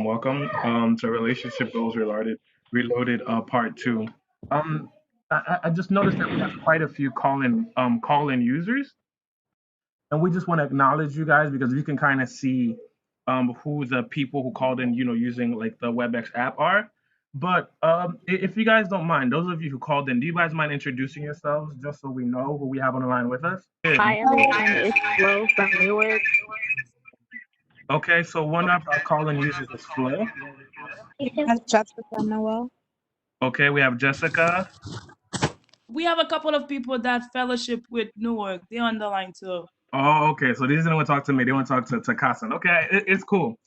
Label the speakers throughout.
Speaker 1: welcome to Relationship Goals Reloaded Part 2. Um, I just noticed that we have quite a few call-in users, and we just want to acknowledge you guys because you can kind of see who the people who called in, using like the WebEx app are. But if you guys don't mind, those of you who called in, do you guys mind introducing yourselves just so we know who we have on the line with us?
Speaker 2: Hi everyone, it's Flo from Newark.
Speaker 1: Okay, so one of our call-in users is Flo.
Speaker 3: That's Jessica Noel.
Speaker 1: Okay, we have Jessica.
Speaker 4: We have a couple of people that fellowship with Newark. They're on the line too.
Speaker 1: Oh, okay. So these don't want to talk to me. They want to talk to Kassan. Okay, it's cool.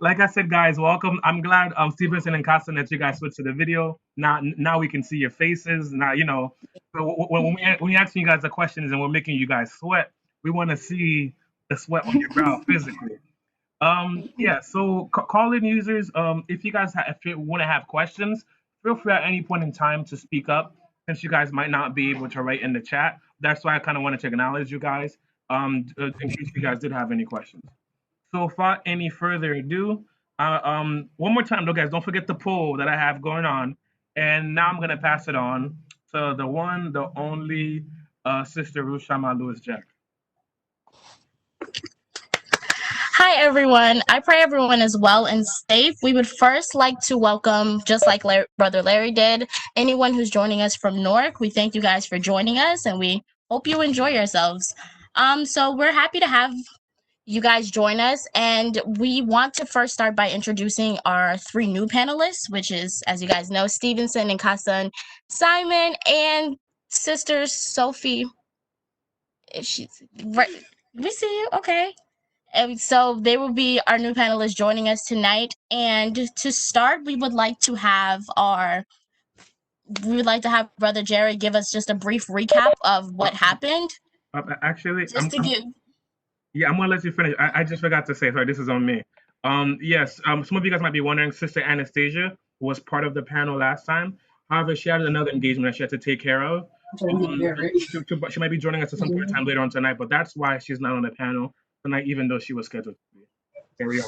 Speaker 1: Like I said, guys, welcome. I'm glad Stevenson and Kassan that you guys switched to the video. Now we can see your faces. Now So when we asking you guys the questions and we're making you guys sweat, we want to see the sweat on your brow physically. Yeah. So call-in users, if you want to have questions, feel free at any point in time to speak up. Since you guys might not be able to write in the chat, that's why I kind of wanted to acknowledge you guys. In case you guys did have any questions. So without any further ado, one more time, though, guys, don't forget the poll that I have going on. And now I'm gonna pass it on to the one, the only Sister Ruth Shamma Lewis Jack.
Speaker 5: Hi, everyone. I pray everyone is well and safe. We would first like to welcome, just like Brother Larry did, anyone who's joining us from Newark. We thank you guys for joining us, and we hope you enjoy yourselves. So we're happy to have you guys join us, and we want to first start by introducing our three new panelists, which is, as you guys know, Stevenson and Kassan, Simon, and Sister Sophie. If she's right, we see you. Okay. And so they will be our new panelists joining us tonight. And to start, we would like to have Brother Jerry give us just a brief recap of what happened.
Speaker 1: Actually,
Speaker 5: Just to give.
Speaker 1: Yeah, I'm gonna let you finish. I just forgot to say, sorry, this is on me. Yes, some of you guys might be wondering, Sister Anastacia was part of the panel last time. However, she had another engagement that she had to take care of. She might be joining us at some point in time later on tonight, but that's why she's not on the panel tonight, even though she was scheduled to be. Carry on.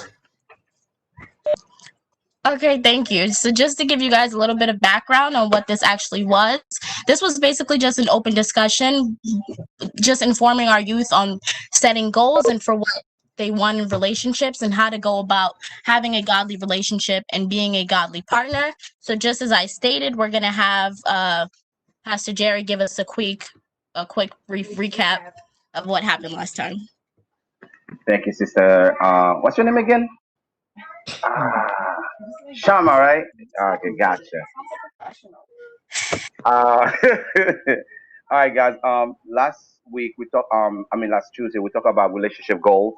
Speaker 5: Okay, thank you. So just to give you guys a little bit of background on what this actually was, this was basically just an open discussion, just informing our youth on setting goals and for what they want in relationships and how to go about having a godly relationship and being a godly partner. So just as I stated, we're going to have Pastor Jerry give us a quick brief recap of what happened last time.
Speaker 6: Thank you, Sister. What's your name again? Shamma, right? Okay, gotcha. All right, guys. Last week we talked. Last Tuesday we talked about relationship goals,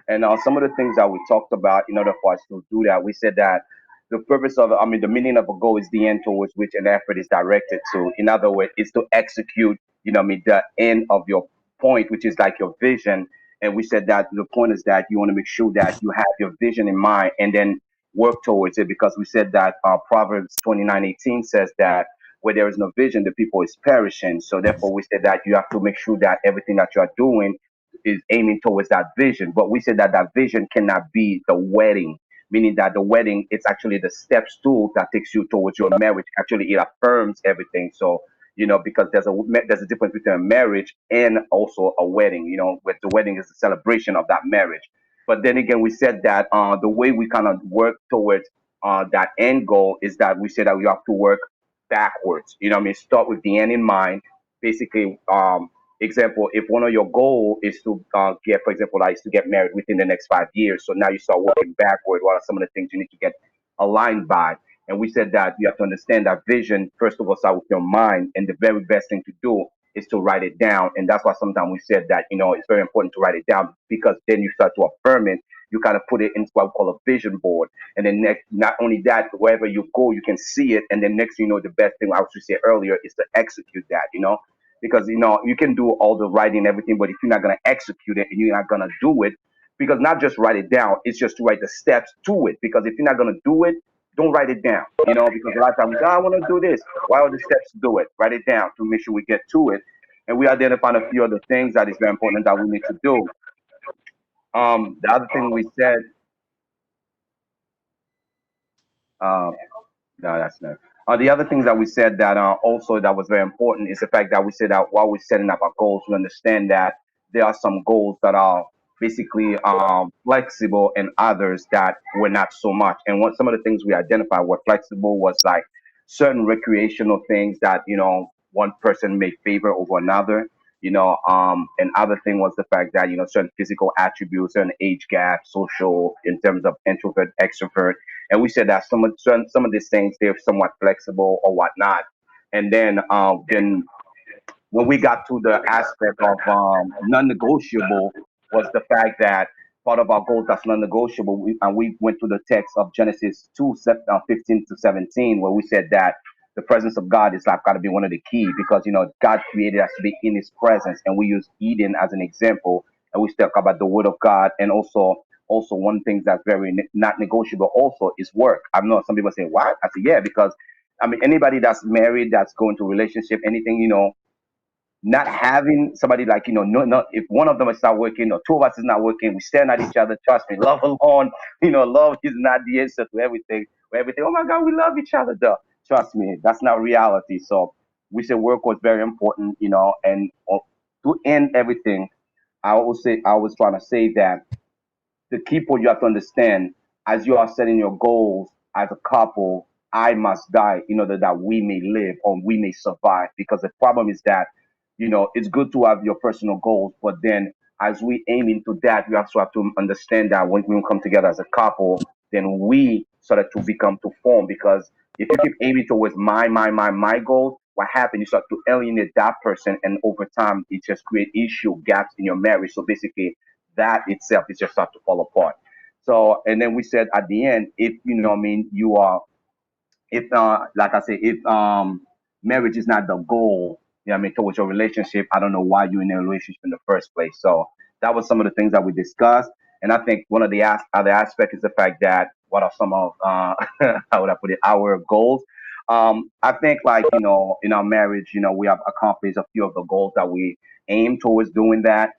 Speaker 6: and some of the things that we talked about in order for us to do that, we said that the purpose of, the meaning of a goal is the end towards which an effort is directed to. In other words, it's to execute, the end of your point, which is like your vision. And we said that the point is that you want to make sure that you have your vision in mind and then work towards it, because we said that Proverbs 29:18 says that where there is no vision, the people is perishing. So therefore, we said that you have to make sure that everything that you are doing is aiming towards that vision. But we said that that vision cannot be the wedding, meaning that the wedding is actually the steps tool that takes you towards your marriage. Actually, it affirms everything. So, because there's a difference between a marriage and also a wedding, where the wedding is the celebration of that marriage. But then again, we said that the way we kind of work towards that end goal is that we said that we have to work backwards. Start with the end in mind. Basically, example, if one of your goal is to get, for example, is to get married within the next 5 years. So now you start working backward. What are some of the things you need to get aligned by? And we said that you have to understand that vision, first of all, start with your mind. And the very best thing to do is to write it down. And that's why sometimes we said that, it's very important to write it down, because then you start to affirm it. You kind of put it into what we call a vision board. And then next, not only that, wherever you go, you can see it. And then next, the best thing I was to say earlier is to execute that, because, you can do all the writing and everything, but if you're not going to execute it and you're not going to do it, because not just write it down, it's just to write the steps to it. Because if you're not going to do it, don't write it down, because a lot of times, I want to do this. Why are the steps to do it? Write it down to make sure we get to it. And we identified a few other things that is very important that we need to do. The other thing we said, Uh, no, that's not. The other things that we said that also that was very important is the fact that we said that while we're setting up our goals, we understand that there are some goals that are basically flexible and others that were not so much. And what some of the things we identified were flexible was like certain recreational things that one person may favor over another. And other thing was the fact that certain physical attributes, certain age gap, social in terms of introvert, extrovert, and we said that some of these things they're somewhat flexible or whatnot. And then when we got to the aspect of non-negotiable was the fact that part of our goals that's non-negotiable, and we went to the text of Genesis 2, 15 to 17, where we said that the presence of God is like got to be one of the key because God created us to be in His presence, and we use Eden as an example, and we talk about the Word of God, and also one thing that's very not negotiable also is work. I know some people say what I say yeah because I mean anybody that's married that's going to a relationship anything not having somebody like no if one of them is not working or two of us is not working, we stand at each other. Trust me, love alone, love is not the answer to everything. Everything, oh my God, we love each other. Duh. Trust me, that's not reality. So we say work was very important, and to end everything, I was trying to say that the key point you have to understand as you are setting your goals as a couple, I must die in order that we may live or we may survive. Because the problem is that, it's good to have your personal goals, but then as we aim into that, we also have to understand that when we come together as a couple, then we sort of to become to form. Because if you keep aiming towards my goals, what happens? You start to alienate that person, and over time, it just create issue gaps in your marriage. So basically, that itself is just start to fall apart. So, and then we said at the end, if I mean, you are, if like I say, if marriage is not the goal, I mean, towards your relationship, I don't know why you're in a relationship in the first place. So that was some of the things that we discussed, and I think one of the other aspects is the fact that what are some of how would I put it, our goals. I think like in our marriage, we have accomplished a few of the goals that we aim towards doing that.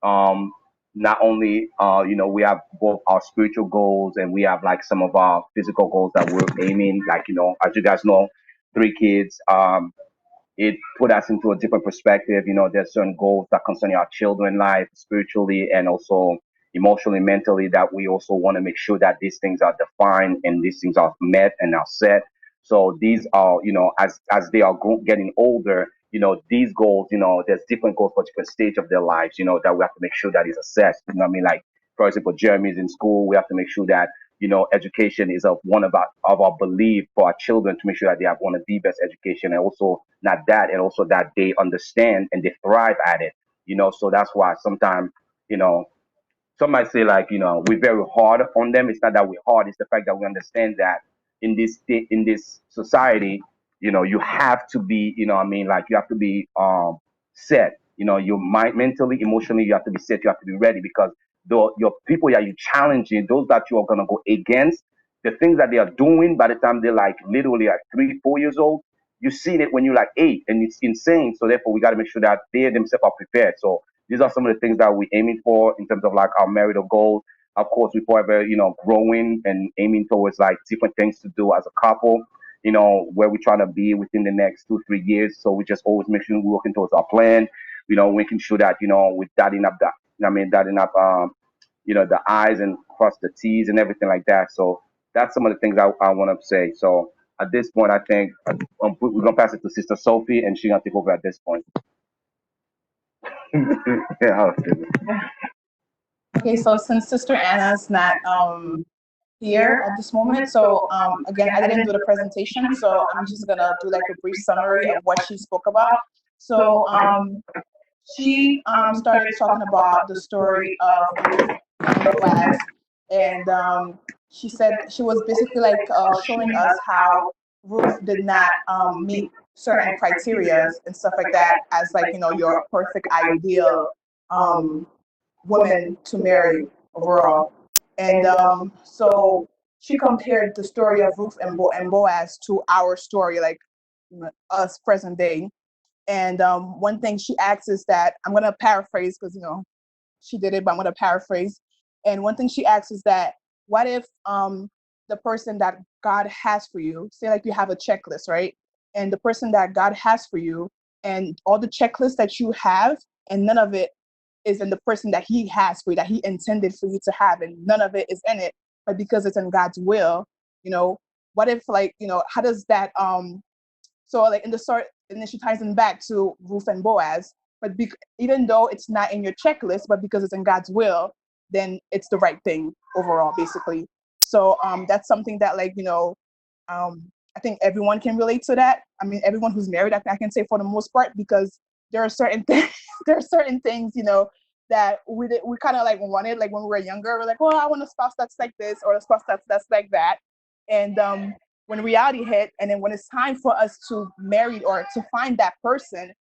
Speaker 6: Um, Not only we have both our spiritual goals and we have like some of our physical goals that we're aiming, like as you guys know, 3 kids. It put us into a different perspective. There's certain goals that concern our children life spiritually and also emotionally, mentally, that we also want to make sure that these things are defined and these things are met and are set. So these are, as they are getting older, these goals, there's different goals for different stage of their lives, that we have to make sure that is assessed. You know what I mean? Like, for example, Jeremy's in school. We have to make sure that education is of one of our belief for our children to make sure that they have one of the best education, and also not that, and also that they understand and they thrive at it. So that's why sometimes, you know, some might say like we're very hard on them. It's not that we're hard, it's the fact that we understand that in this society, you have to be, what I mean, like you have to be set, your mind, mentally, emotionally, you have to be set, you have to be ready, because your people that you challenging, those that you are going to go against, the things that they are doing by the time they're like literally like 3 4 years old, you see it when you're like 8, and it's insane. So therefore we got to make sure that they themselves are prepared. So these are some of the things that we're aiming for in terms of like our marital goals. Of course, we forever, growing and aiming towards like different things to do as a couple, where we're trying to be within the next 2 3 years. So we just always make sure we're working towards our plan, making sure that, we're dotting up that, dotting up, the I's and cross the T's and everything like that. So that's some of the things I want to say. So at this point, I think we're going to pass it to Sister Sophie, and she's going to take over at this point. Yeah,
Speaker 7: Okay, so since Sister Anna's not here at this moment, so again, I didn't do the presentation, so I'm just gonna do like a brief summary of what she spoke about. So she started talking about the story of Ruth and Boaz, and she said she was basically like showing us how Ruth did not meet certain criteria and stuff like that as like your perfect ideal woman to marry overall. And so she compared the story of Ruth and Boaz to our story, like us present day. And one thing she asks is that, I'm going to paraphrase because, she did it, but I'm going to paraphrase. And one thing she asks is that, what if the person that God has for you. Say like you have a checklist, right? And the person that God has for you, and all the checklists that you have, and none of it is in the person that he has for you, that he intended for you to have, and none of it is in it, but because it's in God's will, what if, like, how does that, so like in the sort, and then she ties them back to Ruth and Boaz, but even though it's not in your checklist, but because it's in God's will, then it's the right thing overall, basically. So that's something that, like, I think everyone can relate to that. I mean, everyone who's married, I can say for the most part, because there are certain things, that we kind of like wanted, like when we were younger. We're like, well, I want a spouse that's like this, or a spouse that's like that. And when reality hit, and then when it's time for us to marry or to find that person,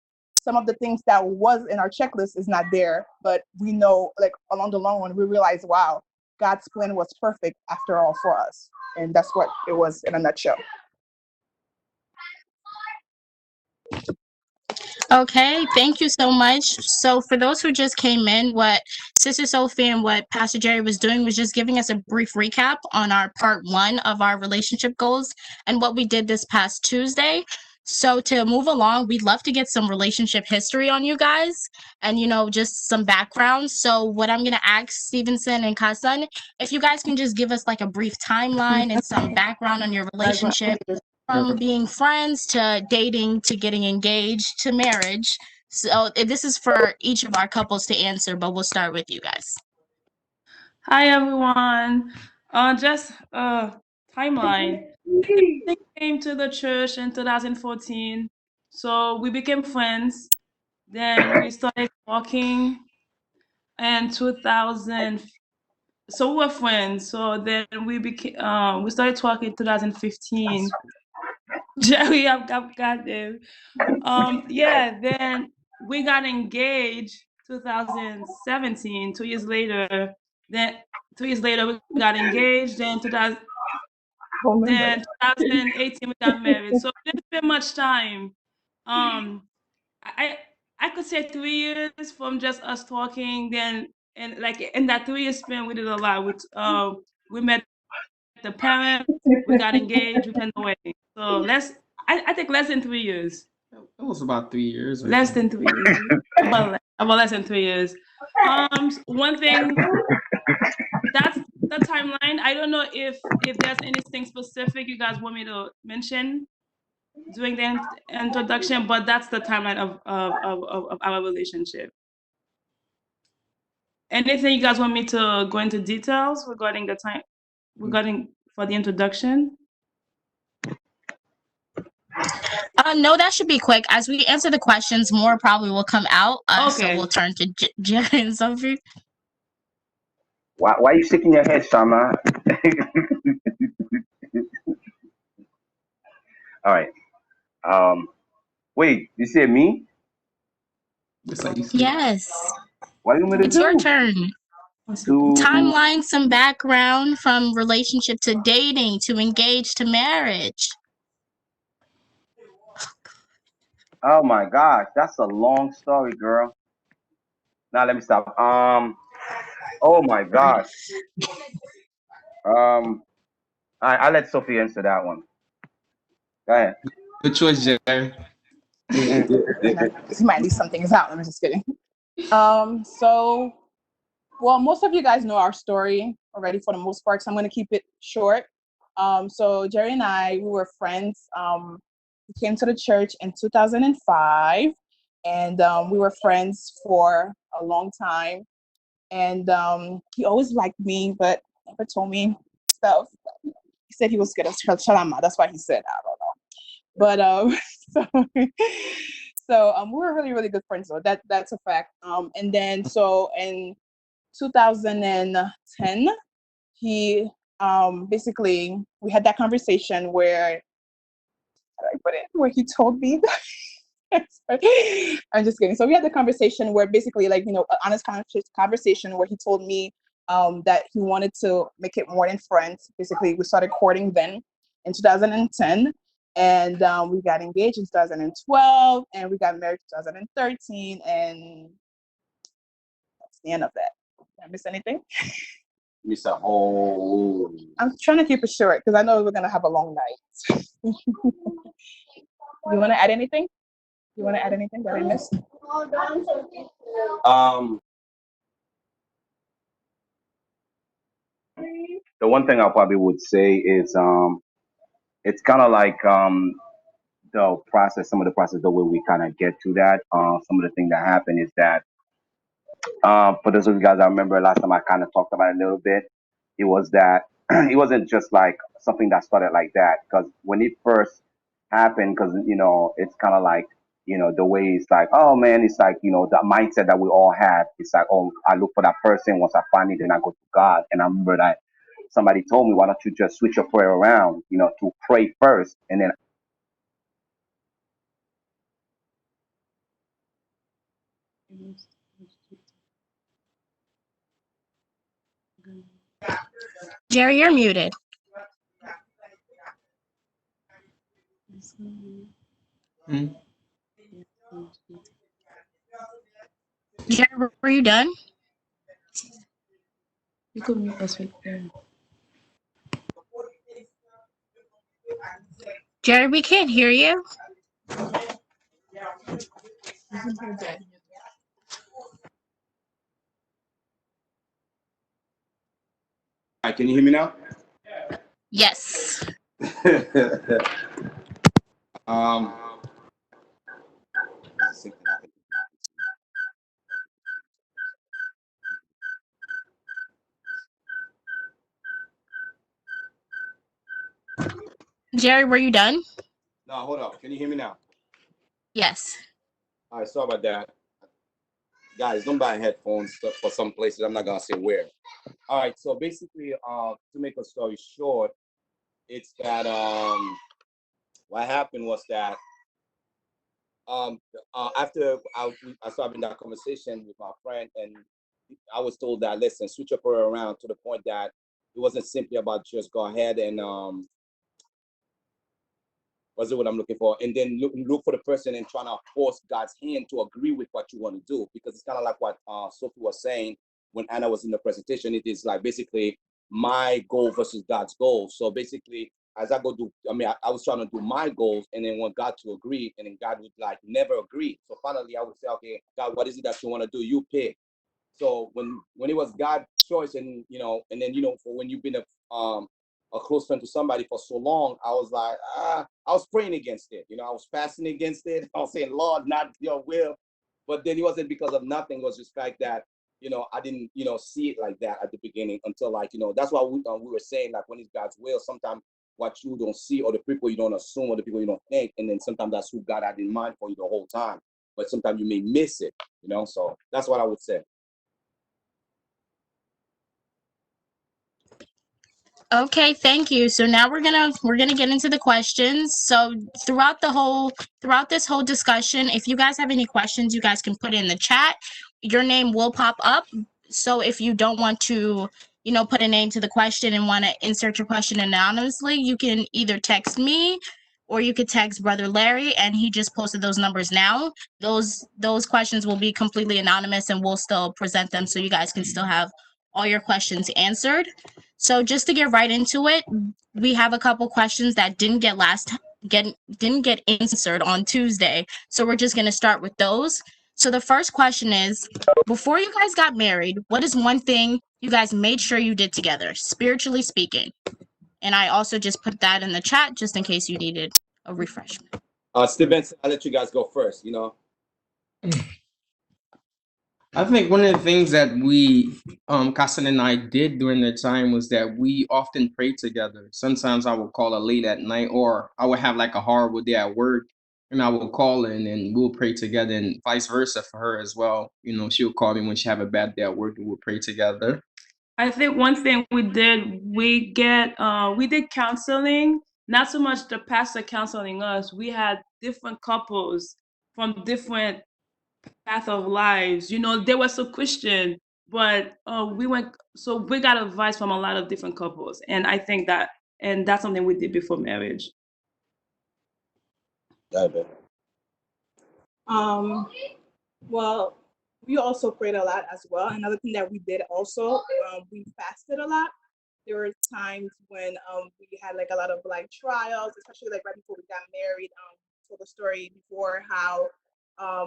Speaker 7: some of the things that was in our checklist is not there. But we know, like, along the long run, we realize, wow, God's plan was perfect after all for us. And that's what it was in a nutshell.
Speaker 5: Okay, thank you so much. So for those who just came in, what Sister Sophie and what Pastor Jerry was doing was just giving us a brief recap on our part 1 of our relationship goals and what we did this past Tuesday. So to move along, we'd love to get some relationship history on you guys and, just some background. So what I'm going to ask Stevenson and Kasan, if you guys can just give us like a brief timeline and some background on your relationship, from being friends to dating to getting engaged to marriage. So this is for each of our couples to answer, but we'll start with you guys.
Speaker 4: Hi everyone. Just timeline. I came to the church in 2014, so we became friends. Then we started talking in 2000. So we were friends. So then we started talking in 2015. Jerry, I've got them. Yeah, then we got engaged 2017, 2 years later. Then 2 years later we got engaged. Then 2018 we got married. So we didn't spend much time. I could say 3 years from just us talking. Then, and like in that 3 year span, we did a lot. We met the parents, we got engaged, we planned the wedding. So I think less than 3 years.
Speaker 8: It was about 3 years.
Speaker 4: Less than 3 years. about less than 3 years. One thing, that's the timeline. I don't know if there's anything specific you guys want me to mention during the introduction, but that's the timeline of our relationship. Anything you guys want me to go into details regarding for the introduction?
Speaker 5: No, that should be quick. As we answer the questions, more probably will come out. So we'll turn to Jerry and Sophie.
Speaker 6: Why are you shaking your head, Shamma? All right. Wait, you said me?
Speaker 5: Yes.
Speaker 6: What do you want me to
Speaker 5: It's
Speaker 6: do?
Speaker 5: your turn. Timeline, some background from relationship to dating to engaged to marriage.
Speaker 6: Oh my gosh, that's a long story, girl. Now let me stop. Oh my gosh. I let Sophie answer that one. Go ahead.
Speaker 8: Good choice, Jerry.
Speaker 7: He might leave some things out. I'm just kidding. So, well, most of you guys know our story already for the most part, so I'm going to keep it short. So Jerry and I, we were friends. We came to the church in 2005, and we were friends for a long time. And he always liked me, but never told me stuff. He said he was scared of Shamma. That's why he said, I don't know. But so we were really, really good friends. So that's a fact. And then so in 2010, he basically, we had that conversation where, how do I put it? Where he told me I'm just kidding. So we had the conversation where basically, like, an honest conversation where he told me that he wanted to make it more than friends. Basically, we started courting then in 2010, and we got engaged in 2012, and we got married in 2013, and that's the end of that. Did I miss anything?
Speaker 6: Miss a whole.
Speaker 7: I'm trying to keep it short because I know we're gonna have a long night. You want to add anything? You want to add anything that I missed?
Speaker 6: The one thing I probably would say is it's kind of like the process, some of the process, the way we kind of get to that. Some of the things that happen is that for those of you guys, I remember last time I kind of talked about it a little bit. It was that it wasn't just like something that started like that. Because when it first happened, because it's kind of like the way it's like, oh man, it's like that mindset that we all have. It's like, oh, I look for that person. Once I find it, then I go to God. And I remember that somebody told me, why don't you just switch your prayer around, to pray first, and then
Speaker 5: Jerry, you're muted. Jerry, were you done?
Speaker 4: You could mute us right there.
Speaker 5: Jerry, we can't hear you.
Speaker 6: can you hear me now?
Speaker 5: Yes. Jerry, were you done?
Speaker 6: No, hold on. Can you hear me now?
Speaker 5: Yes.
Speaker 6: All right, sorry about that. Guys, don't buy headphones for some places. I'm not gonna say where. All right, so basically, to make a story short, it's that what happened was that after I started having that conversation with my friend, and I was told that, listen, switch your prayer around to the point that it wasn't simply about just go ahead and what's it what I'm looking for, and then look for the person and trying to force God's hand to agree with what you want to do, because it's kind of like what Sophie was saying when Anna was in the presentation. It is like basically my goal versus God's goal. So basically, as I go do, I was trying to do my goals, and then want God to agree, and then God would like never agree. So finally, I would say, okay, God, what is it that you want to do? You pick. So when it was God's choice, and and then for when you've been a close friend to somebody for so long, I was like, I was praying against it. I was fasting against it. I was saying, Lord, not your will. But then it wasn't because of nothing. It was just like that. I didn't see it like that at the beginning until like that's why we were saying, like, when it's God's will, sometimes what you don't see, or the people you don't assume, or the people you don't think, and then sometimes that's who God had in mind for you the whole time. But sometimes you may miss it. So that's what I would say.
Speaker 5: Okay, thank you. So now we're gonna get into the questions. So throughout this whole discussion, if you guys have any questions, you guys can put it in the chat. Your name will pop up. So if you don't want to, put a name to the question and want to insert your question anonymously, you can either text me or you could text Brother Larry, and he just posted those numbers now. Those questions will be completely anonymous, and we'll still present them so you guys can still have all your questions answered. So just to get right into it, we have a couple questions that didn't get answered on Tuesday. So we're just going to start with those. So the first question is, before you guys got married, what is one thing you guys made sure you did together, spiritually speaking? And I also just put that in the chat just in case you needed a refreshment.
Speaker 6: Steven, I'll let you guys go first,
Speaker 8: I think one of the things that we, Kassan and I did during the time was that we often prayed together. Sometimes I would call her late at night, or I would have like a horrible day at work, and I would call her, and then we'll pray together, and vice versa for her as well. She would call me when she have a bad day at work, and we'll pray together.
Speaker 4: I think one thing we did counseling, not so much the pastor counseling us. We had different couples from different path of lives. They were so Christian, but we got advice from a lot of different couples, and I think that's something we did before marriage.
Speaker 7: Well, we also prayed a lot as well. Another thing that we did also, we fasted a lot. There were times when we had like a lot of like trials, especially like right before we got married. Told the story before how I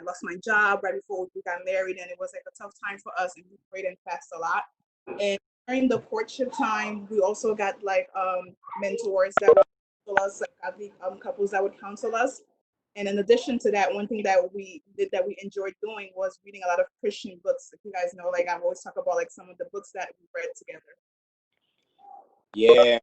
Speaker 7: lost my job right before we got married, and it was like a tough time for us, and we prayed and fasted a lot. And during the courtship time, we also got like mentors that would counsel us, like godly couples that would counsel us. And in addition to that, one thing that we did that we enjoyed doing was reading a lot of Christian books. If you guys know, like I've always talked about like some of the books that we read together.
Speaker 9: Yeah,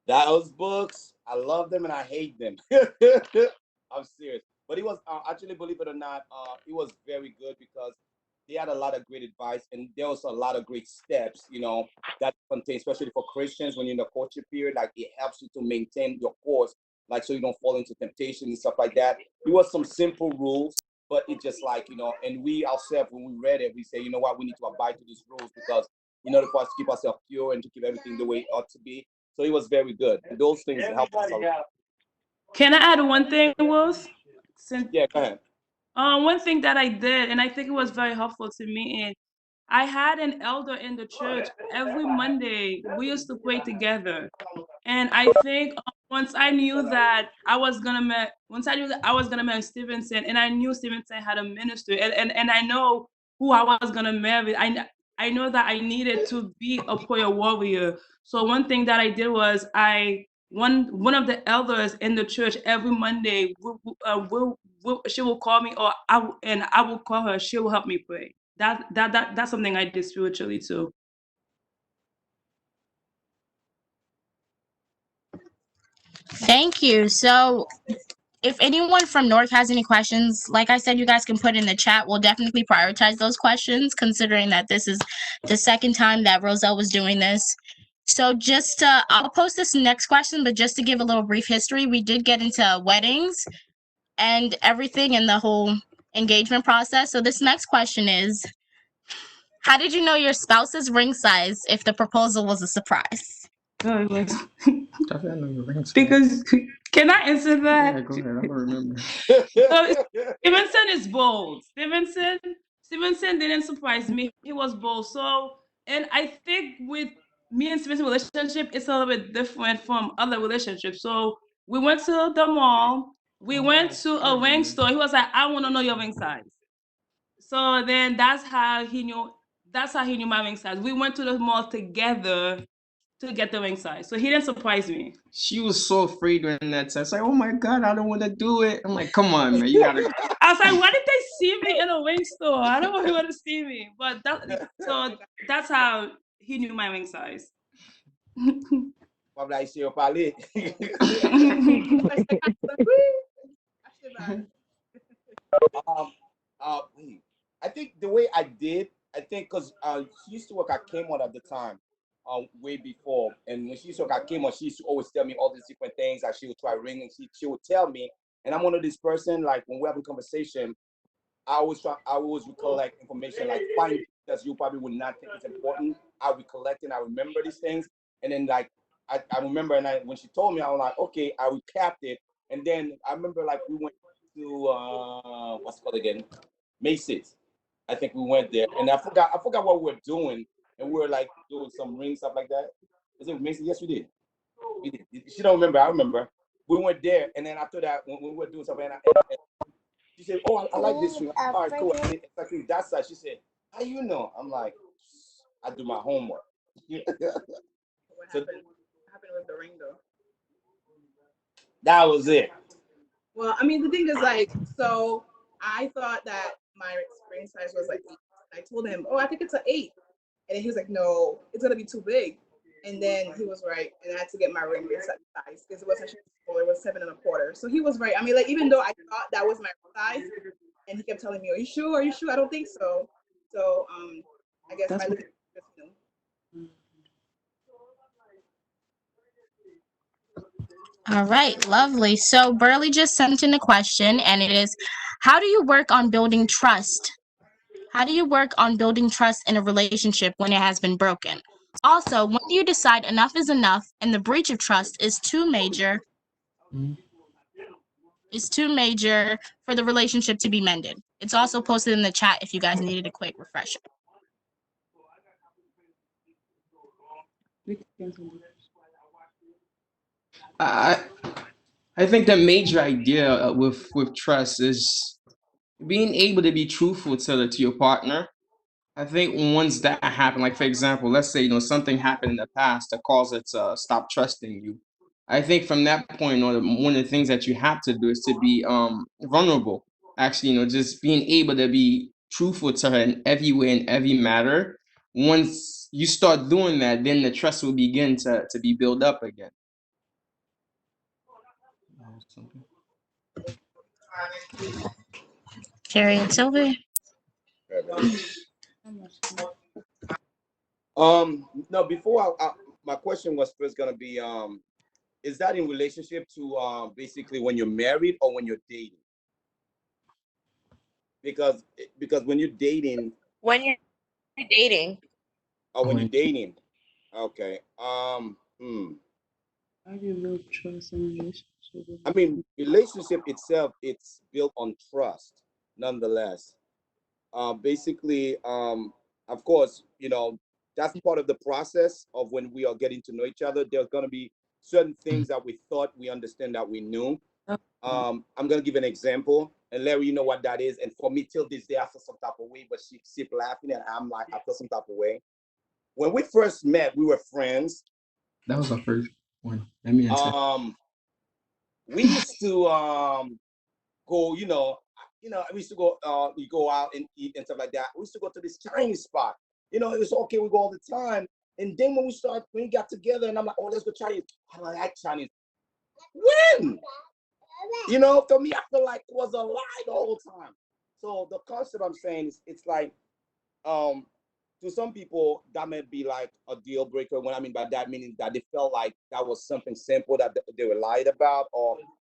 Speaker 9: those books, I love them and I hate them. I'm serious. But it was actually, believe it or not, it was very good because they had a lot of great advice, and there was a lot of great steps, you know, that contain, especially for Christians when you're in the courtship period. Like it helps you to maintain your course, like so you don't fall into temptation and stuff like that. It was some simple rules, but it just like, you know, and we ourselves, when we read it, we say, you know what, we need to abide to these rules because in order for us to keep ourselves pure and to keep everything the way it ought to be. So it was very good. And those things help us a lot.
Speaker 4: Can I add one thing, Wills?
Speaker 9: Yeah, go ahead.
Speaker 4: One thing that I did, and I think it was very helpful to me, and I had an elder in the church. Every Monday, we used to pray together. And I think once I knew that I was gonna marry Stevenson, and I knew Stevenson had a ministry, and I know who I was gonna marry. I know that I needed to be a prayer warrior. So one thing that I did was one of the elders in the church every Monday she will call me, or I will call her. She will help me pray. That's something I did spiritually too.
Speaker 5: Thank you. So if anyone from Newark has any questions, like I said, you guys can put in the chat. We'll definitely prioritize those questions, considering that this is the second time that Roselle was doing this. So just I'll post this next question, but just to give a little brief history, we did get into weddings and everything in the whole engagement process. So this next question is, how did you know your spouse's ring size if the proposal was a surprise?
Speaker 4: Because can I answer that?
Speaker 8: Yeah, go ahead. I don't remember.
Speaker 4: So Stevenson is bold. Stevenson didn't surprise me. He was bold. So, and I think with me and Stevenson's relationship, it's a little bit different from other relationships. So we went to the mall. We went to a ring store. He was like, "I want to know your ring size." So then that's how he knew. That's how he knew my ring size. We went to the mall together to get the ring size. So he didn't surprise me.
Speaker 8: She was so afraid during that time. It's like, oh my God, I don't want to do it. I'm like, come on, man, you gotta.
Speaker 4: I was like, why did they see me in a ring store? I don't want anyone to see me. But that's how he knew my ring size.
Speaker 9: I think the way I did, because she used to work at Kmart at the time, way before. And when she used to work at Kmart, she used to always tell me all these different things that she would try ring, and she would tell me. And I'm one of this person, like when we're having conversation, I always recollect information, like find that you probably would not think is important. I recollect and I remember these things. And then like I remember, and when she told me, I was like, okay, I recapped it. And then I remember like we went to what's it called again? Macy's. I think we went there, and I forgot what we were doing, and we were like doing some ring stuff like that. Was it Macy's? Yes, we did. We did. She don't remember. I remember. We went there, and then after that, when we were doing something, and she said, "Oh, I like this ring. All right, cool." And exactly that side. She said, "How you know?" I'm like, "I do my homework."
Speaker 7: What happened with the ring though?
Speaker 9: That was it.
Speaker 7: Well, I mean, the thing is, like, so I thought that my ring size was like 8. I told him, "Oh, I think it's an 8," and then he was like, "No, it's gonna be too big." And then he was right, and I had to get my ring size because it was actually small. It was 7 1/4. So he was right. I mean, like, even though I thought that was my size, and he kept telling me, "Are you sure? Are you sure?" I don't think so. So I guess I look at
Speaker 5: All right, lovely. So Burley just sent in a question, and it is, how do you work on building trust? How do you work on building trust in a relationship when it has been broken? Also, when do you decide enough is enough and the breach of trust is too major for the relationship to be mended? It's also posted in the chat if you guys needed a quick refresher.
Speaker 8: I think the major idea with trust is being able to be truthful to your partner. I think once that happened, like for example, let's say something happened in the past that caused it to stop trusting you. I think from that point on, one of the things that you have to do is to be vulnerable. Actually, just being able to be truthful to her in every way, in every matter. Once you start doing that, then the trust will begin to be built up again.
Speaker 5: Jerry and Sylvie.
Speaker 9: No, before my question was first gonna be, is that in relationship to basically when you're married or when you're dating? Because when you're dating.
Speaker 2: When you're dating.
Speaker 9: Oh, when you're dating. Okay.
Speaker 4: How do you build trust in a relationship?
Speaker 9: I mean, relationship itself, it's built on trust, nonetheless. Basically, of course, that's part of the process of when we are getting to know each other. There's going to be certain things that we thought we understand that we knew. I'm going to give an example. And Larry, you know what that is. And for me, till this day, I feel some type of way, but she keep laughing and I'm like, I feel some type of way. When we first met, we were friends.
Speaker 8: That was our first one. Let me answer.
Speaker 9: We used to go, we used to go, we go out and eat and stuff like that. We used to go to this Chinese spot. It was okay, we go all the time. And then when we got together and I'm like, oh, let's go Chinese. I like Chinese. When? For me, I feel like it was a lie the whole time. So the concept I'm saying is, it's like, to some people, that may be like a deal breaker. What I mean by that, meaning that they felt like that was something simple that they were lied about,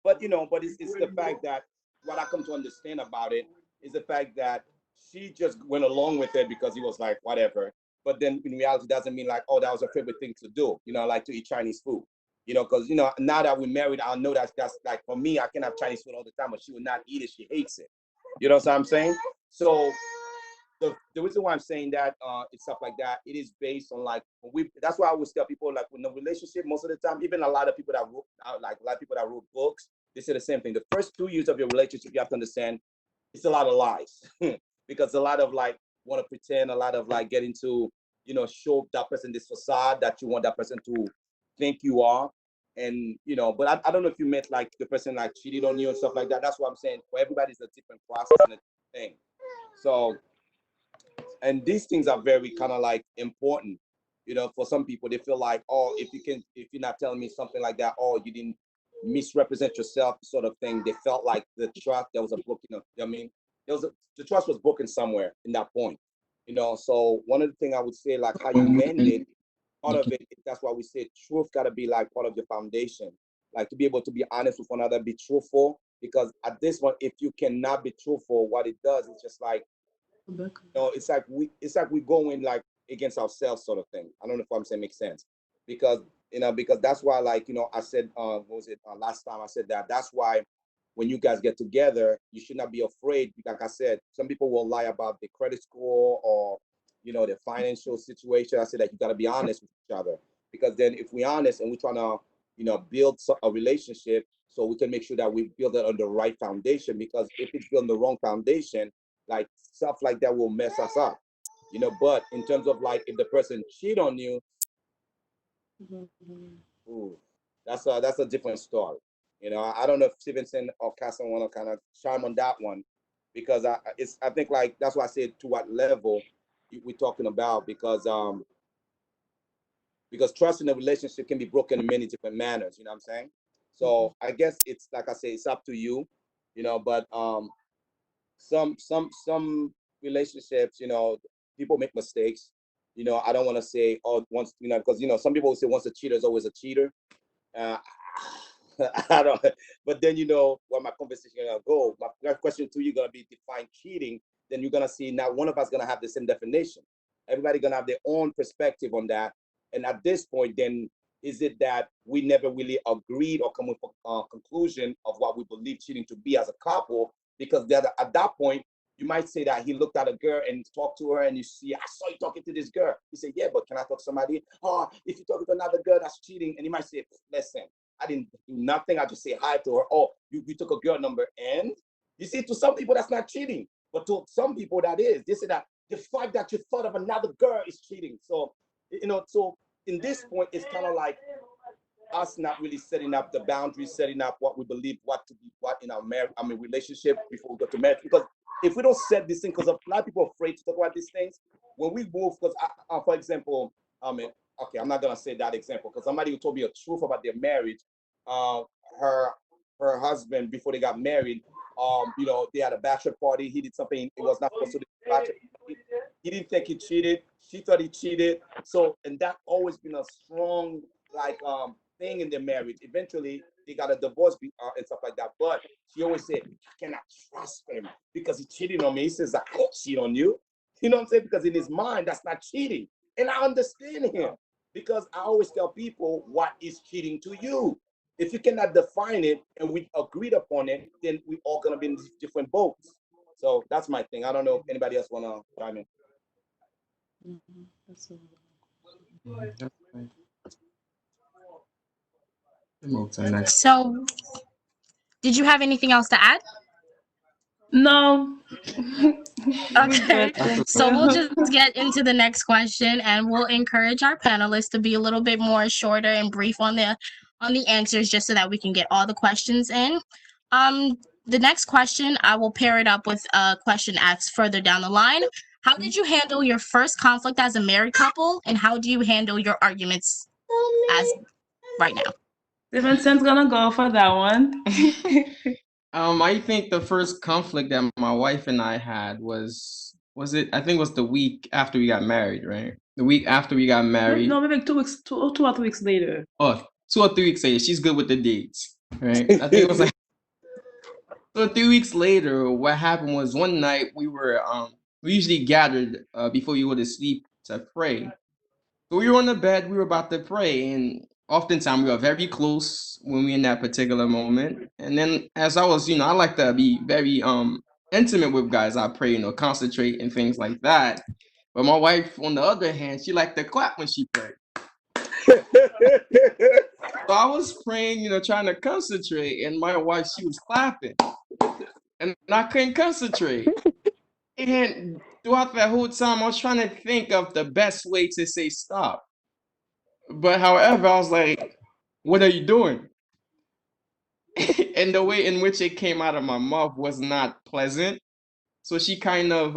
Speaker 9: but it's the fact that what I come to understand about it is the fact that she just went along with it because he was like, whatever. But then in reality, doesn't mean like, oh, that was her favorite thing to do, like to eat Chinese food. Because now that we're married, I know that's like, for me, I can have Chinese food all the time, but she would not eat it. She hates it. You know what I'm saying? So the reason why I'm saying that it's stuff like that, it is based on like that's why I always tell people, like, when the relationship, most of the time, even a lot of people that wrote books, they say the same thing. The first 2 years of your relationship, you have to understand, it's a lot of lies because a lot of like want to pretend, a lot of like getting to show that person this facade that you want that person to think you are. And but I don't know if you met like the person like cheated on you and stuff like that. That's what I'm saying. For everybody, it's a different process and a different thing. So, and these things are very kind of like important, for some people. They feel like, oh, if you're not telling me something like that, oh, you didn't misrepresent yourself, sort of thing. They felt like the trust, there was a broken, the trust was broken somewhere in that point, So one of the things I would say, like how you mend it, part of it, that's why we say truth got to be like part of your foundation, like to be able to be honest with one another, be truthful. Because at this one, if you cannot be truthful, what it does is just like, it's like we going like against ourselves, sort of thing. I don't know if what I'm saying makes sense, because because that's why, like, I said, what was it last time I said that's why when you guys get together, you should not be afraid. Like I said, some people will lie about their credit score or their financial situation. I said that you got to be honest with each other, because then if we're honest and we're trying to build a relationship, so we can make sure that we build it on the right foundation. Because if it's built on the wrong foundation, like stuff like that will mess us up, but in terms of like, if the person cheat on you, ooh, that's a different story. I don't know if Stevenson or Casson want to kind of chime on that one, because I think like that's why I said to what level we're talking about, because trust in a relationship can be broken in many different manners, you know what I'm saying? So I guess it's like I say, it's up to you, but some relationships, people make mistakes. I don't want to say, oh, once, because some people will say once a cheater is always a cheater. I don't, but then where my conversation gonna go. My question to you gonna be define cheating. Then you're gonna see now one of us gonna have the same definition. Everybody gonna have their own perspective on that. And at this point, then is it that we never really agreed or come with a conclusion of what we believe cheating to be as a couple? Because at that point, You might say that he looked at a girl and talked to her, and you see, I saw you talking to this girl. You say, yeah, but can I talk to somebody? Oh, if you talking to another girl, that's cheating. And he might say, listen, I didn't do nothing. I just say hi to her. Oh, you took a girl number. And you see, to some people, that's not cheating. But to some people, that is. They say that the fact that you thought of another girl is cheating. So, so in this point, it's kind of like us not really setting up the boundaries, setting up what we believe, what to be what in our marriage, relationship before we go to marriage. Because if we don't set this thing, because a lot of people are afraid to talk about these things. When we move, because for example, okay, I'm not gonna say that example because somebody who told me a truth about their marriage, her husband before they got married, they had a bachelor party. He did something it was not supposed to do. He didn't think he cheated. She thought he cheated. So, and that always been a strong thing in their marriage. Eventually, they got a divorce and stuff like that. But she always said, I cannot trust him because he cheated on me. He says, I can't cheat on you. You know what I'm saying? Because in his mind, that's not cheating. And I understand him because I always tell people what is cheating to you. If you cannot define it and we agreed upon it, then we all gonna be in different boats. So that's my thing. I don't know if anybody else wanna chime in.
Speaker 5: So, did you have anything else to add?
Speaker 4: No.
Speaker 5: Okay, so we'll just get into the next question, and we'll encourage our panelists to be a little bit more shorter and brief on the answers, just so that we can get all the questions in. The next question, I will pair it up with a question asked further down the line. How did you handle your first conflict as a married couple, and how do you handle your arguments as right now?
Speaker 4: Stevenson's gonna go for that one.
Speaker 8: I think the first conflict that my wife and I had was it? I think it was the week after we got married, right? The week after we got married.
Speaker 4: No, maybe 2 weeks, 2 or 3 weeks later.
Speaker 8: Oh, 2 or 3 weeks later. She's good with the dates, right? I think it was like 2 or 3 weeks later. What happened was one night we usually gathered before you go to sleep to pray. So we were on the bed, we were about to pray, and oftentimes we were very close when we in that particular moment. And then as I was, I like to be very intimate with guys. I pray, concentrate and things like that. But my wife, on the other hand, she liked to clap when she prayed. So I was praying, trying to concentrate, and my wife, she was clapping. And I couldn't concentrate. And throughout that whole time, I was trying to think of the best way to say stop. But however, I was like, what are you doing? And the way in which it came out of my mouth was not pleasant. So she kind of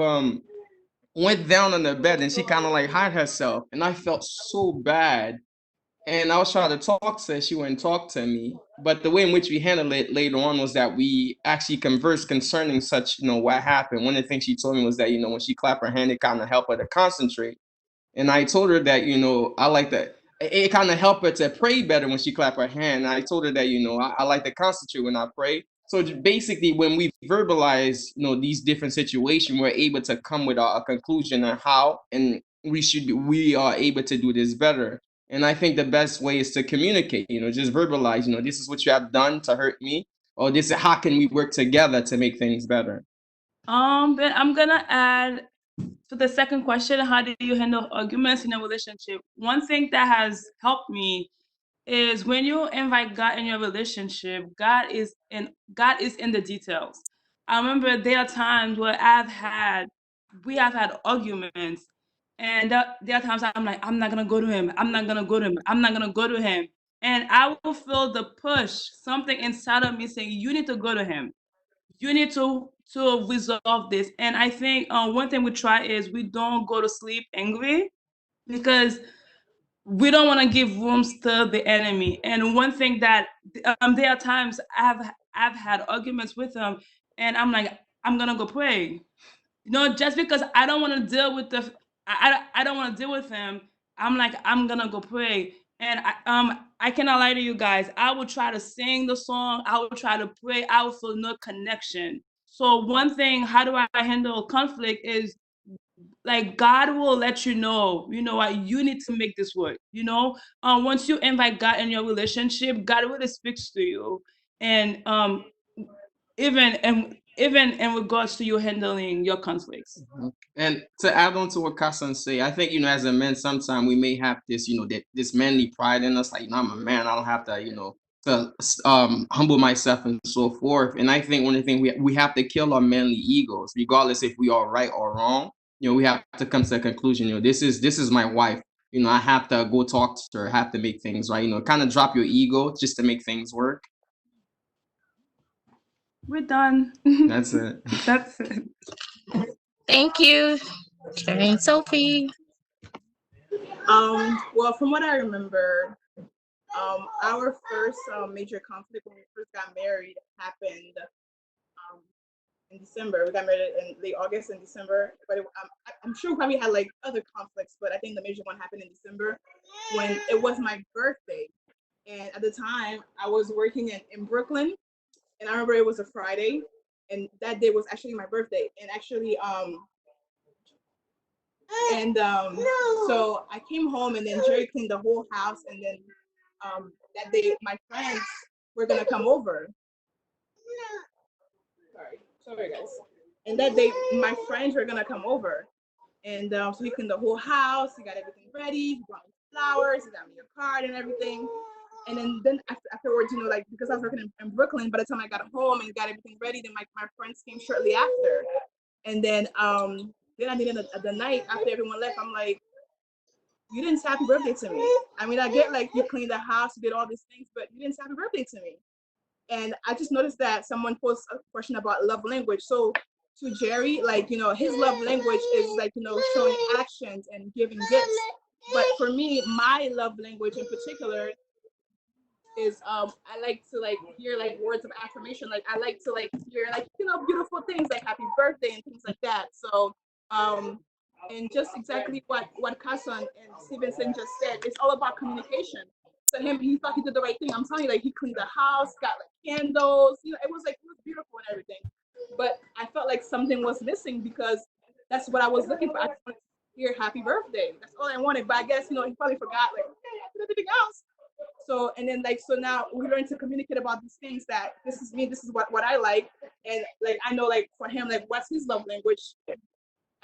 Speaker 8: went down on the bed and she kind of like hid herself. And I felt so bad. And I was trying to talk to her. She wouldn't talk to me. But the way in which we handled it later on was that we actually conversed concerning such, what happened. One of the things she told me was that, when she clapped her hand, it kind of helped her to concentrate. And I told her that, I like that. It kind of helped her to pray better when she clapped her hand. And I told her that, I like to concentrate when I pray. So basically, when we verbalize, these different situations, we're able to come with a conclusion on how and we are able to do this better. And I think the best way is to communicate, just verbalize, this is what you have done to hurt me, or this is how can we work together to make things better.
Speaker 4: Then I'm gonna add to the second question, how do you handle arguments in a relationship? One thing that has helped me is when you invite God in your relationship, God is in the details. I remember there are times where we have had arguments, and there are times I'm like, I'm not gonna go to him, I'm not gonna go to him, I'm not gonna go to him. And I will feel the push, something inside of me saying, you need to go to him. You need to resolve this. And I think one thing we try is we don't go to sleep angry because we don't want to give rooms to the enemy. And one thing that there are times I've had arguments with him, and I'm like, I'm gonna go pray. Just because I don't want to deal with I don't want to deal with him. I'm like, I'm gonna go pray. And I cannot lie to you guys. I would try to sing the song. I would try to pray. I would feel no connection. So one thing, how do I handle conflict is like God will let you know what, you need to make this work. Once you invite God in your relationship, God really speaks to you. And even even in regards to you handling your conflicts.
Speaker 8: And to add on to what Kasan say, I think, as a man, sometimes we may have this, this manly pride in us, like, I'm a man, I don't have to, to humble myself and so forth. And I think one of the things we have to kill our manly egos, regardless if we are right or wrong. We have to come to a conclusion. This is my wife. I have to go talk to her, have to make things right. Kind of drop your ego just to make things work.
Speaker 4: We're done.
Speaker 8: That's it.
Speaker 4: That's it.
Speaker 5: Thank you, Jerry and Sophie.
Speaker 7: Well, from what I remember, our first major conflict when we first got married happened in December. We got married in late August and December, but I'm sure we probably had like other conflicts, but I think the major one happened in December when it was my birthday. And at the time, I was working in Brooklyn, and I remember it was a Friday, and that day was actually my birthday. And actually, so I came home, and then Jerry cleaned the whole house, and then that day my friends were gonna come over. Sorry guys. And that day my friends were gonna come over, and so he cleaned the whole house. He got everything ready. He brought me flowers. He got me a card and everything. And then afterwards, like because I was working in Brooklyn, by the time I got home and got everything ready, then my friends came shortly after. And then I did the night after everyone left, I'm like, you didn't say happy birthday to me. I mean, I get like you cleaned the house, you did all these things, but you didn't say happy birthday to me. And I just noticed that someone posted a question about love language. So to Jerry, like, his love language is like, showing actions and giving gifts. But for me, my love language in particular is I like to like hear like words of affirmation. Like I like to like hear like beautiful things like happy birthday and things like that. So and just exactly what Kasan and Stevenson just said, it's all about communication. So he thought he did the right thing. I'm telling you, like he cleaned the house, got like candles, it was beautiful and everything. But I felt like something was missing because that's what I was looking for. I just wanted to hear happy birthday. That's all I wanted. But I guess he probably forgot like, hey, I did everything else. So and then so now we learn to communicate about these things, that this is me, this is what I like, and like I know like for him like what's his love language.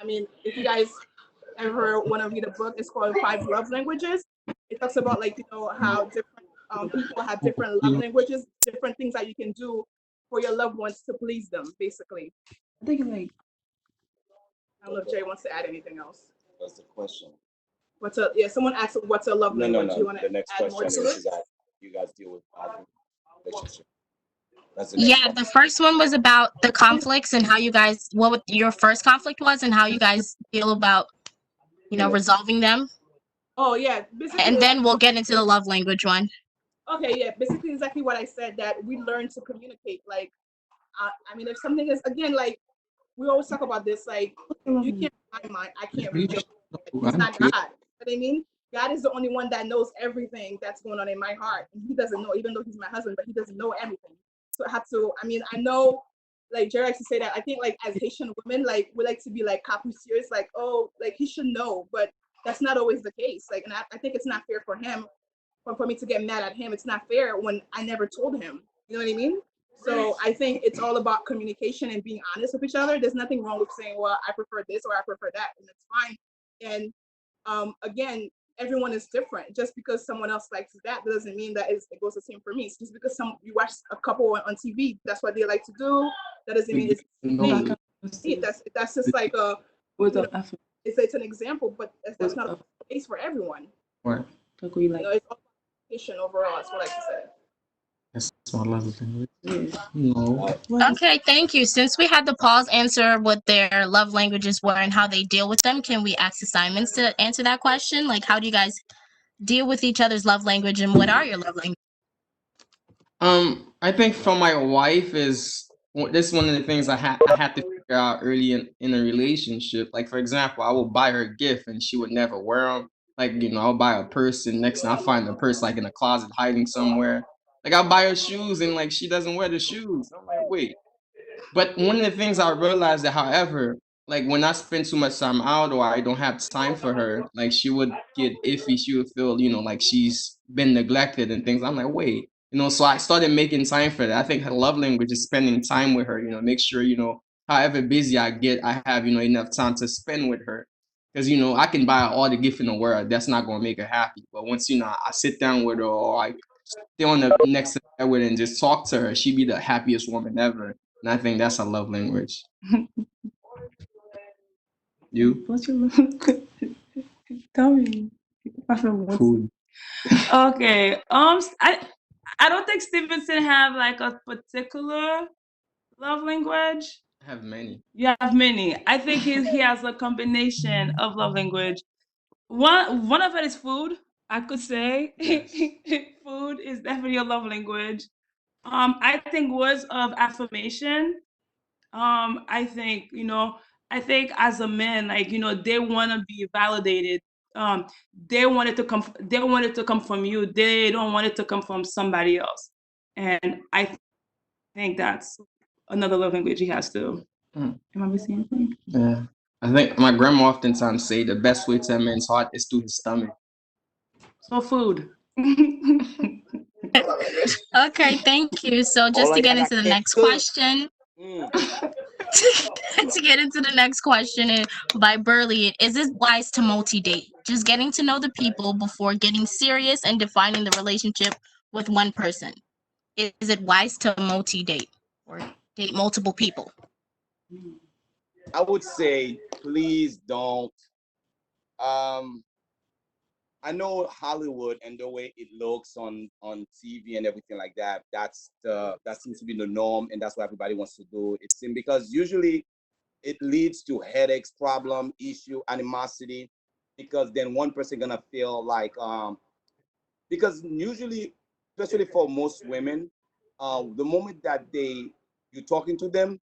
Speaker 7: I mean, if you guys ever want to read a book, it's called 5 Love Languages. It talks about like how different people have different love languages, different things that you can do for your loved ones to please them, basically.
Speaker 4: I think like
Speaker 7: I don't know if Jay wants to add anything else.
Speaker 9: That's the question.
Speaker 7: Someone asked what's a love language.
Speaker 9: No.
Speaker 7: You want
Speaker 9: The
Speaker 7: to
Speaker 9: next
Speaker 7: add more
Speaker 9: question
Speaker 7: to
Speaker 9: is
Speaker 7: it?
Speaker 9: you guys deal with relationship.
Speaker 5: Yeah, the first one was about the conflicts and how you guys, what your first conflict was and how you guys feel about, resolving them.
Speaker 7: Oh yeah, basically.
Speaker 5: And then we'll get into the love language one.
Speaker 7: Okay, yeah, basically exactly what I said, that we learn to communicate. Like, I mean, if something is, again, like, we always talk about this, like, you can't read my mind, I can't read your mind. He's not God. You know what I mean? God is the only one that knows everything that's going on in my heart. And he doesn't know, even though he's my husband, but he doesn't know everything. So I have to, I mean, I know, like Jerry likes to say that, I think like as Haitian women, like we like to be like capricious, like, oh, like he should know, but that's not always the case. Like, and I think it's not fair for him, for me to get mad at him. It's not fair when I never told him. You know what I mean? So I think it's all about communication and being honest with each other. There's nothing wrong with saying, well, I prefer this or I prefer that, and it's fine. And again, everyone is different. Just because someone else likes that doesn't mean that it goes the same for me. It's just because you watch a couple on TV, that's what they like to do. That doesn't mean it's me. That's just like a, it's an example, but that's not a case for everyone.
Speaker 8: Right.
Speaker 7: It's all communication overall. That's what I like to say.
Speaker 8: That's my love language. No.
Speaker 5: Okay, thank you. Since we had the Pauls answer what their love languages were and how they deal with them, can we ask assignments to answer that question? Like, how do you guys deal with each other's love language, and what are your love languages?
Speaker 8: I think for my wife is this is one of the things I had to figure out early in a relationship. Like, for example, I will buy her a gift and she would never wear them. Like, I'll buy a purse and next thing I find the purse like in a closet hiding somewhere. Like, I'll buy her shoes and like she doesn't wear the shoes. I'm like, wait. But one of the things I realized that, however, like when I spend too much time out or I don't have time for her, like she would get iffy. She would feel, like she's been neglected and things. I'm like, wait. You know, so I started making time for that. I think her love language is spending time with her, you know, make sure, you know, however busy I get, I have, you know, enough time to spend with her. Because, you know, I can buy her all the gift in the world. That's not going to make her happy. But once, you know, I sit down with her or I stay on the next to her with her and just talk to her, she'd be the happiest woman ever. And I think that's a love language. You?
Speaker 4: What's your tell me?
Speaker 8: Food.
Speaker 4: Okay. I don't think Stevenson have like a particular love language.
Speaker 8: I have many.
Speaker 4: You have many. I think he has a combination of love language. One of it is food, I could say.
Speaker 8: Yes.
Speaker 4: Food is definitely a love language. I think words of affirmation. I think, you know, I think as a man, like, you know, they want to be validated. They want it to come from you. They don't want it to come from somebody else. And I think that's another love language he has too. Am I missing anything?
Speaker 8: Yeah. I think my grandma oftentimes say the best way to a man's heart is through his stomach.
Speaker 4: So food.
Speaker 5: Okay, thank you. So just to get into the next question, to get into the next question by Burley, is it wise to multi-date? Just getting to know the people before getting serious and defining the relationship with one person. Is it wise to multi-date or date multiple people?
Speaker 9: I would say, please don't. I know Hollywood and the way it looks on TV and everything like that. That seems to be the norm, and that's what everybody wants to do. It seems because usually it leads to headaches, problem, issue, animosity, because then one person gonna feel like because usually, especially for most women, the moment that you're talking to them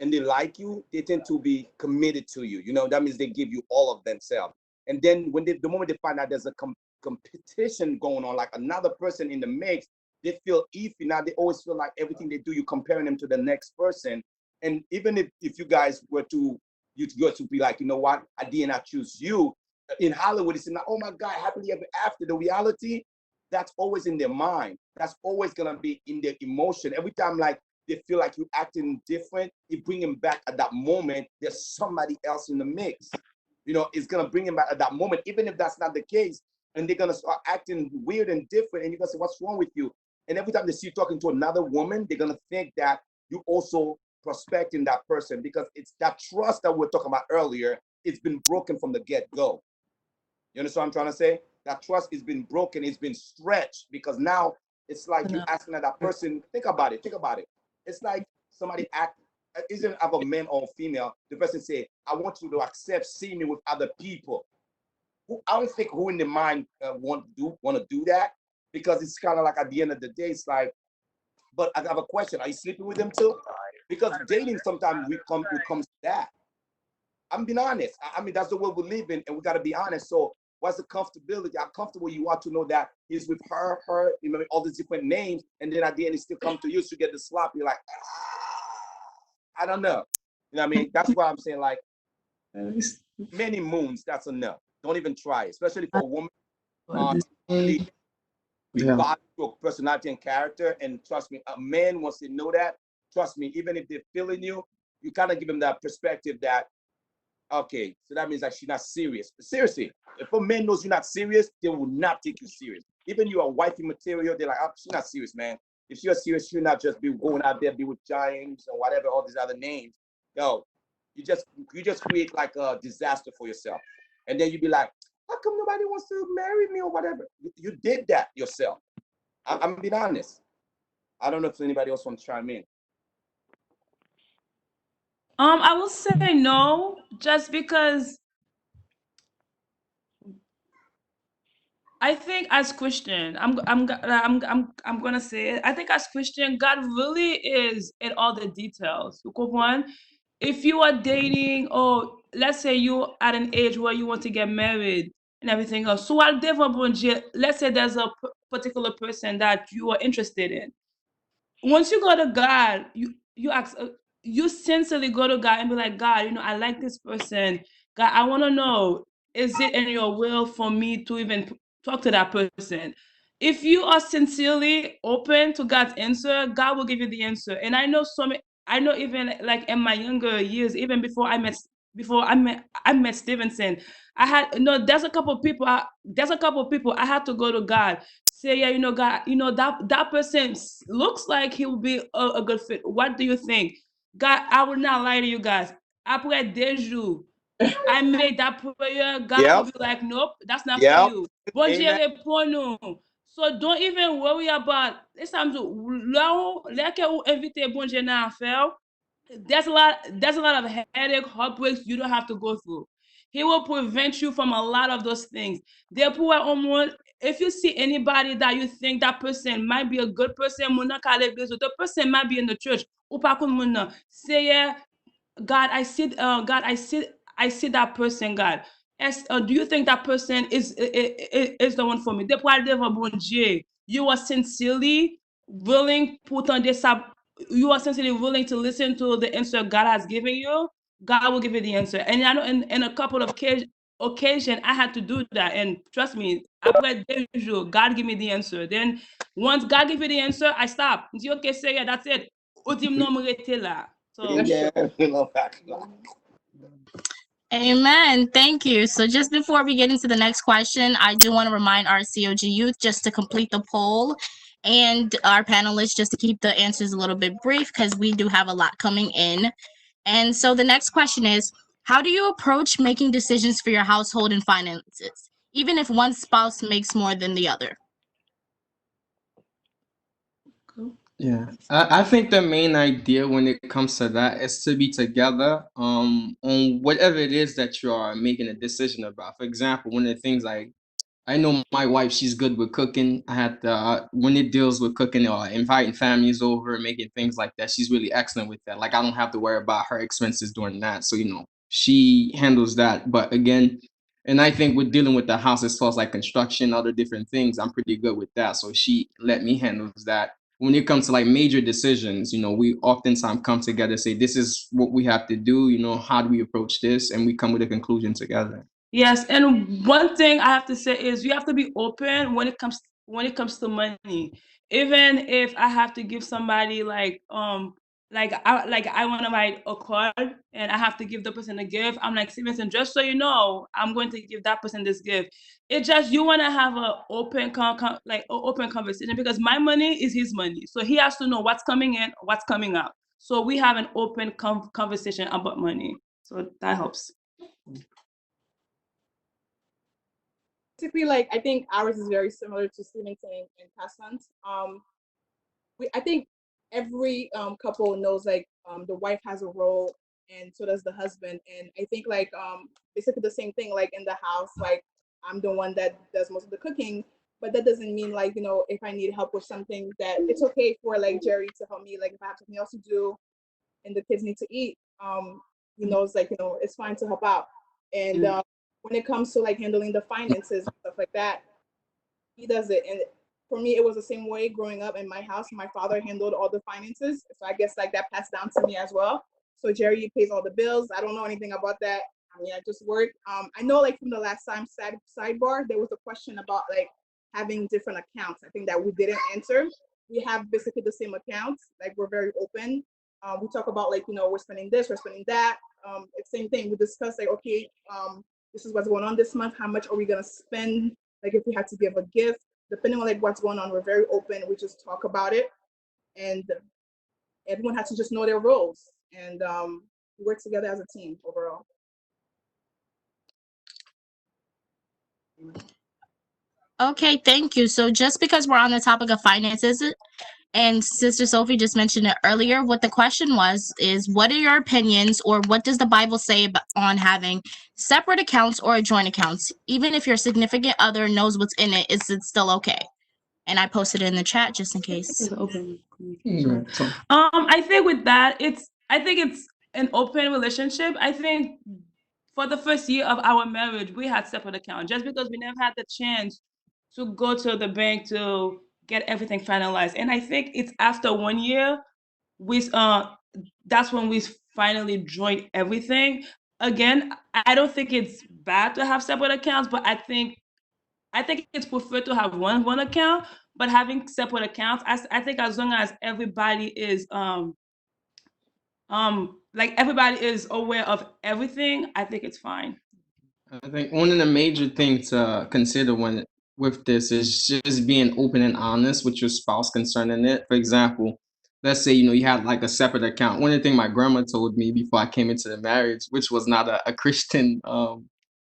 Speaker 9: and they like you, they tend to be committed to you. You know, that means they give you all of themselves. And then when the moment they find out there's a competition going on, like another person in the mix, they feel iffy. Now they always feel like everything they do, you're comparing them to the next person. And even if you guys were to be like, you know what, I did not choose you. In Hollywood, it's not, oh my God, happily ever after. The reality, that's always in their mind. That's always gonna be in their emotion. Every time like they feel like you're acting different, you bring them back at that moment. There's somebody else in the mix. You know, it's gonna bring them back at that moment, even if that's not the case. And they're gonna start acting weird and different. And you're gonna say, what's wrong with you? And every time they see you talking to another woman, they're gonna think that you also prospecting that person, because it's that trust that we were talking about earlier. It's been broken from the get-go. You understand what I'm trying to say? That trust has been broken. It's been stretched, because now it's like you're asking that person, think about it. It's like somebody isn't of a man or female. The person say, I want you to accept seeing me with other people. I don't think who in the mind want to do that, because it's kind of like at the end of the day, it's like, but I have a question. Are you sleeping with them too? Because dating sometimes comes to that. I'm being honest. I mean, that's the world we live in, and we got to be honest. So what's the comfortability? How comfortable you are to know that he's with her, you know, all these different names, and then at the end, he still come to you to get the slap. You're like, I don't know. You know what I mean? That's why I'm saying, like, many moons, that's enough. Don't even try, especially for a woman. Regardless of personality and character, and trust me, a man wants to know that. Trust me, even if they're feeling you, you kind of give them that perspective that, okay, so that means that she's not serious. But seriously, if a man knows you're not serious, they will not take you serious. Even you are wifey material, they're like, oh, she's not serious, man. If you're serious, she'll not just be going out there, be with James or whatever, all these other names. Yo, you just create like a disaster for yourself. And then you be like, how come nobody wants to marry me or whatever? You did that yourself. I'm being honest. I don't know if anybody else wants to chime in.
Speaker 4: I will say no, just because I think as Christian, I'm gonna say it. I think as Christian, God really is in all the details. You comprend? If you are dating, or let's say you're at an age where you want to get married and everything else, so let's say there's a particular person that you are interested in. Once you go to God, you ask, you sincerely go to God and be like, God, you know, I like this person. God, I want to know, is it in your will for me to even talk to that person? if you are sincerely open to God's answer, God will give you the answer. And I know I know even like in my younger years, even before I met Stevenson, I had there's a couple people I had to go to God, say, yeah, God, that person looks like he will be a good fit. What do you think? God, I will not lie to you guys. Après des jours, I made that prayer. God will be like, nope, that's not for you. Bon Dieu répond nous. So don't even worry about this time. Là que vous invitez bon Dieu dans l'affaire, there's a lot of headache, heartbreaks you don't have to go through. He will prevent you from a lot of those things. Therefore, if you see anybody that you think that person might be a good person, the person might be in the church. Ou pas say, yeah, God, I see that person, God. Do you think that person is the one for me? You are sincerely willing you are sincerely willing to listen to the answer God has given you. God will give you the answer. And I know in a couple of occasion I had to do that, and trust me, après deux jours, God give me the answer. Then once God give you the answer, I stop. Okay, say yeah, that's it. So
Speaker 5: Amen. Thank you. So just before we get into the next question, I do want to remind our COG youth just to complete the poll and our panelists just to keep the answers a little bit brief because we do have a lot coming in. And so the next question is, how do you approach making decisions for your household and finances, even if one spouse makes more than the other?
Speaker 8: Yeah, I think the main idea when it comes to that is to be together on whatever it is that you are making a decision about. For example, one of the things I know my wife, she's good with cooking. I had to, when it deals with cooking or inviting families over, making things like that, she's really excellent with that. Like I don't have to worry about her expenses doing that. So, she handles that. But again, and I think with dealing with the house as far as like construction, other different things, I'm pretty good with that. So she let me handle that. When it comes to like major decisions, we oftentimes come together, say, this is what we have to do, how do we approach this? And we come with a conclusion together.
Speaker 4: Yes, and one thing I have to say is you have to be open when it comes to money. Even if I have to give somebody like I want to write a card and I have to give the person a gift, I'm like, Stevenson, just so you know, I'm going to give that person this gift. It just you want to have an open open conversation because my money is his money, so he has to know what's coming in, what's coming out. So we have an open conversation about money, so that helps.
Speaker 7: Basically, like I think ours is very similar to Stevenson and Cassand's. I think every couple knows like the wife has a role and so does the husband, and I think like basically the same thing like in the house, like I'm the one that does most of the cooking, but that doesn't mean like if I need help with something that it's okay for like Jerry to help me, like if I have something else to do and the kids need to eat, it's like it's fine to help out. And when it comes to like handling the finances and stuff like that, he does it. And for me, it was the same way growing up in my house. My father handled all the finances, so I guess like that passed down to me as well. So Jerry pays all the bills. I don't know anything about that. I mean, I just work. I know like from the last time sidebar, there was a question about like having different accounts. I think that we didn't answer. We have basically the same accounts. Like we're very open. We talk about like we're spending this, we're spending that. It's same thing. We discuss like okay, this is what's going on this month. How much are we gonna spend? Like if we had to give a gift, depending on like what's going on, we're very open. We just talk about it, and everyone has to just know their roles and work together as a team overall.
Speaker 5: Okay, thank you. So just because we're on the topic of finances, and Sister Sophie just mentioned it earlier, what the question is what are your opinions or what does the Bible say on having separate accounts or joint accounts? Even if your significant other knows what's in it, is it still okay? And I posted it in the chat just in case.
Speaker 4: I think with that, I think it's an open relationship. I think for the first year of our marriage, we had separate accounts just because we never had the chance to go to the bank to get everything finalized. And I think it's after 1 year, that's when we finally joined everything. Again, I don't think it's bad to have separate accounts, but I think I think it's preferred to have one account, but having separate accounts, I think as long as everybody is like everybody is aware of everything, I think it's fine.
Speaker 8: I think one of the major things to consider when with this is just being open and honest with your spouse concerning it. For example, let's say you had like a separate account. One of the things my grandma told me before I came into the marriage, which was not a Christian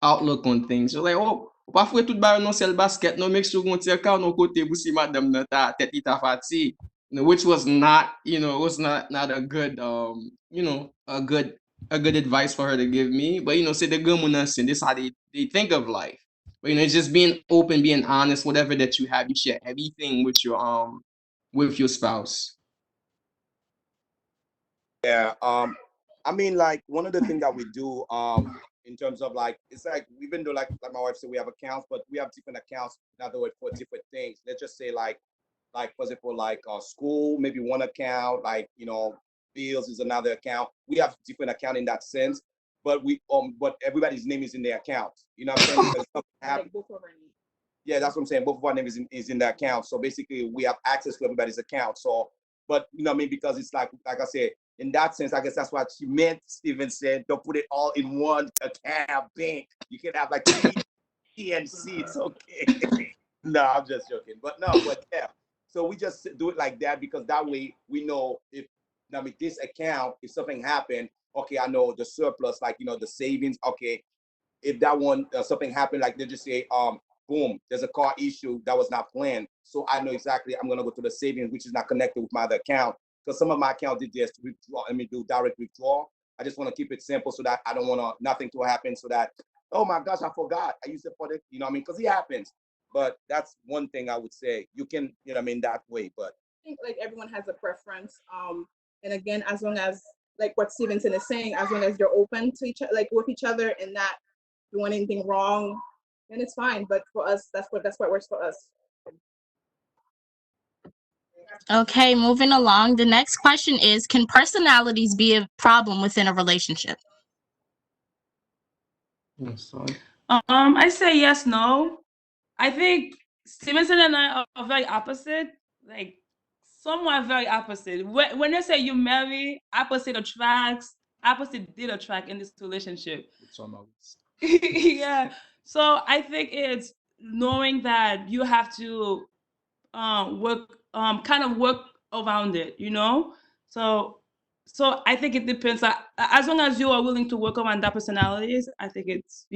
Speaker 8: outlook on things. She was like, oh, pas fwe tout ba non sel basket, no make sure gon ti account non kote pou si madame nan ta tête li ta fati. Which was not, it was not a good a good advice for her to give me. But say the good one and this is how they think of life. But it's just being open, being honest, whatever that you have, you share everything with your spouse.
Speaker 9: Yeah. I mean, like one of the things that we do in terms of like, it's like even though like my wife said we have accounts, but we have different accounts, in other words, for different things. Let's just say like for example, like school, maybe one account, like bills is another account. We have different account in that sense, but but everybody's name is in their account. You know what I'm saying? Because something happens. Yeah, that's what I'm saying. Both of our names is in the account. So basically, we have access to everybody's account. So, but you know what I mean? Because it's like I said, in that sense, I guess that's what she meant. Steven said, don't put it all in one account bank. You can have like PNC. It's okay. No, I'm just joking. But yeah. So we just do it like that because that way we know if this account, if something happened, okay, I know the surplus, like the savings. Okay, if that one something happened, like they just say, boom, there's a car issue that was not planned. So I know exactly I'm gonna go to the savings, which is not connected with my other account. Because some of my account did just withdraw. Do direct withdrawal. I just want to keep it simple so that I don't want nothing to happen. So that, oh my gosh, I forgot. I used it for the, because it happens. But that's one thing I would say. You can, that way. But
Speaker 7: I think like everyone has a preference. And again, as long as like what Stevenson is saying, as long as you're open to each like with each other and not doing anything wrong, then it's fine. But for us, that's what works for us.
Speaker 5: Okay, moving along. The next question is, can personalities be a problem within a relationship?
Speaker 4: I say yes, no. I think Stevenson and I are very opposite, like somewhat very opposite. When they say you marry, opposite attracts, opposite did attract in this relationship. Yeah. So I think it's knowing that you have to work around it, So I think it depends. As long as you are willing to work around that personalities, I think it's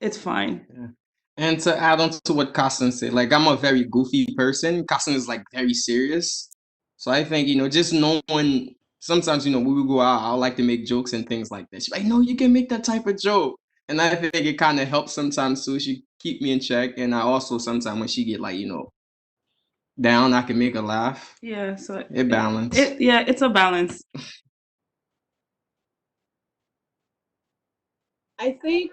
Speaker 4: it's fine.
Speaker 8: Yeah. And to add on to what Carson said, like I'm a very goofy person. Carson is like very serious. So I think, just knowing sometimes, when we go out, I like to make jokes and things like that. She's like, no, you can make that type of joke. And I think it kind of helps sometimes too. She keep me in check. And I also sometimes when she get like, down, I can make her laugh.
Speaker 4: Yeah, so
Speaker 8: it balance.
Speaker 4: It's a balance.
Speaker 7: I think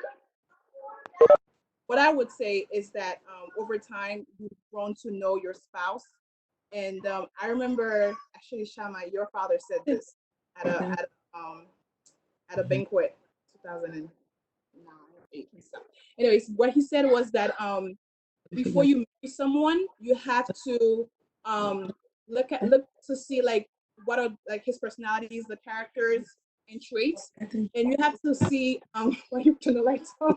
Speaker 7: what I would say is that over time you've grown to know your spouse, and I remember actually, Shamma, your father said this at a banquet, 2009, 8 and stuff. Anyways, what he said was that before you marry someone, you have to look to see like what are like his personalities, the characters and traits, and you have to see when you turn the lights on,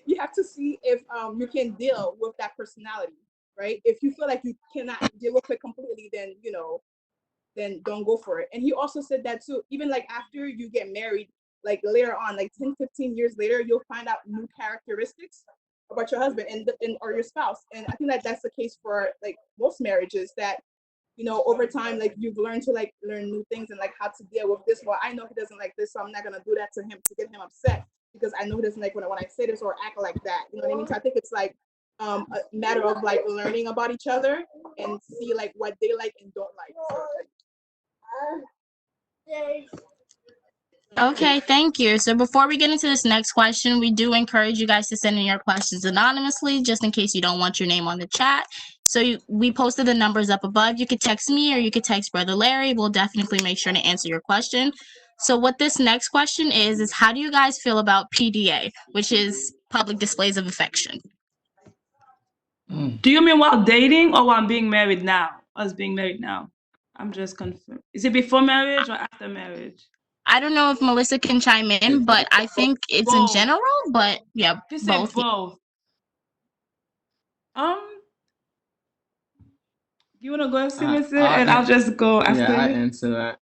Speaker 7: you have to see if you can deal with that personality, right? If you feel like you cannot deal with it completely, then then don't go for it. And he also said that too, even like after you get married, like later on, like 10, 15 years later, you'll find out new characteristics about your husband and or your spouse. And I think that that's the case for like most marriages, that over time, like you've learned to like learn new things and like how to deal with this. Well, I know he doesn't like this, so I'm not gonna do that to him to get him upset, because I know he doesn't like when I say this or act like that. You know what I mean? So I think it's like a matter of like learning about each other and see like what they like and don't like.
Speaker 5: Okay, thank you. So before we get into this next question, we do encourage you guys to send in your questions anonymously, just in case you don't want your name on the chat. So we posted the numbers up above. You could text me or you could text Brother Larry. We'll definitely make sure to answer your question. So what this next question is how do you guys feel about PDA, which is public displays of affection?
Speaker 4: Do you mean while dating or while being married now? Us being married now? I'm just confused. Is it before marriage or after marriage?
Speaker 5: I don't know if Melissa can chime in, but I think it's in
Speaker 4: Both.
Speaker 5: general, but yeah,
Speaker 4: She said
Speaker 5: both.
Speaker 4: both. You want to go, Stevenson? And I'll just go after.
Speaker 8: Yeah, I answer that.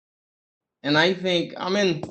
Speaker 8: And I think, I mean,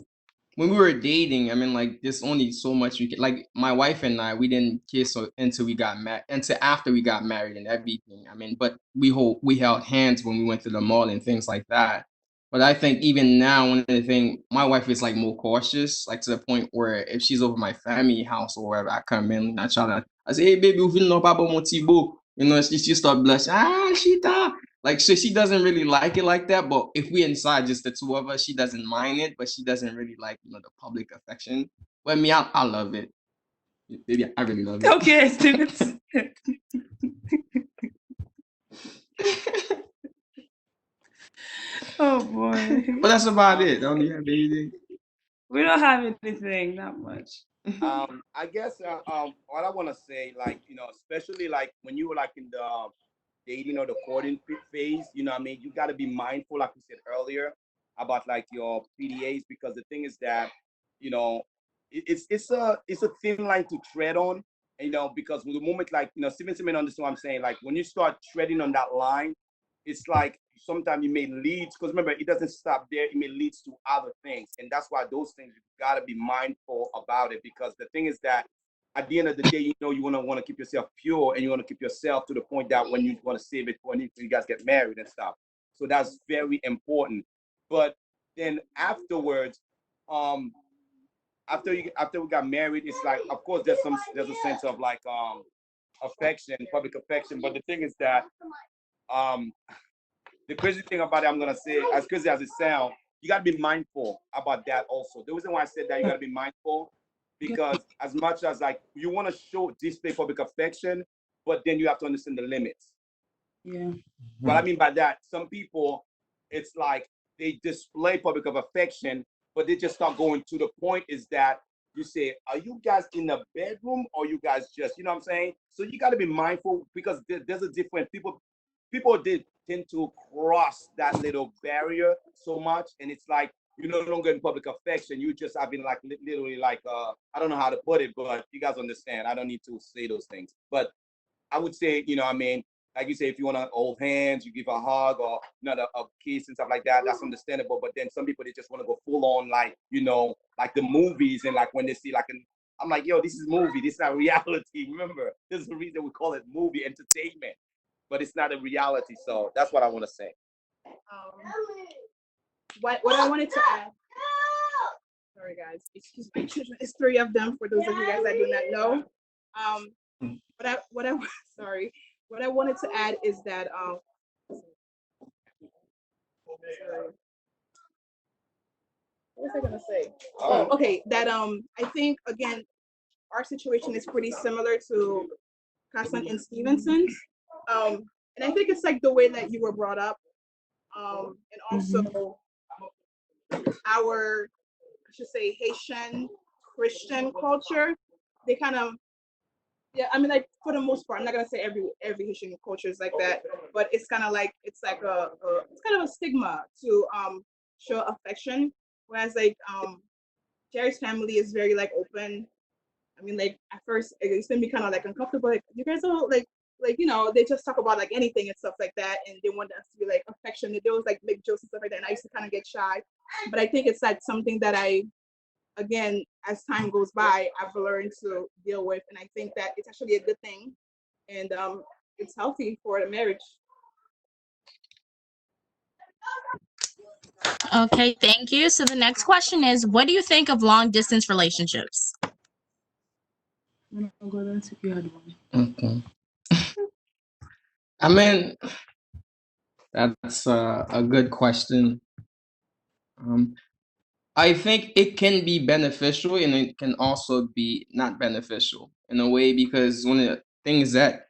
Speaker 8: when we were dating, I mean, like, there's only so much we can, like, my wife and I, we didn't kiss until we got married, until after we got married and everything. I mean, but we held hands when we went to the mall and things like that. But I think even now, one of the things, my wife is like more cautious, like to the point where if she's over my family house or wherever, I come in and I say, hey, baby, you feel no papa motibo. You know, she start blushing. Shita. Like, so she doesn't really like it like that. But if we inside, just the two of us, she doesn't mind it, but she doesn't really like, the public affection. But me, I love it. Baby, I really love it.
Speaker 4: Okay, Stevenson. Oh boy.
Speaker 8: But that's about it. Don't you have anything?
Speaker 4: We don't have anything that much.
Speaker 9: I guess what I want to say, like, especially like when you were like in the dating or the courting phase, you know what I mean? You got to be mindful, like we said earlier, about like your PDAs, because the thing is that, it's a thin line to tread on, because the moment, like, Stevenson may understand what I'm saying. Like when you start treading on that line, it's like sometimes it may lead, because remember, it doesn't stop there. It may lead to other things. And that's why those things, you got to be mindful about it, because the thing is that at the end of the day, you want to keep yourself pure, and you want to keep yourself to the point that when you want to save it for when you guys get married and stuff. So that's very important. But then afterwards, after we got married, it's like, of course, there's a sense of like affection, public affection. But the thing is that the crazy thing about it, I'm gonna say, as crazy as it sounds, you gotta be mindful about that also. The reason why I said that you gotta be mindful, because as much as like you want to display public affection, but then you have to understand the limits.
Speaker 4: Yeah.
Speaker 9: What I mean by that, some people, it's like they display public affection, but they just start going to the point is that you say, are you guys in the bedroom or you guys just, you know what I'm saying? So you got to be mindful, because there's a different people did tend to cross that little barrier so much, and it's like you're no longer in public affection. You just have been like literally like I don't know how to put it, but you guys understand. I don't need to say those things, but I would say, I mean, like you say, if you want to hold hands, you give a hug or a kiss and stuff like that, that's understandable. But then some people, they just want to go full on, like, like the movies, and like when they see like I'm like, yo, this is movie, this is not reality. Remember, this is the reason we call it movie entertainment, but it's not a reality. So that's what I want to say.
Speaker 7: What I wanted to add. Sorry guys, excuse my children. It's 3 of them for those of you guys that do not know. What I wanted to add is that what was I gonna say? Okay, that I think again our situation is pretty similar to Carson and Stevenson's. And I think it's like the way that you were brought up. And also our, I should say, Haitian Christian culture, they kind of, yeah, I mean, like for the most part, I'm not gonna say every Haitian culture is like that, but it's kind of like it's kind of a stigma to show affection, whereas like Jerry's family is very like open. I mean, like at first it used to be kind of like uncomfortable. Like you guys are like they just talk about like anything and stuff like that, and they want us to be like affectionate. There was like big jokes and stuff like that, and I used to kind of get shy. But I think it's like something that again, as time goes by, I've learned to deal with, and I think that it's actually a good thing, and it's healthy for the marriage.
Speaker 5: Okay, thank you. So the next question is, what do you think of long distance relationships?
Speaker 8: Okay. I mean, that's a good question. I think it can be beneficial, and it can also be not beneficial in a way, because one of the things that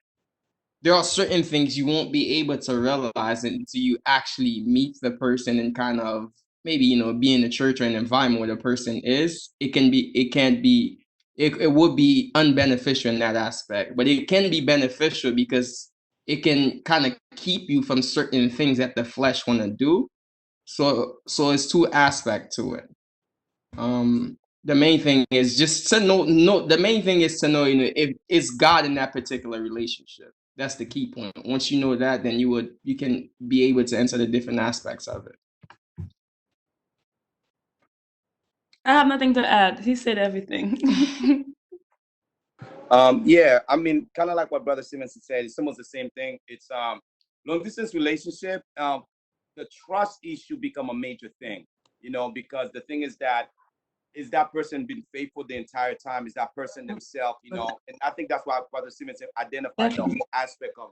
Speaker 8: there are certain things you won't be able to realize until you actually meet the person and kind of maybe, be in a church or an environment where the person is. It can be it would be unbeneficial in that aspect. But it can be beneficial because it can kind of keep you from certain things that the flesh want to do. So it's two aspects to it. The main thing is just to know. The main thing is to know, if it's God in that particular relationship. That's the key point. Once you know that, then you can be able to enter the different aspects of it.
Speaker 4: I have nothing to add. He said everything.
Speaker 9: Yeah, I mean, kind of like what Brother Stevenson said, it's almost the same thing. It's long distance relationship. The trust issue become a major thing, because the thing is that person been faithful the entire time? Is that person themselves, And I think that's why Brother Stevenson identified the whole aspect of,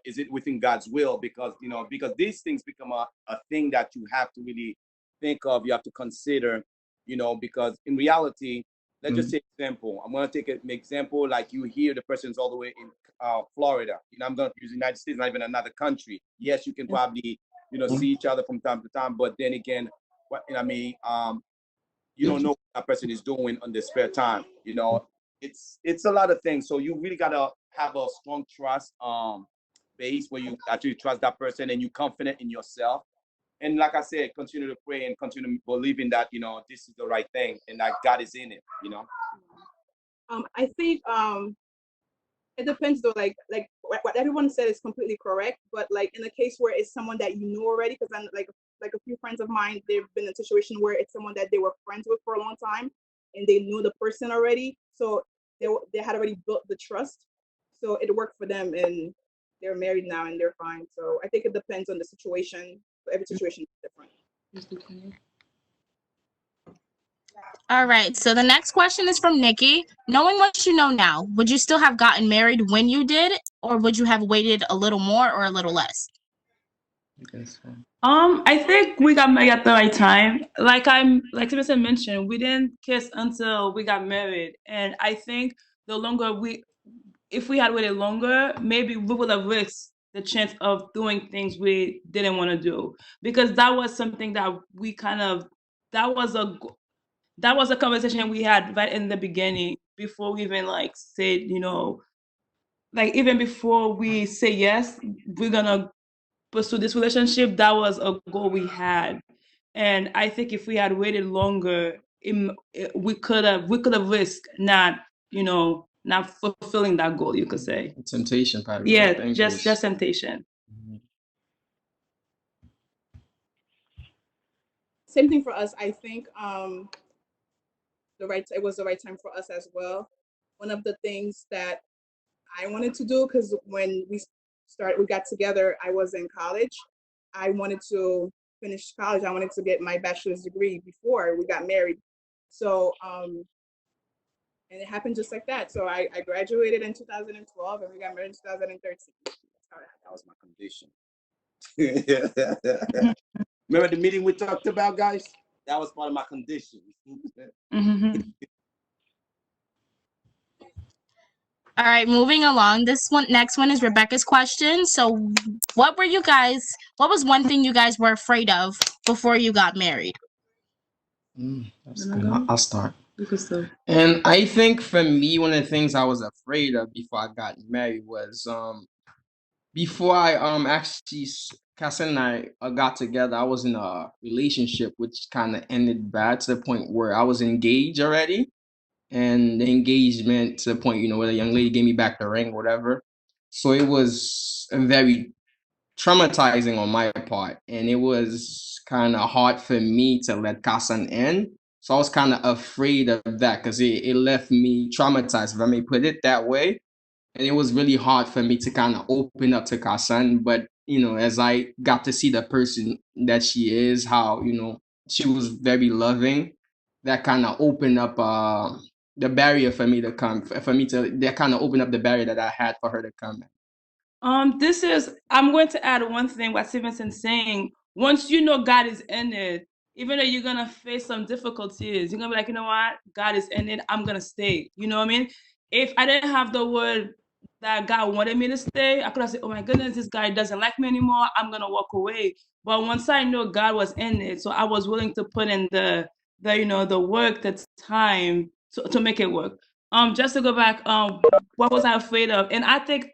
Speaker 9: is it within God's will? Because these things become a thing that you have to really think of, you have to consider, because in reality, let's just say example. I'm going to take an example, like you hear the person's all the way in Florida. I'm going to use the United States, not even another country. Yes, you can probably, see each other from time to time, but then again, you don't know what that person is doing on their spare time. It's a lot of things. So you really gotta have a strong trust base where you actually trust that person and you're confident in yourself. And like I said, continue to pray and continue believing that this is the right thing and that God is in it.
Speaker 7: I think it depends though. Like what everyone said is completely correct. But like in a case where it's someone that you know already, because I'm like a few friends of mine, they've been in a situation where it's someone that they were friends with for a long time, and they knew the person already, so they had already built the trust, so it worked for them, and they're married now and they're fine. So I think it depends on the situation. Every situation is different.
Speaker 5: All right. So the next question is from Nikki. Knowing what you know now, would you still have gotten married when you did, or would you have waited a little more or a little less?
Speaker 4: I think we got married at the right time. Like Stevenson mentioned, we didn't kiss until we got married, and I think if we had waited longer, maybe we would have risked the chance of doing things we didn't want to do, because that was something that that was a conversation we had right in the beginning before we even said, even before we say yes, we're gonna pursue this relationship. That was a goal we had, and I think if we had waited longer, we could have risked not fulfilling that goal, you could say.
Speaker 8: Temptation, probably.
Speaker 4: Yeah, just temptation.
Speaker 7: Same thing for us. I think it was the right time for us as well. One of the things that I wanted to do, because when we got together, I was in college. I wanted to finish college. I wanted to get my bachelor's degree before we got married. So and it happened just like that. So I graduated in 2012 and we got married in 2013.
Speaker 9: That was my condition. Remember the meeting we talked about, guys? That was part of my condition.
Speaker 5: All right, moving along. Next one is Rebecca's question. So what was one thing you guys were afraid of before you got married?
Speaker 8: That's good. I'll start. And I think for me, one of the things I was afraid of before I got married was before I actually Cassie and I got together, I was in a relationship which kind of ended bad to the point where I was engaged already. And the engagement to the point, where the young lady gave me back the ring, whatever. So it was very traumatizing on my part. And it was kind of hard for me to let Kasan end. So I was kind of afraid of that because it left me traumatized, if I may put it that way. And it was really hard for me to kind of open up to Kasan. But, as I got to see the person that she is, how, she was very loving, that kind of opened up the barrier for me to come, that kind of opened up the barrier that I had for her to come.
Speaker 4: I'm going to add one thing what Stevenson's saying. Once you know God is in it, even though you're going to face some difficulties, you're going to be like, you know what? God is in it. I'm going to stay. You know what I mean? If I didn't have the word that God wanted me to stay, I could have said, oh my goodness, this guy doesn't like me anymore. I'm going to walk away. But once I know God was in it, so I was willing to put in the work, the time to make it work. Just to go back, what was I afraid of? And I think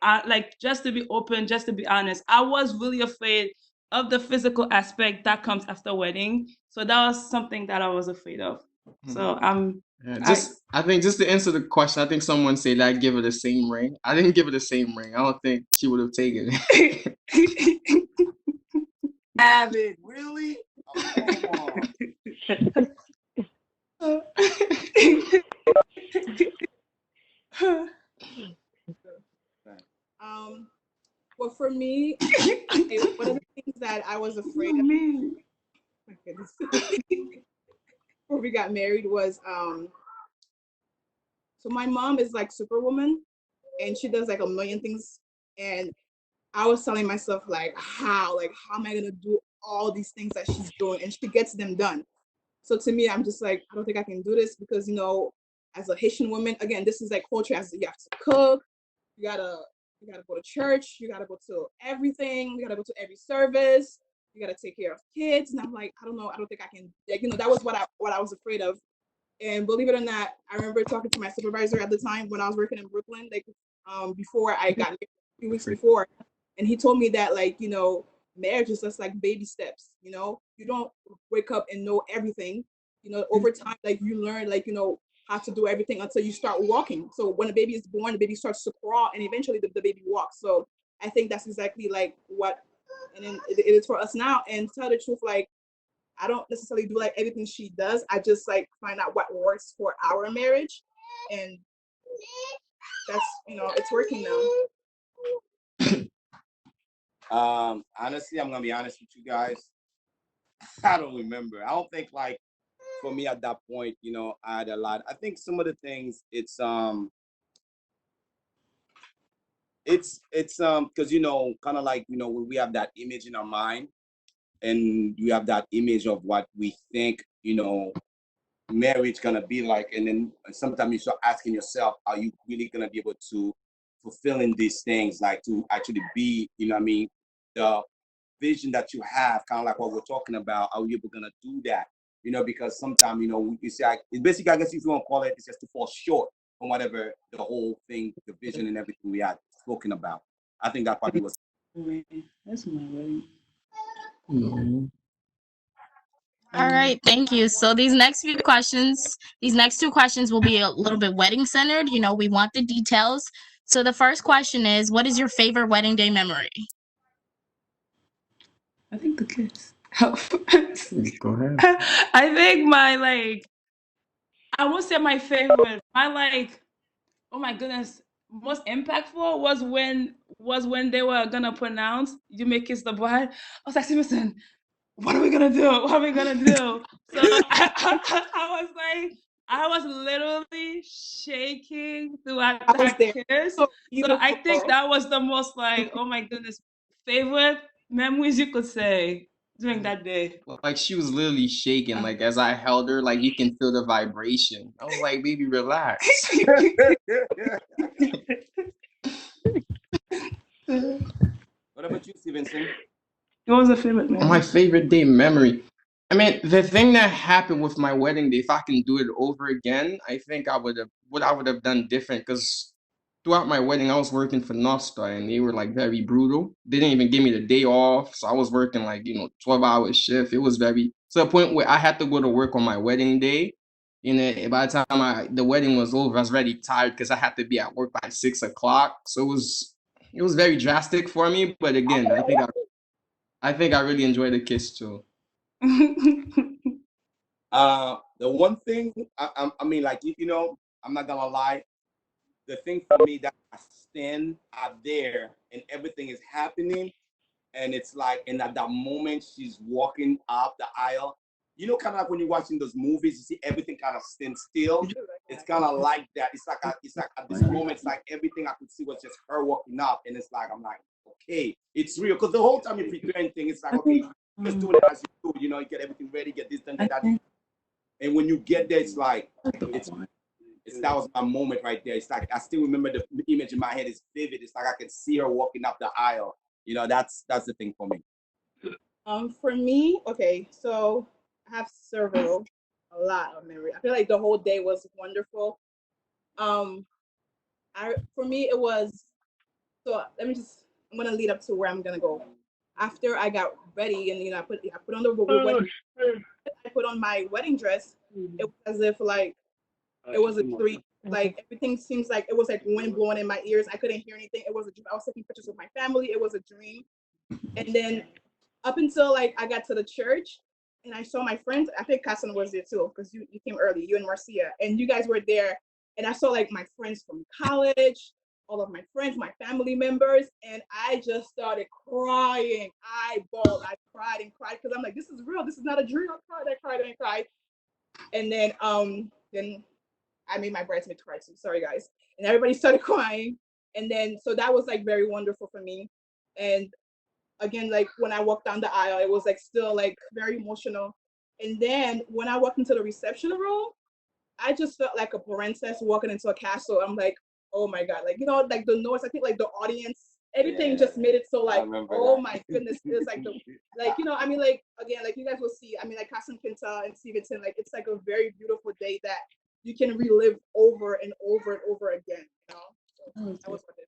Speaker 4: just to be open, just to be honest, I was really afraid of the physical aspect that comes after wedding. So that was something that I was afraid of. So
Speaker 8: I think just to answer the question, I think someone said I'd give her the same ring. I didn't give her the same ring. I don't think she would have taken it.
Speaker 9: Have it, really? Oh,
Speaker 7: Well, for me, one of the things that I was afraid of, my goodness, before we got married was so my mom is like Superwoman, and she does like a million things, and I was telling myself like how am I gonna do all these things that she's doing, and she gets them done. So to me, I'm just like, I don't think I can do this because, you know, as a Haitian woman, again, this is like culture. As you have to cook, you gotta go to church, you gotta go to everything, you gotta go to every service, you gotta take care of kids. And I'm like, I don't know, I don't think I can. Like, you know, that was what I was afraid of. And believe it or not, I remember talking to my supervisor at the time when I was working in Brooklyn, like before I got married, a few weeks before, and he told me that, like, you know, marriage is just like baby steps. You know, you don't wake up and know everything. You know, over time, like you learn, like, you know, how to do everything until you start walking. So when a baby is born, the baby starts to crawl, and eventually the baby walks. So I think that's exactly like what, and then it is for us now. And to tell the truth, like, I don't necessarily do like everything she does. I just like find out what works for our marriage, and that's, you know, it's working now.
Speaker 9: Honestly, I'm gonna be honest with you guys. I don't remember. I don't think, like, for me at that point, you know, I had a lot. I think some of the things it's because, you know, kind of like, you know, we have that image in our mind, and we have that image of what we think, you know, marriage gonna be like, and then sometimes you start asking yourself, are you really gonna be able to fulfilling these things, like to actually be, you know what I mean, the vision that you have, kind of like what we're talking about, are you ever gonna do that? You know, because sometimes, you know, you say, it's basically, I guess if you want to call it, it's just to fall short from whatever the whole thing, the vision and everything we had spoken about. I think that probably was.
Speaker 4: That's my wedding.
Speaker 5: All right, thank you. So these next two questions will be a little bit wedding centered. You know, we want the details. So the first question is, what is your favorite wedding day memory?
Speaker 4: I think the kids.
Speaker 8: Go ahead.
Speaker 4: I think I won't say my favorite. Oh my goodness, most impactful was when they were gonna pronounce "You May Kiss the Bride." I was like, Stevenson, what are we gonna do? What are we gonna do? So I was literally shaking throughout that kiss. So I think that was the most, like, oh my goodness, favorite memories you could say during that day.
Speaker 8: Like, she was literally shaking. Like, as I held her, like, you can feel the vibration. I was like, baby, relax.
Speaker 9: What about you, Stevenson?
Speaker 4: What was a favorite memory?
Speaker 8: My favorite day memory. I mean, the thing that happened with my wedding day, if I can do it over again, I think I would have done different, because throughout my wedding, I was working for North Star, and they were like very brutal. They didn't even give me the day off, so I was working like, 12-hour shift. It was very, to the point where I had to go to work on my wedding day. By the time the wedding was over, I was already tired because I had to be at work by 6 o'clock. So it was very drastic for me. But again, I think I really enjoyed the kiss too.
Speaker 9: The one thing, I mean, like, you know, I'm not gonna lie. The thing for me that I stand out there and everything is happening, and it's like, and at that moment she's walking up the aisle. You know, kind of like when you're watching those movies, you see everything kind of stand still. It's kind of like that. It's like at this moment, it's like everything I could see was just her walking up, and it's like, I'm like, okay, it's real. Because the whole time you're preparing things, it's like, okay, just doing it as you do. You know, you get everything ready, get this done, get that. And when you get there, it's like, that was my moment right there. It's like, I still remember the image in my head is vivid. It's like I can see her walking up the aisle. You know, that's the thing for me.
Speaker 7: For me, okay, so I have several. a lot of memory. I feel like the whole day was wonderful. For me it was, so I'm gonna lead up to where I'm gonna go. After I got ready and I put on the wedding, I put on my wedding dress. It was as if like it was a dream. Like everything seems like it was like wind blowing in my ears. I couldn't hear anything. It was a dream. I was taking pictures with my family. It was a dream. And then up until like I got to the church and I saw my friends. I think Cousin was there too because you came early. You and Marcia, and you guys were there. And I saw like my friends from college, all of my friends, my family members, and I just started crying. I bawled. I cried and cried because I'm like, this is real. This is not a dream. I cried and I cried. And then I made my bridesmaid cry too. Sorry guys. And everybody started crying. And then so that was like very wonderful for me. And again, like when I walked down the aisle, it was like still like very emotional. And then when I walked into the reception room, I just felt like a princess walking into a castle. I'm like, oh my God, like like the noise. I think like the audience, everything just made it so like, oh my goodness, it's like I mean, like again, like you guys will see. I mean, like Cousin Kinta and Stevenson, like it's like a very beautiful day that you can relive over and over and over again. So that was what it.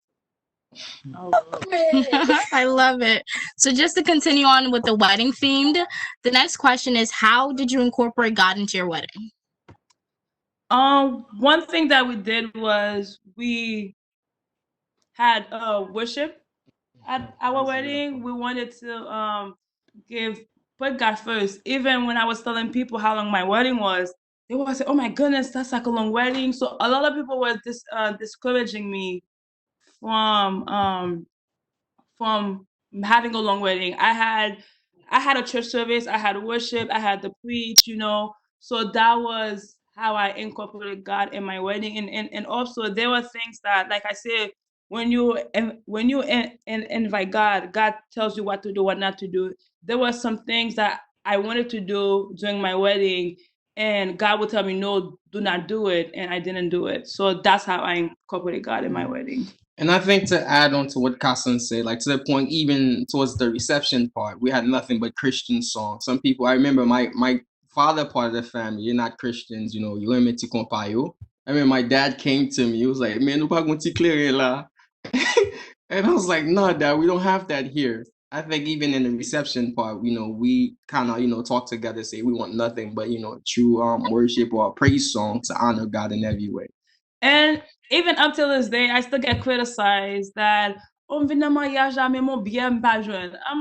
Speaker 5: I love it. So just to continue on with the wedding themed, the next question is, how did you incorporate God into your wedding?
Speaker 4: One thing that we did was we had worship at our wedding. We wanted to put God first. Even when I was telling people how long my wedding was, they would say, "Oh my goodness, that's like a long wedding." So a lot of people were discouraging me from having a long wedding. I had a church service, I had worship, I had to preach, So that was how I incorporated God in my wedding. And also there were things that, like I said, when you invite God, God tells you what to do, what not to do. There were some things that I wanted to do during my wedding, and God would tell me, no, do not do it, and I didn't do it. So that's how I incorporated God in my wedding.
Speaker 8: And I think to add on to what Kasan said, like to the point, even towards the reception part, we had nothing but Christian songs. Some people, I remember my father part of the family, you're not Christians, you aimé ti compayo. I remember my dad came to me, he was like, "Man, nous pas gon ti clairer là." And I was like, "No, Dad, we don't have that here." I think even in the reception part, we kind of, talk together, say we want nothing but, true worship or praise song to honor God in every way.
Speaker 4: And even up till this day, I still get criticized that I'm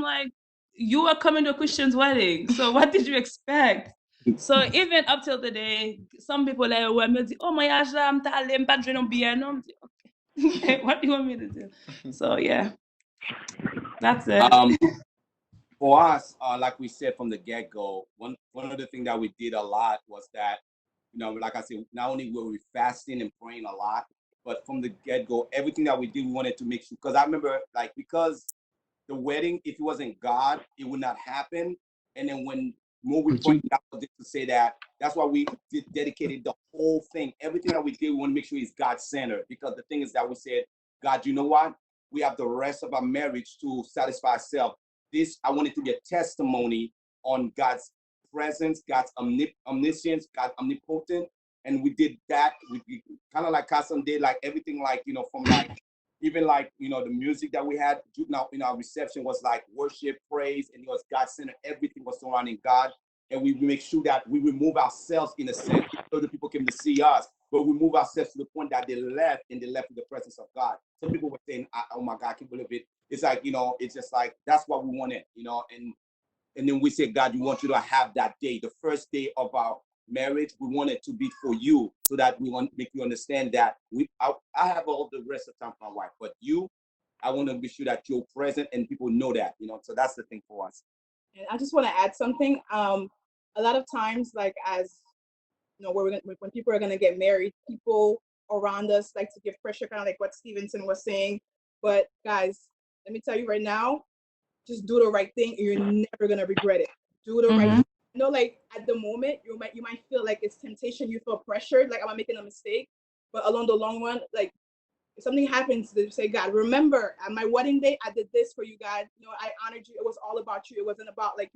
Speaker 4: like, you are coming to a Christian's wedding, so what did you expect? So even up till the day, some people like, oh my gosh, I'm okay. What do you want me to do? So yeah, that's it.
Speaker 9: For us, like we said from the get-go, one of the things that we did a lot was that, like I said, not only were we fasting and praying a lot, but from the get-go, everything that we did, we wanted to make sure, because I remember, like, because the wedding, if it wasn't God, it would not happen. And then when we pointed out to say that's why we dedicated the whole thing. Everything that we did, we want to make sure it's God-centered, because the thing is that we said, God, you know what? We have the rest of our marriage to satisfy ourselves. I wanted to be a testimony on God's presence, God's omniscience, God's omnipotent. And we did that. We kind of like Cousin did, like everything, like, from like, even like, the music that we had now in our reception was like worship, praise, and it was God-centered. Everything was surrounding God. And we make sure that we remove ourselves in a sense, so the people came to see us, but we move ourselves to the point that they left with the presence of God. Some people were saying, oh my God, I can't believe it. It's like, it's just like, that's what we wanted, and then we say, God, we want you to have that day, the first day of our marriage. We want it to be for you, so that we want to make you understand that I have all the rest of the time for my wife, but I want to be sure that you're present and people know that, so that's the thing for us.
Speaker 7: And I just want to add something. A lot of times, like, as when people are going to get married, people around us like to give pressure, kind of like what Stevenson was saying. But guys, let me tell you right now, just do the right thing. You're never going to regret it. Do the right thing. Like at the moment, you might feel like it's temptation. You feel pressured, like, am I making a mistake? But along the long run, like, if something happens, they say, God, remember, at my wedding day, I did this for you guys. I honored you. It was all about you. It wasn't about, like,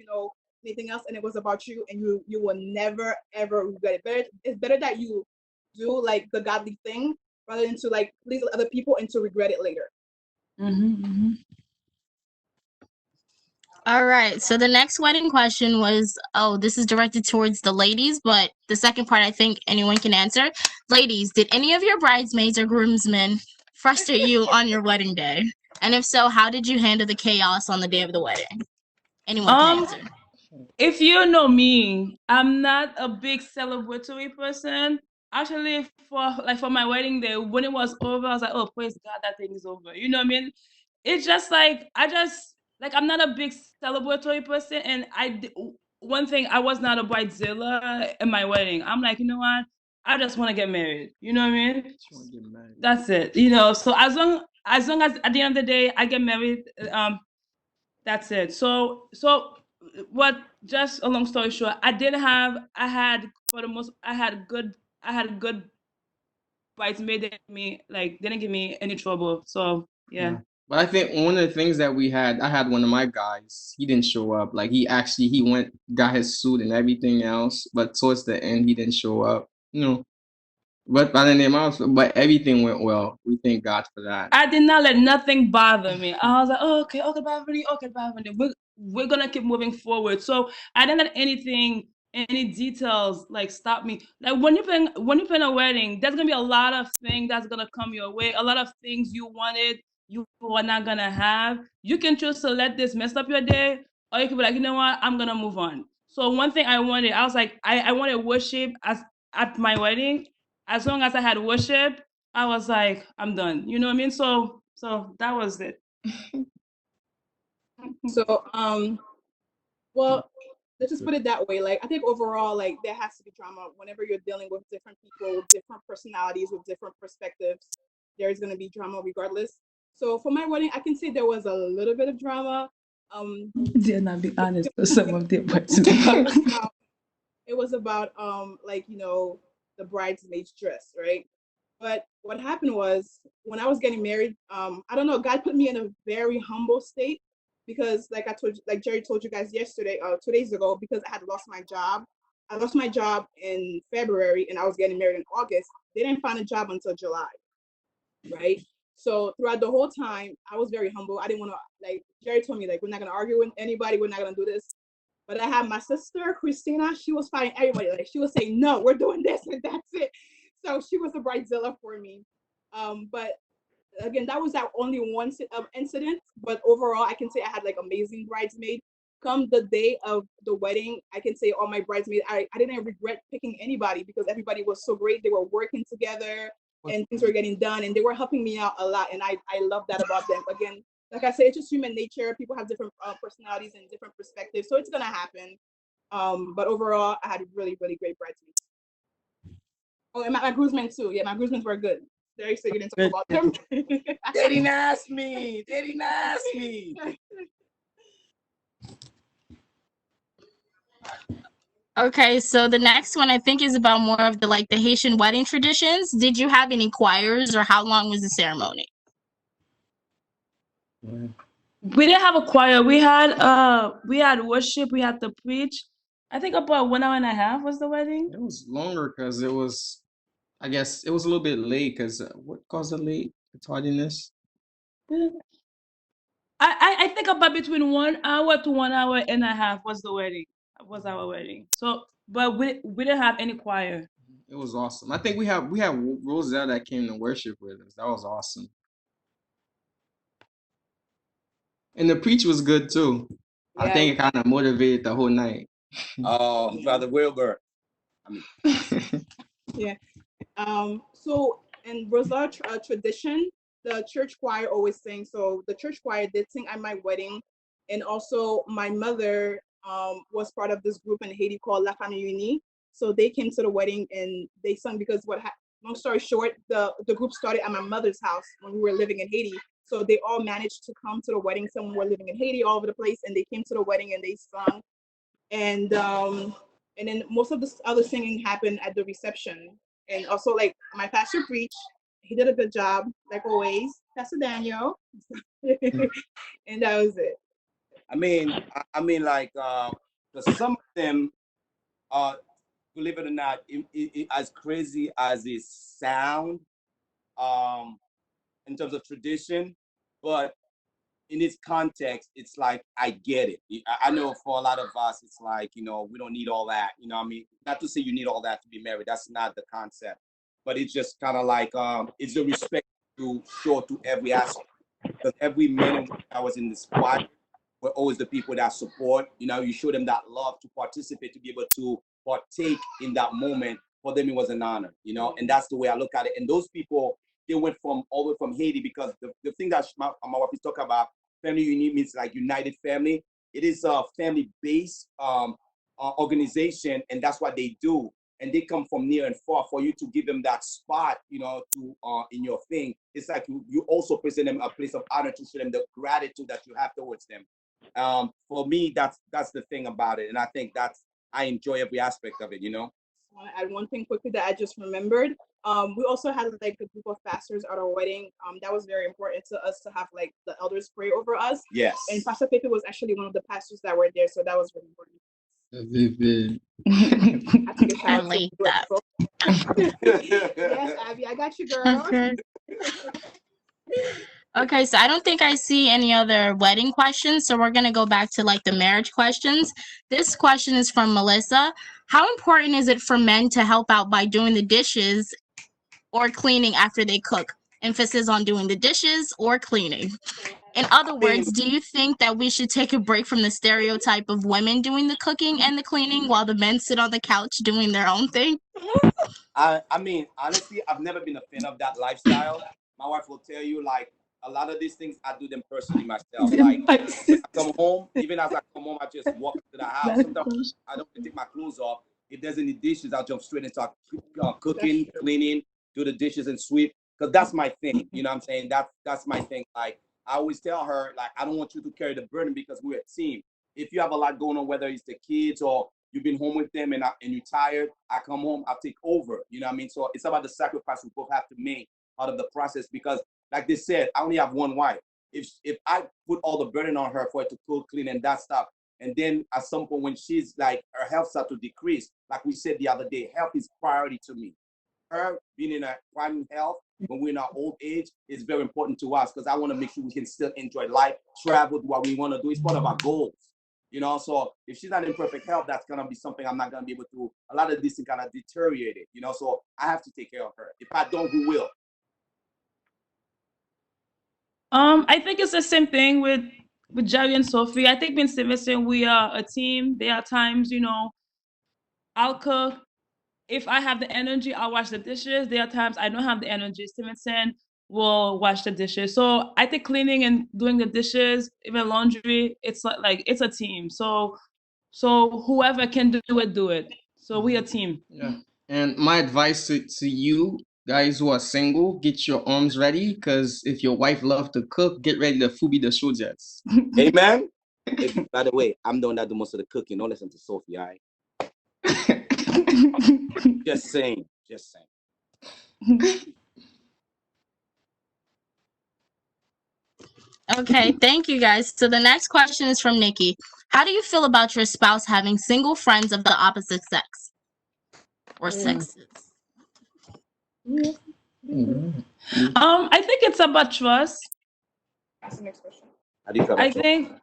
Speaker 7: anything else, and it was about you, and you will never ever regret it. It's better that you do like the godly thing rather than to like please other people and to regret it later.
Speaker 5: All right. So the next wedding question was, this is directed towards the ladies, but the second part I think anyone can answer. Ladies, did any of your bridesmaids or groomsmen frustrate you on your wedding day? And if so, how did you handle the chaos on the day of the wedding? Anyone can answer.
Speaker 4: If you know me, I'm not a big celebratory person. Actually, for my wedding day, when it was over, I was like, oh, praise God, that thing is over. You know what I mean? It's just like I'm not a big celebratory person, and one thing, I was not a bridezilla in my wedding. I'm like, you know what? I just want to get married. You know what I mean? That's it. You know. So as long as at the end of the day I get married, that's it. So what? Just a long story short, I had good bridesmaid didn't give me any trouble. So yeah.
Speaker 8: But I think one of the things that I had one of my guys, he didn't show up. Like he went, got his suit and everything else, but towards the end he didn't show up. You know. But by the name but everything went well. We thank God for that.
Speaker 4: I did not let nothing bother me. I was like, oh, okay, bother me. We're gonna keep moving forward. So I didn't let any details like stop me. Like when you plan a wedding, there's gonna be a lot of things that's gonna come your way. A lot of things you wanted, you are not gonna have. You can choose to let this mess up your day, or you can be like, you know what, I'm gonna move on. So one thing I was like, I wanted worship at my wedding. As long as I had worship, I was like, I'm done. You know what I mean? So that was it.
Speaker 7: So well, let's just put it that way. Like I think overall, like there has to be drama whenever you're dealing with different people, with different personalities, with different perspectives. There is going to be drama regardless. So for my wedding, I can say there was a little bit of drama.
Speaker 4: Did not be honest with some of the words.
Speaker 7: It was about like the bridesmaid's dress, right? But what happened was when I was getting married, I don't know, God put me in a very humble state because like Jerry told you guys yesterday, 2 days ago, because I had lost my job. I lost my job in February and I was getting married in August. They didn't find a job until July, right? So throughout the whole time, I was very humble. I didn't want to, like Jerry told me, like, we're not going to argue with anybody. We're not going to do this. But I had my sister, Christina, she was fighting everybody. Like she was saying, no, we're doing this and that's it. So she was a bridezilla for me. But again, that was that only one incident. But overall, I can say I had like amazing bridesmaids. Come the day of the wedding, I can say all my bridesmaids, I didn't regret picking anybody because everybody was so great. They were working together and things were getting done and they were helping me out a lot. And I love that about them. Again, like I said, it's just human nature. People have different personalities and different perspectives. So it's going to happen. But overall, I had really, really great bridesmaids. Oh, and my groomsmen too. Yeah, my groomsmen were good. Very so you didn't talk about them.
Speaker 9: They didn't ask me. They didn't ask me.
Speaker 5: Okay, so the next one I think is about more of the Haitian wedding traditions. Did you have any choirs or how long was the ceremony?
Speaker 4: We didn't have a choir. We had worship. We had to preach. I think about 1 hour and a half was the wedding.
Speaker 8: It was longer because it was, I guess, it was a little bit late because what caused it late? The tardiness.
Speaker 4: I think about between 1 hour to 1 hour and a half was the wedding. Was our wedding. So, but we didn't have any choir.
Speaker 8: It was awesome. I think we have Roselle that came to worship with us. That was awesome. And the preach was good too. Yeah. I think it kind of motivated the whole night.
Speaker 9: Oh, Brother Wilbur.
Speaker 7: Yeah. So in Roselle tradition, the church choir always sings. So the church choir did sing at my wedding, and also my mother was part of this group in Haiti called La Famille Unie. So they came to the wedding and they sung because long story short, the group started at my mother's house when we were living in Haiti. So they all managed to come to the wedding. Some were living in Haiti all over the place, and they came to the wedding and they sung. And then most of the other singing happened at the reception. And also, like, my pastor preached. He did a good job, like always. Pastor Daniel. And that was it.
Speaker 9: I mean, like, Because some of them, believe it or not, as crazy as it sound, in terms of tradition, but in its context, it's like I get it. I know for a lot of us, it's like, we don't need all that. I mean, not to say you need all that to be married. That's not the concept. But it's just kind of like it's the respect to show to every aspect. Because every man and woman that was in the squad were always the people that support. You show them that love to participate, to be able to partake in that moment. For them, it was an honor, and that's the way I look at it. And those people, they went all the way from Haiti, because the thing that my wife is talking about, family unit, means like united family. It is a family-based organization, and that's what they do. And they come from near and far. For you to give them that spot, to in your thing, it's like you also present them a place of honor to show them the gratitude that you have towards them. For me, that's the thing about it, and I think I enjoy every aspect of it.
Speaker 7: I want to add one thing quickly that I just remembered. We also had like a group of pastors at our wedding. That was very important to us to have like the elders pray over us.
Speaker 9: Yes.
Speaker 7: And Pastor Pepe was actually one of the pastors that were there, so that was really important.
Speaker 5: I like that.
Speaker 7: Yes, Abby, I got you, girl.
Speaker 5: Okay, so I don't think I see any other wedding questions, so we're gonna go back to like the marriage questions. This question is from Melissa. How important is it for men to help out by doing the dishes or cleaning after they cook? Emphasis on doing the dishes or cleaning. In other words, do you think that we should take a break from the stereotype of women doing the cooking and the cleaning while the men sit on the couch doing their own thing?
Speaker 9: I mean, honestly, I've never been a fan of that lifestyle. My wife will tell you, like, a lot of these things, I do them personally myself. Like, when I come home, even as I come home, I just walk into the house. Sometimes I don't even take my clothes off. If there's any dishes, I'll jump straight into cooking, cleaning, do the dishes and sweep. Because that's my thing. You know what I'm saying? That's my thing. Like, I always tell her, like, I don't want you to carry the burden, because we're a team. If you have a lot going on, whether it's the kids or you've been home with them and you're tired, I come home, I'll take over. You know what I mean? So it's about the sacrifice we both have to make out of the process, because like they said, I only have one wife. If I put all the burden on her for her to cook, clean, and that stuff, and then at some point when she's like, her health starts to decrease, like we said the other day, health is priority to me. Her being in a prime health when we're in our old age is very important to us, because I want to make sure we can still enjoy life, travel, do what we want to do. It's part of our goals. So if she's not in perfect health, that's going to be something I'm not going to be able to, a lot of these things kind of deteriorate it, so I have to take care of her. If I don't, who will?
Speaker 4: I think it's the same thing with Jerry and Sophie. I think me and Stevenson, we are a team. There are times, I'll cook. If I have the energy, I'll wash the dishes. There are times I don't have the energy. Stevenson will wash the dishes. So I think cleaning and doing the dishes, even laundry, it's like it's a team. So whoever can do it, do it. So we a team.
Speaker 8: Yeah. And my advice to you guys who are single, get your arms ready, because if your wife loves to cook, get ready to fubi the shojets.
Speaker 9: Amen. By the way, I'm the one that do most of the cooking. Don't listen to Sophie, all right? Just saying.
Speaker 5: Okay, thank you guys. So the next question is from Nikki. How do you feel about your spouse having single friends of the opposite sex or sexes?
Speaker 4: I think it's about trust.
Speaker 7: That's the next question.
Speaker 9: How do you feel about
Speaker 4: I think.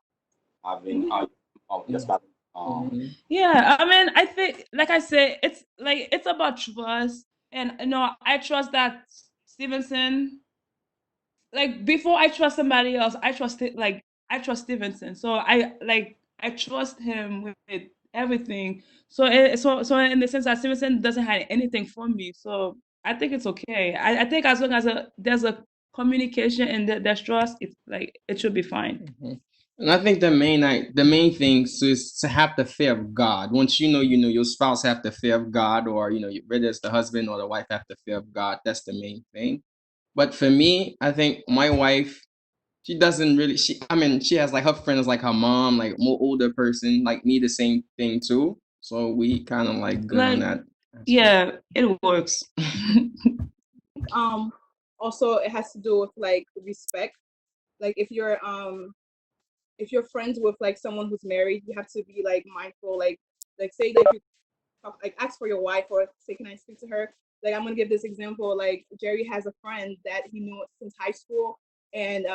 Speaker 4: Yeah, I mean, I think, like I said, it's about trust, and I trust that Stevenson. Like before I trust somebody else, I trust Stevenson. So I trust him with everything. So so in the sense that Stevenson doesn't hide anything from me. So I think it's okay. I think as long as there's a communication and there's trust, it's like it should be fine.
Speaker 8: Mm-hmm. And I think the main thing is to have the fear of God. Once you know your spouse have the fear of God, or whether it's the husband or the wife have the fear of God. That's the main thing. But for me, I think my wife, she doesn't really. She has like her friends, like her mom, like more older person, like me, the same thing too. So we kind of like good on that.
Speaker 4: Yeah, it works.
Speaker 7: Also, it has to do with like respect. Like if you're if you're friends with like someone who's married, you have to be like mindful, like say like you talk, like ask for your wife or say, can I speak to her? Like I'm gonna give this example. Like Jerry has a friend that he knew since high school, and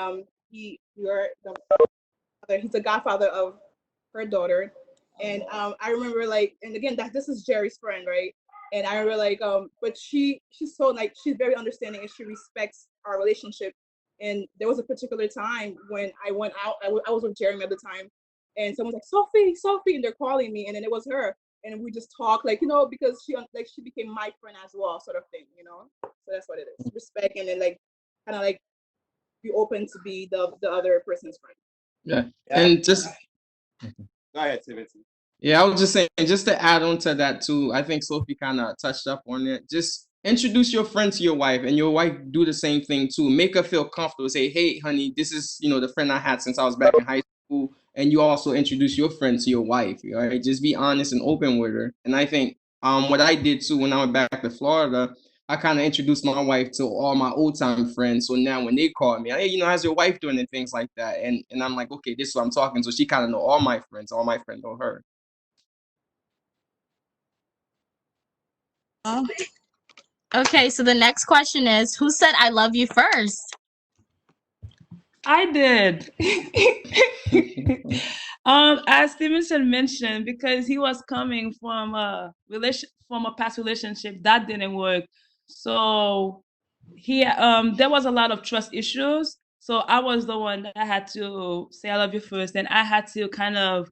Speaker 7: he's the godfather of her daughter. And I remember like, and again, that this is Jerry's friend, right? And I remember like, but she's so like, she's very understanding and she respects our relationship. And there was a particular time when I went out, I was with Jeremy at the time, and someone's like, Sophie, and they're calling me, and then it was her. And we just talk like, because she became my friend as well, sort of thing, So that's what it is. Respect, and then like kind of like be open to be the other person's friend.
Speaker 8: Yeah. And just
Speaker 9: go ahead, Timothy.
Speaker 8: Yeah, I was just saying, just to add on to that too, I think Sophie kind of touched up on it. Just introduce your friend to your wife, and your wife do the same thing too. Make her feel comfortable. Say, hey, honey, this is, the friend I had since I was back in high school. And you also introduce your friend to your wife, right? Just be honest and open with her. And I think what I did too when I went back to Florida, I kind of introduced my wife to all my old time friends. So now when they call me, hey, how's your wife doing, and things like that. And I'm like, okay, this is what I'm talking. So she kind of know all my friends know her.
Speaker 5: Okay, so the next question is, who said I love you first?
Speaker 4: I did. As Stevenson mentioned, because he was coming from a past relationship that didn't work, so he there was a lot of trust issues. So I was the one that had to say I love you first, and I had to kind of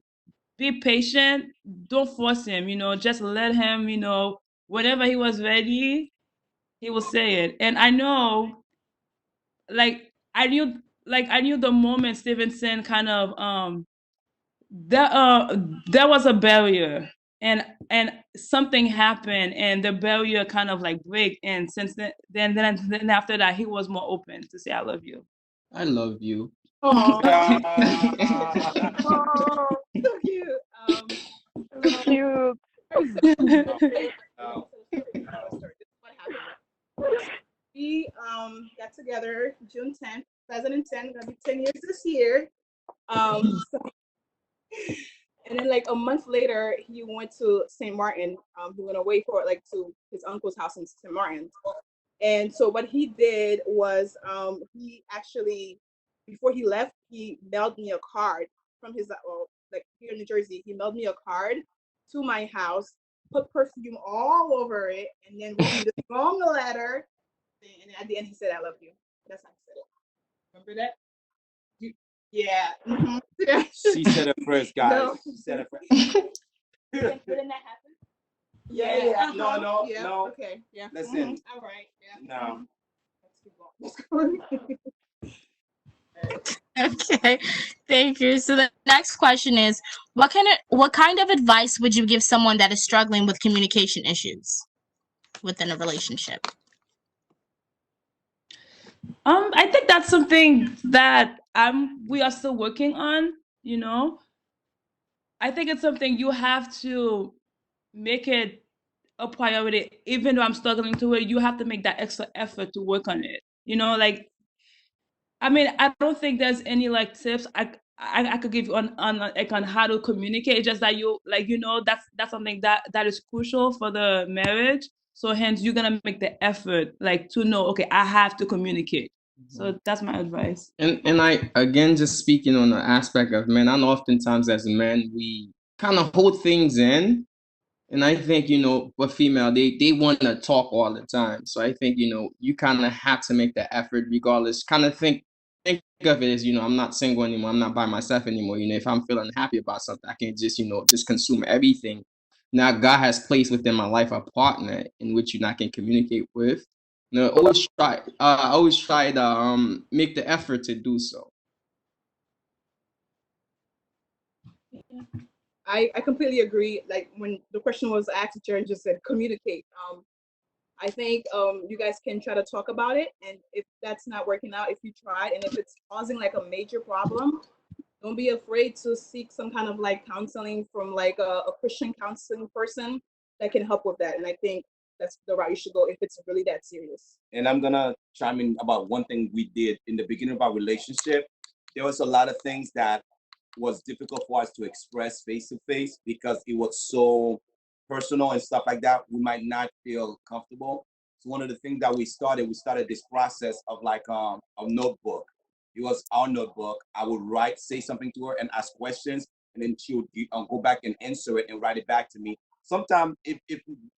Speaker 4: be patient. Don't force him, just let him, whenever he was ready, he will say it. And I know, I knew the moment Stevenson kind of there was a barrier, and something happened, and the barrier kind of like break. And since then after that, he was more open to say I love you.
Speaker 8: I love you.
Speaker 7: Oh,
Speaker 2: so
Speaker 7: cute.
Speaker 2: So cute.
Speaker 7: What happened? We got together June 10th, 2010. Gonna be 10 years this year. And then like a month later, he went to St. Martin. He went away for to his uncle's house in St. Martin. And so what he did was he actually, before he left, he mailed me a card from his here in New Jersey. He mailed me a card to my house, put perfume all over it, and then wrote me this long letter. And at the end, he said, "I love you." That's how he said it. Remember that? Yeah. Mm-hmm. Yeah.
Speaker 9: She said it first, guys.
Speaker 7: No.
Speaker 9: She said it first.
Speaker 7: Didn't that happen? Yeah.
Speaker 9: No.
Speaker 7: Okay. Yeah.
Speaker 9: Listen.
Speaker 7: Mm-hmm. All right. Yeah.
Speaker 9: No.
Speaker 7: Let's keep going.
Speaker 5: Okay, thank you. So the next question is, what kind of advice would you give someone that is struggling with communication issues within a relationship?
Speaker 4: I think that's something that we are still working on, I think it's something you have to make it a priority. Even though I'm struggling to it, you have to make that extra effort to work on it. I don't think there's any tips I could give you on how to communicate. It's just that that's something that is crucial for the marriage. So hence you're gonna make the effort to know, okay, I have to communicate. So that's my advice.
Speaker 8: And I, again, just speaking on the aspect of men, I know oftentimes as men, we kind of hold things in. And I think, but female, they want to talk all the time. So I think, you kind of have to make the effort regardless. Kind of think of it as, I'm not single anymore. I'm not by myself anymore. If I'm feeling happy about something, I can just, just consume everything. Now, God has placed within my life a partner in which I can communicate with. Always try to make the effort to do so.
Speaker 7: I completely agree. Like when the question was asked, Jared just said communicate. I think you guys can try to talk about it, and if that's not working out, if you tried, and if it's causing a major problem, don't be afraid to seek some kind of counseling from a Christian counseling person that can help with that. And I think that's the route you should go if it's really that serious.
Speaker 9: And I'm gonna chime in about one thing we did in the beginning of our relationship. There was a lot of things that was difficult for us to express face to face because it was so personal and stuff like that. We might not feel comfortable. So one of the things that we started this process of like a notebook. It was our notebook. I would say something to her and ask questions, and then she would go back and answer it and write it back to me. Sometimes if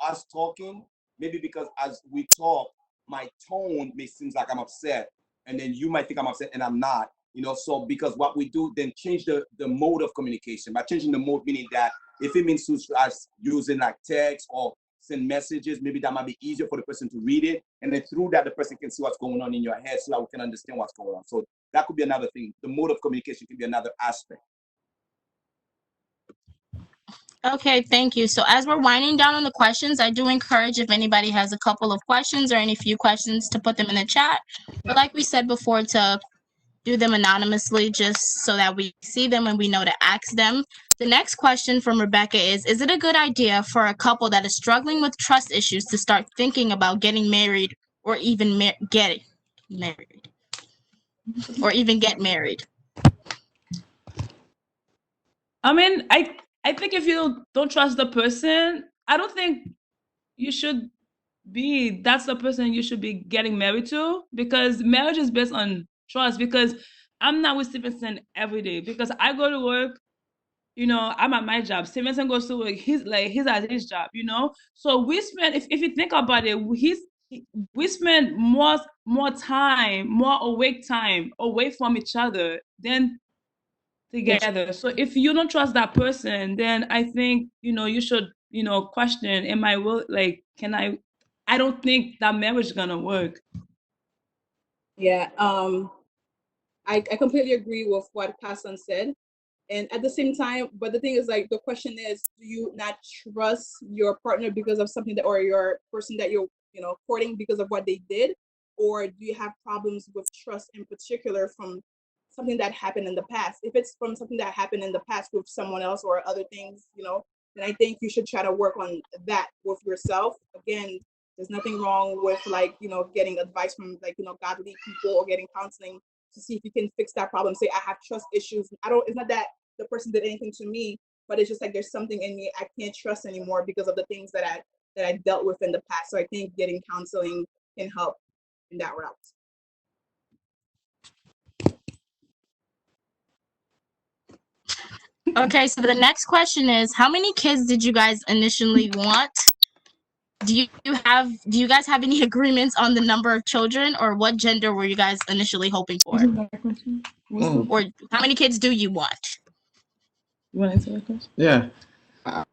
Speaker 9: us talking, maybe because as we talk, my tone may seem like I'm upset, and then you might think I'm upset and I'm not. So because what we do then change the mode of communication. By changing the mode, meaning that if it means us using like text or send messages, maybe that might be easier for the person to read it, and then through that the person can see what's going on in your head so that we can understand what's going on. So that could be another thing. The mode of communication can be another aspect.
Speaker 5: Okay, thank you. So as we're winding down on the questions, I do encourage if anybody has a couple of questions or any few questions to put them in the chat. But like we said before, to do them anonymously just so that we see them and we know to ask them. The next question from Rebecca is it a good idea for a couple that is struggling with trust issues to start thinking about getting married or even get married?
Speaker 4: I mean, I think if you don't trust the person, I don't think you should that's the person you should be getting married to, because marriage is based on trust. Because I'm not with Stevenson every day because I go to work, I'm at my job. Stevenson goes to work, he's at his job, So we spend, if you think about it, we spend more time, more awake time away from each other than together. So if you don't trust that person, then I think, you should, question, am I I don't think that marriage is gonna work.
Speaker 7: Yeah, I completely agree with what Hassan said. And at the same time, but the thing is, like, the question is, do you not trust your partner because of something or your person that you're, courting because of what they did? Or do you have problems with trust in particular from something that happened in the past? If it's from something that happened in the past with someone else or other things, then I think you should try to work on that with yourself. Again, there's nothing wrong with getting advice from godly people or getting counseling to see if you can fix that problem. Say, I have trust issues. It's not that the person did anything to me, but it's just like there's something in me I can't trust anymore because of the things that I dealt with in the past. So I think getting counseling can help in that route.
Speaker 5: Okay, so the next question is, how many kids did you guys initially want? Do you guys have any agreements on the number of children, or what gender were you guys initially hoping for? Or how many kids do you want?
Speaker 4: You want to answer that question?
Speaker 8: Yeah.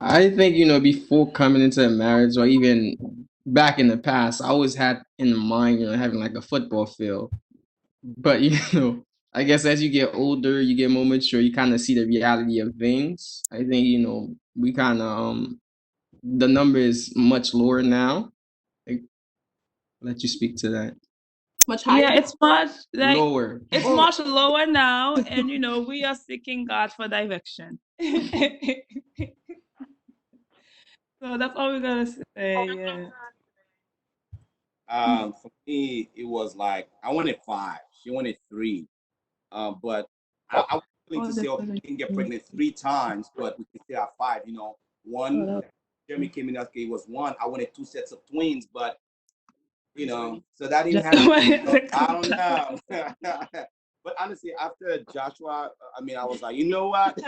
Speaker 8: I think, before coming into a marriage or even back in the past, I always had in mind, having like a football field. But, I guess as you get older, you get more mature, you kind of see the reality of things. I think, we kind of, the number is much lower now. I'll let you speak to that.
Speaker 7: Much higher?
Speaker 4: Yeah, it's much
Speaker 8: lower.
Speaker 4: It's much lower now, and we are seeking God for direction. So that's all we gotta say. Yeah.
Speaker 9: For me, it was like I wanted 5. She wanted 3. But I was willing to say, okay, we can get pregnant 3 times, but we can still have 5. One. Jeremy came in, okay, it was 1. I wanted 2 sets of twins, but so that didn't happen. I don't know. But honestly, after Joshua, I was like, you know what?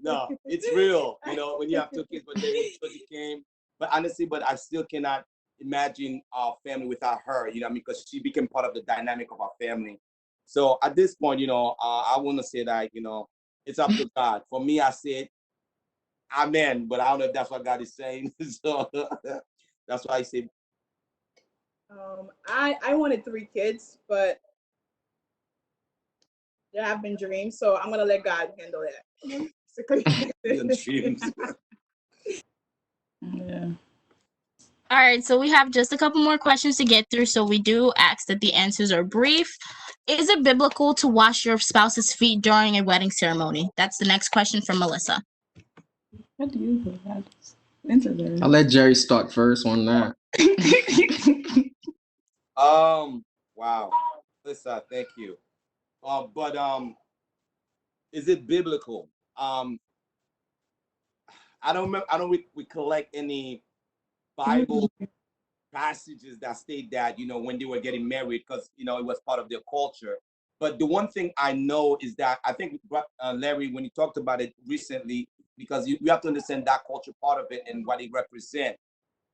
Speaker 9: No, it's real. When you have 2 kids, but then Josie came. But honestly, I still cannot imagine our family without her. Because she became part of the dynamic of our family. So at this point, I want to say that it's up to God. For me, I said, Amen. But I don't know if that's what God is saying. So that's why I say.
Speaker 7: I wanted 3 kids, but there have been dreams, so I'm gonna let God handle that.
Speaker 9: Dreams.
Speaker 4: Yeah.
Speaker 5: All right, so we have just a couple more questions to get through, so we do ask that the answers are brief. Is it biblical to wash your spouse's feet during a wedding ceremony? That's the next question from Melissa.
Speaker 4: What do you think? Answer that.
Speaker 8: I'll let Jerry start first on that.
Speaker 9: Wow. Melissa, thank you. But is it biblical? I don't remember. I don't recollect any Bible passages that state that, you know, when they were getting married, because, you know, it was part of their culture. But the one thing I know is that I think Larry, when you talked about it recently, because you have to understand that culture part of it and what it represents.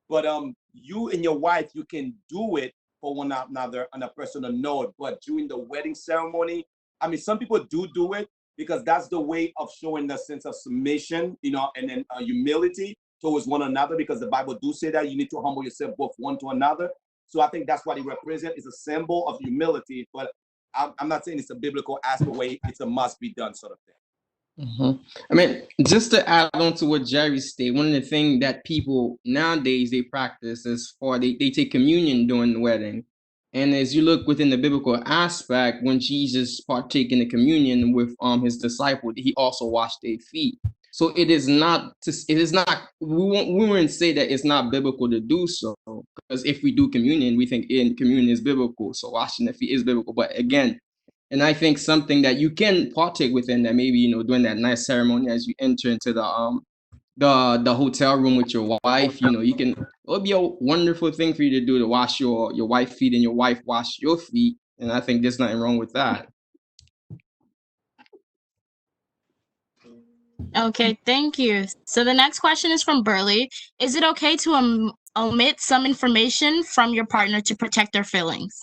Speaker 9: But you and your wife, you can do it for one another on a personal note. But during the wedding ceremony, I mean, some people do it because that's the way of showing the sense of submission, you know, and then humility towards one another, because the Bible do say that you need to humble yourself both one to another. So I think that's what it represents. It's a symbol of humility, but I'm not saying it's a biblical aspect where it's a must be done sort of thing.
Speaker 8: I mean, just to add on to what Jerry stated, one of the things that people nowadays they practice is they take communion during the wedding. And as you look within the biblical aspect, when Jesus partake in the communion with his disciple, he also washed their feet. So it is not we wouldn't say that it's not biblical to do so, because if we do communion, we think in communion is biblical. So washing the feet is biblical. But again, and I think something that you can partake within that, maybe, you know, during that nice ceremony as you enter into the hotel room with your wife, you know, it'll be a wonderful thing for you to do, to wash your wife's feet and your wife wash your feet. And I think there's nothing wrong with that.
Speaker 5: Okay, thank you. So the next question is from Burley. Is it okay to omit some information from your partner to protect their feelings?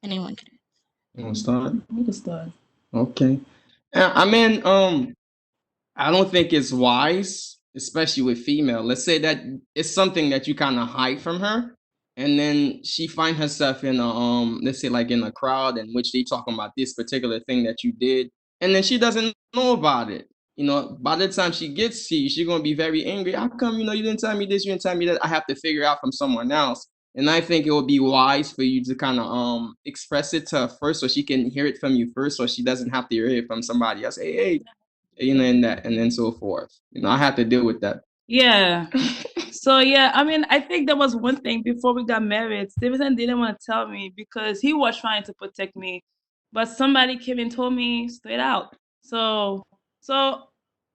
Speaker 5: Anyone can.
Speaker 8: You want to start?
Speaker 7: You can start.
Speaker 8: Okay. I mean, I don't think it's wise, especially with female. Let's say that it's something that you kind of hide from her, and then she find herself in a let's say like in a crowd in which they talking about this particular thing that you did, and then she doesn't know about it. You know, by the time she gets to you, she's gonna be very angry. How come, you know, you didn't tell me this, you didn't tell me that? I have to figure out from someone else. And I think it would be wise for you to kind of express it to her first, so she can hear it from you first, so she doesn't have to hear it from somebody else. Hey, you know, and that, and then so forth. You know, I have to deal with that.
Speaker 4: Yeah. So yeah, I mean, I think there was one thing before we got married. Stevenson didn't want to tell me because he was trying to protect me, but somebody came and told me straight out. So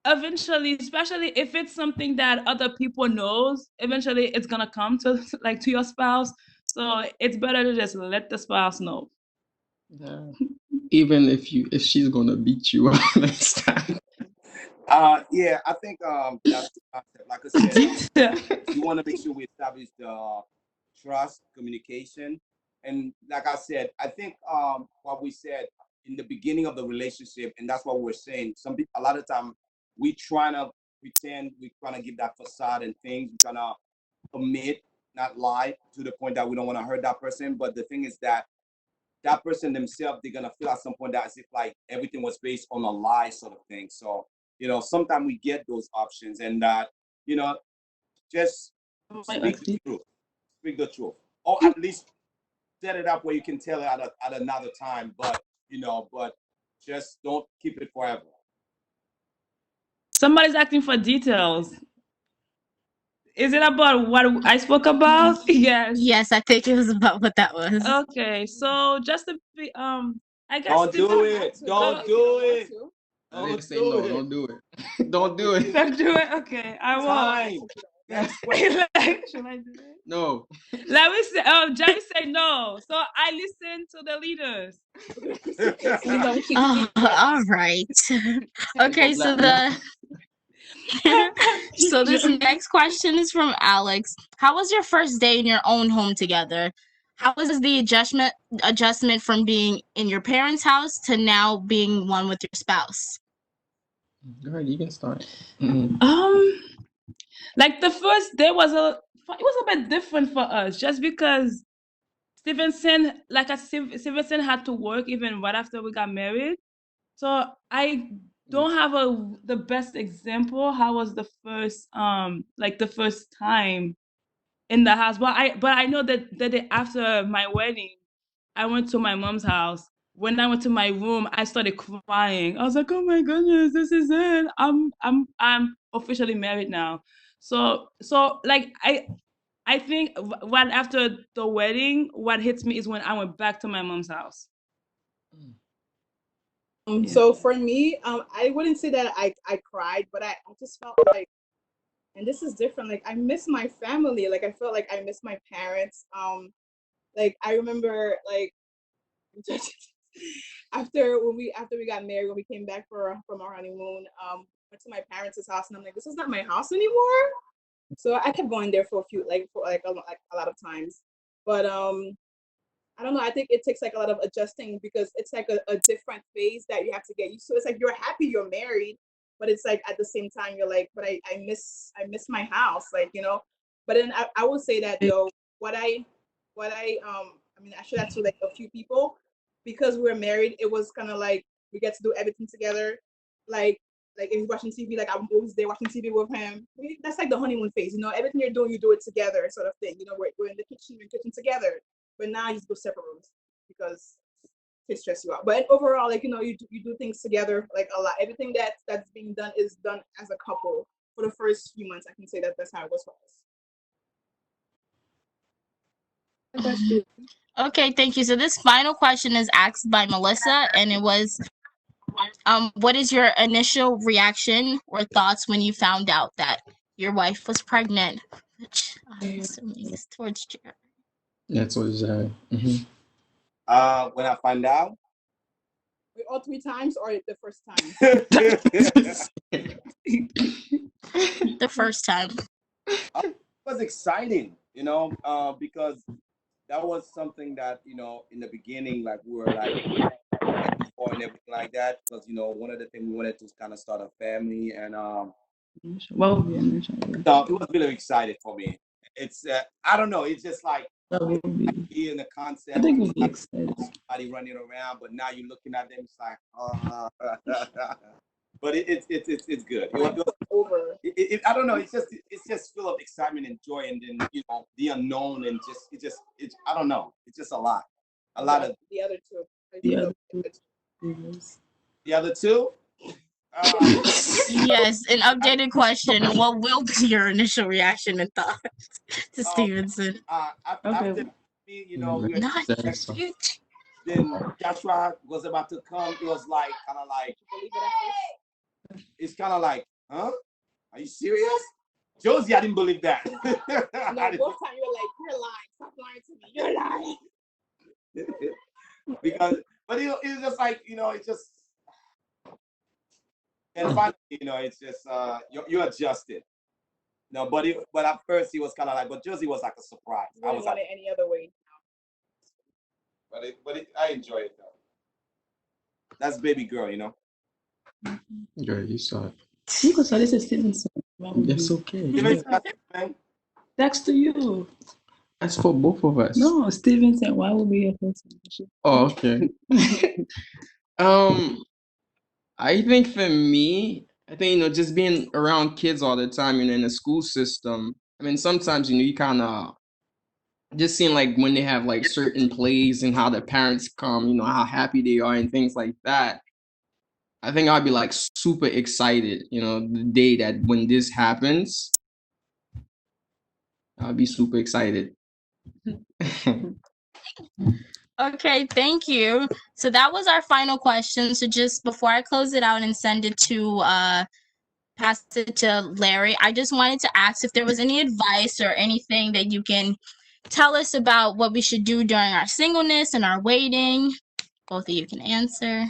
Speaker 4: eventually, especially if it's something that other people knows, eventually it's gonna come to like to your spouse. So it's better to just let the spouse know.
Speaker 8: Yeah. Even if she's gonna beat you up next time.
Speaker 9: Yeah, I think that's the concept. Like I said, we want to make sure we establish the trust, communication, and like I said, I think what we said in the beginning of the relationship, and that's what we're saying. Some people, a lot of time, we trying to pretend, we trying to give that facade and things. We trying to omit, not lie, to the point that we don't want to hurt that person. But the thing is that that person themselves, they're gonna feel at some point that as if like everything was based on a lie sort of thing. So, you know, sometimes we get those options, and that, you know, just speak the truth. Speak the truth. Or at least set it up where you can tell it at another time, but, you know, but just don't keep it forever.
Speaker 4: Somebody's asking for details. Is it about what I spoke about? Yes.
Speaker 5: Yes, I think it was about what that was.
Speaker 4: Okay, so just to be, I guess.
Speaker 9: Don't do it. Don't do it.
Speaker 8: Don't say no. Don't do it. Don't do it.
Speaker 4: Don't do it. Okay, I won't. Should I do it?
Speaker 8: No.
Speaker 4: Let me say. Jerry said no, so I listen to the leaders.
Speaker 5: All right. Okay, so so this next question is from Alex. How was your first day in your own home together? How was the adjustment from being in your parents' house to now being one with your spouse?
Speaker 8: Go ahead, you can start.
Speaker 4: Like the first day was a bit different for us, just because Stevenson had to work even right after we got married. So I don't have the best example how was the first time in the house, but I know that the day after my wedding, I went to my mom's house. When I went to my room, I started crying. I was like, "Oh my goodness, this is it! I'm officially married now." So like I think right after the wedding, what hits me is when I went back to my mom's house.
Speaker 7: So for me, I wouldn't say that I cried, but I just felt like, and this is different. Like I miss my family. Like I felt like I miss my parents. Like I remember like after we got married, when we came back from our honeymoon, went to my parents' house, and I'm like, this is not my house anymore. So I kept going there for a lot of times, but I don't know. I think it takes like a lot of adjusting because it's like a different phase that you have to get used to. It's like you're happy you're married, but it's like at the same time you're like, but I miss my house, like, you know. But then I will say that though, I mean, I showed that to like a few people because we're married. It was kind of like we get to do everything together. Like if he's watching TV, like I'm always there watching TV with him. That's like the honeymoon phase, you know. Everything you're doing, you do it together, sort of thing. You know, we're in the kitchen, together. But now you just go separate rooms because it stress you out. But overall, like, you know, you do things together like a lot. Everything that's being done is done as a couple for the first few months. I can say that's how it was for us.
Speaker 5: Okay, thank you. So this final question is asked by Melissa, and it was, what is your initial reaction or thoughts when you found out that your wife was pregnant? Which I'm assuming is towards Jared.
Speaker 8: That's what it's at.
Speaker 9: When I find out,
Speaker 7: all 3 times or the first time?
Speaker 5: The first time.
Speaker 9: It was exciting, you know, because that was something that, you know, in the beginning, like we were like before and everything like that, because, you know, one of the things we wanted to kind of start a family, and so it was really excited for me. It's I don't know, it's just like here in the concept, I think we'll be excited. Somebody running around, but now you're looking at them, it's like, but it's good. It was over. I don't know. It's just full of excitement and joy, and then, you know, the unknown, and it's I don't know. It's just a lot of
Speaker 7: the other two.
Speaker 9: The other two.
Speaker 5: Yes, an updated question. What will be your initial reaction and thoughts to Stevenson?
Speaker 9: After me, you know, then Joshua was about to come. It was like kind of like, it's kind of like, huh? Are you serious? Josie, I didn't believe that.
Speaker 7: No, both times you were like, you're lying. Stop lying to me. You're lying.
Speaker 9: Because, but it was just like, you know, it's just, and finally, you know, it's just you adjusted. No, but at first he was kind of like, but Josie was like a surprise.
Speaker 7: I was like, any other way.
Speaker 9: But I enjoy it though. That's baby girl, you know.
Speaker 8: Yeah, you saw it.
Speaker 10: Because this is Stevenson.
Speaker 8: That's okay.
Speaker 10: That's to you.
Speaker 8: That's for both of us.
Speaker 10: No, Stevenson, why would be your first?
Speaker 8: Oh, okay. I think for me, I think, you know, just being around kids all the time, you know, in the school system. I mean, sometimes, you know, you kind of just seeing like when they have like certain plays and how the parents come, you know, how happy they are and things like that. I think I'd be like super excited, you know, the day that when this happens, I'll be super excited.
Speaker 5: Okay, thank you. So that was our final question. So just before I close it out and send it to pass it to Larry, I just wanted to ask if there was any advice or anything that you can tell us about what we should do during our singleness and our waiting. Both of you can answer.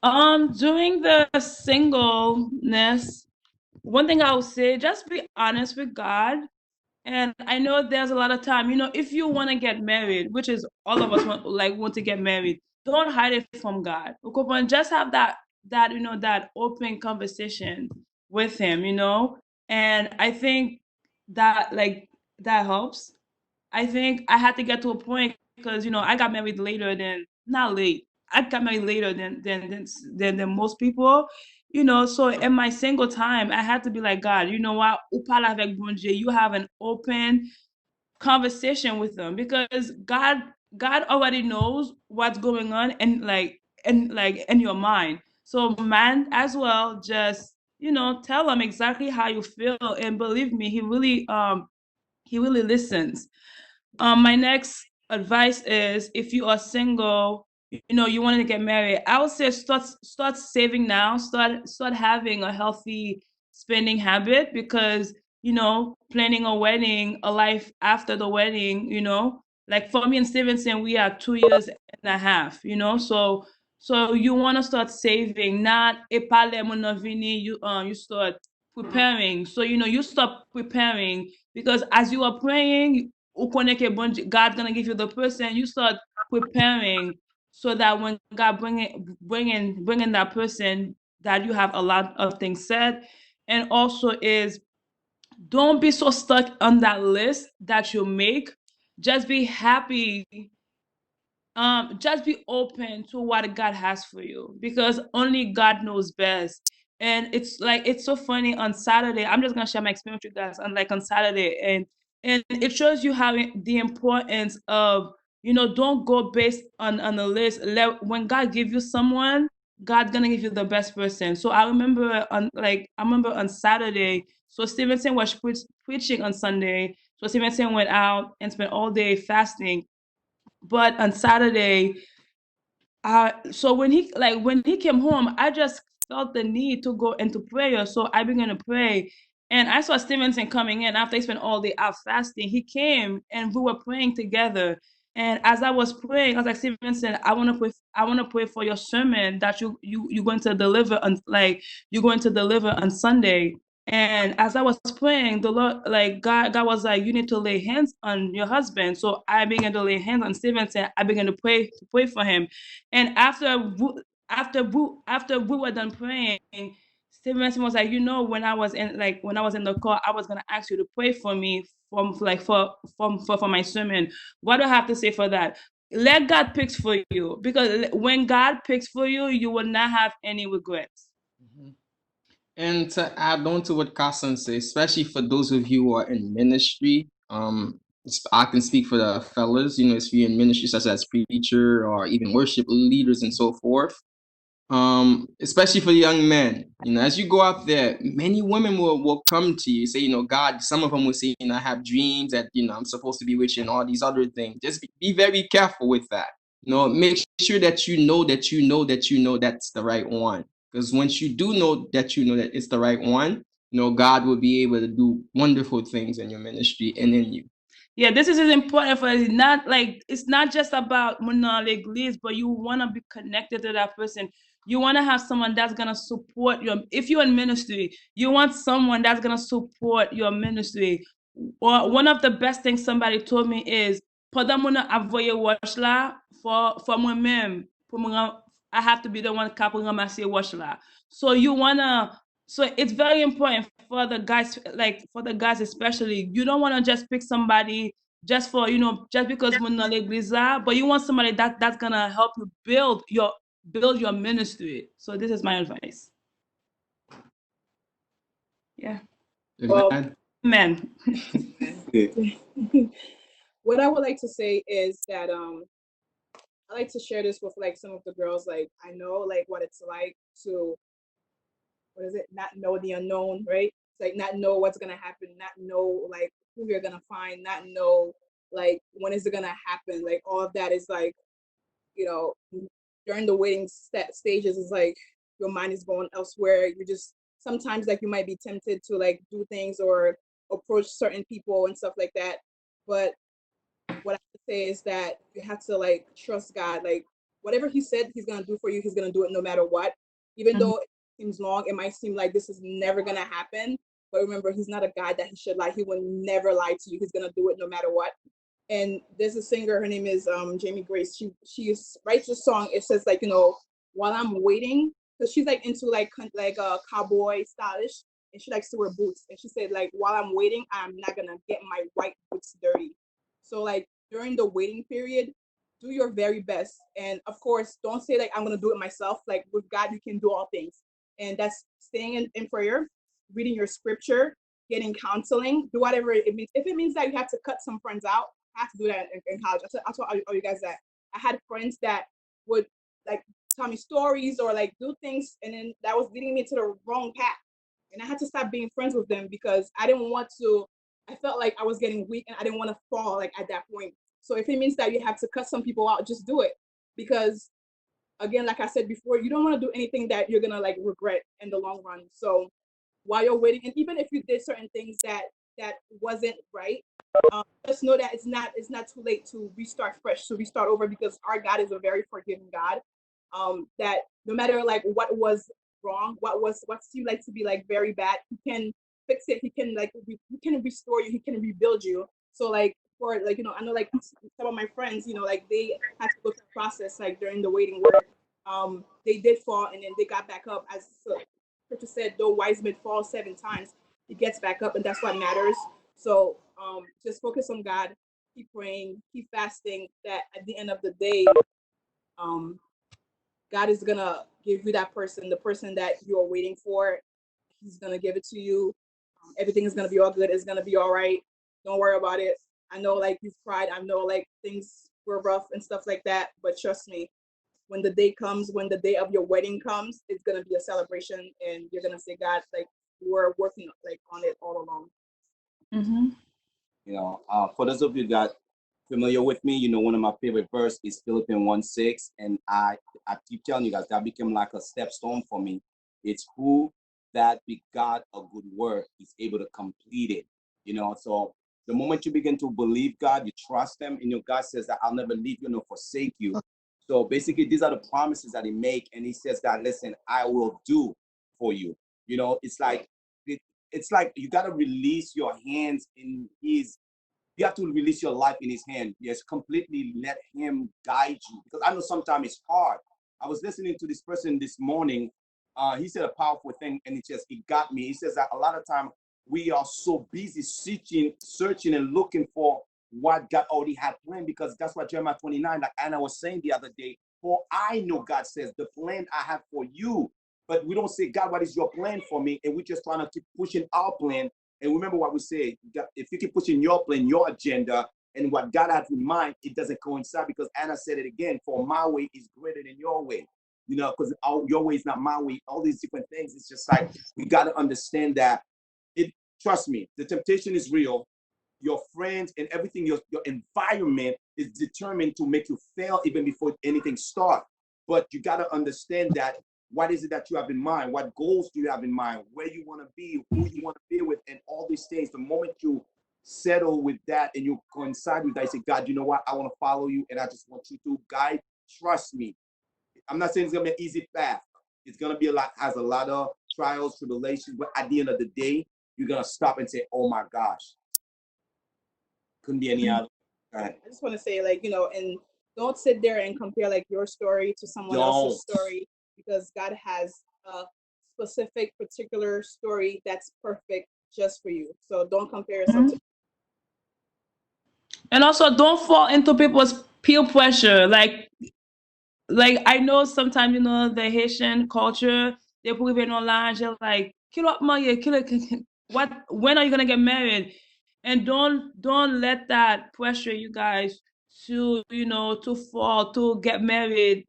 Speaker 4: During the singleness, one thing I would say, just be honest with God. And I know there's a lot of time, you know, if you want to get married, which is all of us want to get married, don't hide it from God. Just have that, you know, that open conversation with him, you know. And I think that that helps. I think I had to get to a point because, you know, I got married later than, not late. I got married later than most people, you know. So in my single time, I had to be like, God, you know what? Ou parle avec bon Dieu. You have an open conversation with them because God already knows what's going on and in your mind. So man as well, just, you know, tell him exactly how you feel, and believe me, he really listens. My next advice is, if you are single, you wanted to get married, I would say start saving now. Start having a healthy spending habit, because planning a wedding, a life after the wedding. Like for me and Stevenson, we are 2 years and a half. So you want to start saving, not a pale monovini. You start preparing. So you start preparing, because as you are praying, God's gonna give you the person. You start preparing, so that when God bringing that person, that you have a lot of things said. And also is, don't be so stuck on that list that you make. Just be happy. Just be open to what God has for you, because only God knows best. And it's so funny. On Saturday, I'm just gonna share my experience with you guys. On Saturday, and it shows you how the importance of, don't go based on a list. When God give you someone, God's gonna give you the best person. So I remember on Saturday. So Stevenson was preaching on Sunday. So Stevenson went out and spent all day fasting. But on Saturday, so when he came home, I just felt the need to go into prayer. So I began to pray, and I saw Stevenson coming in after he spent all day out fasting. He came and we were praying together. And as I was praying, I was like, Stevenson, I want to pray. I want to pray for your sermon that you're going to deliver on Sunday. And as I was praying, the Lord, God was like, you need to lay hands on your husband. So I began to lay hands on Stevenson. I began to pray for him. And after we were done praying, Stevenson was like, when I was in the car, I was gonna ask you to pray for me for my sermon. What do I have to say for that? Let God pick for you, because when God picks for you, you will not have any regrets.
Speaker 8: Mhm. And to add on to what Carson said, especially for those of you who are in ministry, I can speak for the fellas, if you're in ministry such as preacher or even worship leaders and so forth. Especially for the young men, as you go out there, many women will come to you, say, God, some of them will say, I have dreams that, I'm supposed to be with you and all these other things. Just be very careful with that. Make sure that you know that's the right one. Because once you do know that it's the right one, God will be able to do wonderful things in your ministry and in you.
Speaker 4: Yeah, this is important for us. It's not just about l'église, but you want to be connected to that person. You want to have someone that's gonna support you. If you're in ministry, you want someone that's gonna support your ministry. Or one of the best things somebody told me is, pendant mon avoye wash la, for moi-même, I have to be the one qui ramasser wash la. So it's very important for the guys especially. You don't want to just pick somebody just because mon dans l'église là, but you want somebody that's gonna help you build your ministry. So this is my advice. Yeah.
Speaker 7: Well,
Speaker 4: Amen.
Speaker 7: what I would like to say is that I like to share this with some of the girls. I know what it's like to, not know the unknown, right? It's not know what's gonna happen, not know who you're gonna find, not know when is it gonna happen. All of that is during the waiting stages is your mind is going elsewhere. You just sometimes you might be tempted to do things or approach certain people and stuff like that. But what I would say is that you have to trust God. Whatever he said he's gonna do for you, he's gonna do it no matter what. Even though it seems long, it might seem like this is never gonna happen. But remember, he's not a God that he should lie. He will never lie to you. He's gonna do it no matter what. And there's a singer, her name is Jamie Grace. She writes a song. It says while I'm waiting, because she's into cowboy stylish, and she likes to wear boots. And she said while I'm waiting, I'm not gonna get my white boots dirty. So during the waiting period, do your very best. And of course, don't say I'm gonna do it myself. With God, you can do all things. And that's staying in prayer, reading your scripture, getting counseling, do whatever it means. If it means that you have to cut some friends out, I have to do that in college. I told all you guys that I had friends that would tell me stories or do things, and then that was leading me to the wrong path. And I had to stop being friends with them because I didn't want to. I felt like I was getting weak and I didn't want to fall at that point. So if it means that you have to cut some people out, just do it, because again, like I said before, you don't want to do anything that you're gonna like regret in the long run. So while you're waiting, and even if you did certain things that wasn't right, just know that it's not too late to restart fresh, to restart over, because our God is a very forgiving God. That no matter like what was wrong, what seemed like to be like very bad, He can fix it. He can like he can restore you. He can rebuild you. So like for like I know like some of my friends, like they had to go through a process like during the waiting where they did fall and then they got back up. As Scripture said, though wise men fall 7 times, he gets back up, and that's what matters. So just focus on God, keep praying, keep fasting. That at the end of the day, God is gonna give you that person, the person that you're waiting for. He's gonna give it to you. Everything is gonna be all good. It's gonna be all right. Don't worry about it. I know like you've cried. I know like things were rough and stuff like that. But trust me, when the day comes, when the day of your wedding comes, it's gonna be a celebration, and you're gonna say, God, like we're working like on it all along.
Speaker 9: For those of you that familiar with me, one of my favorite verse is Philippians 1:6, and I keep telling you guys that became like a stepstone for me. It's who that begot a good work is able to complete it. So the moment you begin to believe God, you trust Him, and your God says that I'll never leave you nor forsake you. So basically, these are the promises that He make, and He says that, listen, I will do for you. It's like you got to release your hands in His. You have to release your life in His hand. Yes, completely let Him guide you. Because I know sometimes it's hard. I was listening to this person this morning. He said a powerful thing, and it got me. He says that a lot of time we are so busy searching and looking for what God already had planned, because that's what Jeremiah 29, like Anna was saying the other day, for I know, God says, the plan I have for you. But we don't say, God, what is your plan for me? And we're just trying to keep pushing our plan. And remember what we say, if you keep pushing your plan, your agenda, and what God has in mind, it doesn't coincide, because Anna said it again, for my way is greater than your way. Because your way is not my way, all these different things. It's just like, we got to understand that trust me, the temptation is real. Your friends and everything, your environment is determined to make you fail even before anything starts. But you got to understand that what is it that you have in mind? What goals do you have in mind? Where you want to be, who you want to be with, and all these things. The moment you settle with that and you coincide with that, you say, God, you know what? I want to follow you, and I just want you to guide. Trust me. I'm not saying it's going to be an easy path. It's going to be has a lot of trials, tribulations, but at the end of the day, you're going to stop and say, oh my gosh. Couldn't be any other.
Speaker 7: I just want to say, like, and don't sit there and compare like your story to someone else's story, because God has a specific, particular story that's perfect just for you. So don't compare yourself to.
Speaker 4: And also, don't fall into people's peer pressure. Like I know sometimes, the Haitian culture, they put it online, they're like, kill up my what, when are you gonna get married? And don't let that pressure you guys to, to fall, to get married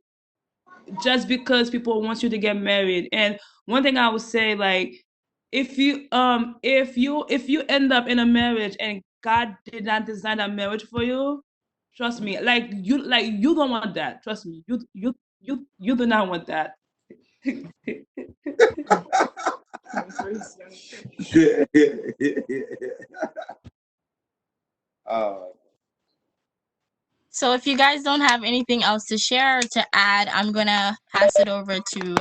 Speaker 4: just because people want you to get married. And one thing I would say, like, if you end up in a marriage and God did not design a marriage for you, trust me, you don't want that. Trust me, you do not want that.
Speaker 5: So if you guys don't have anything else to share or to add, I'm gonna pass it over to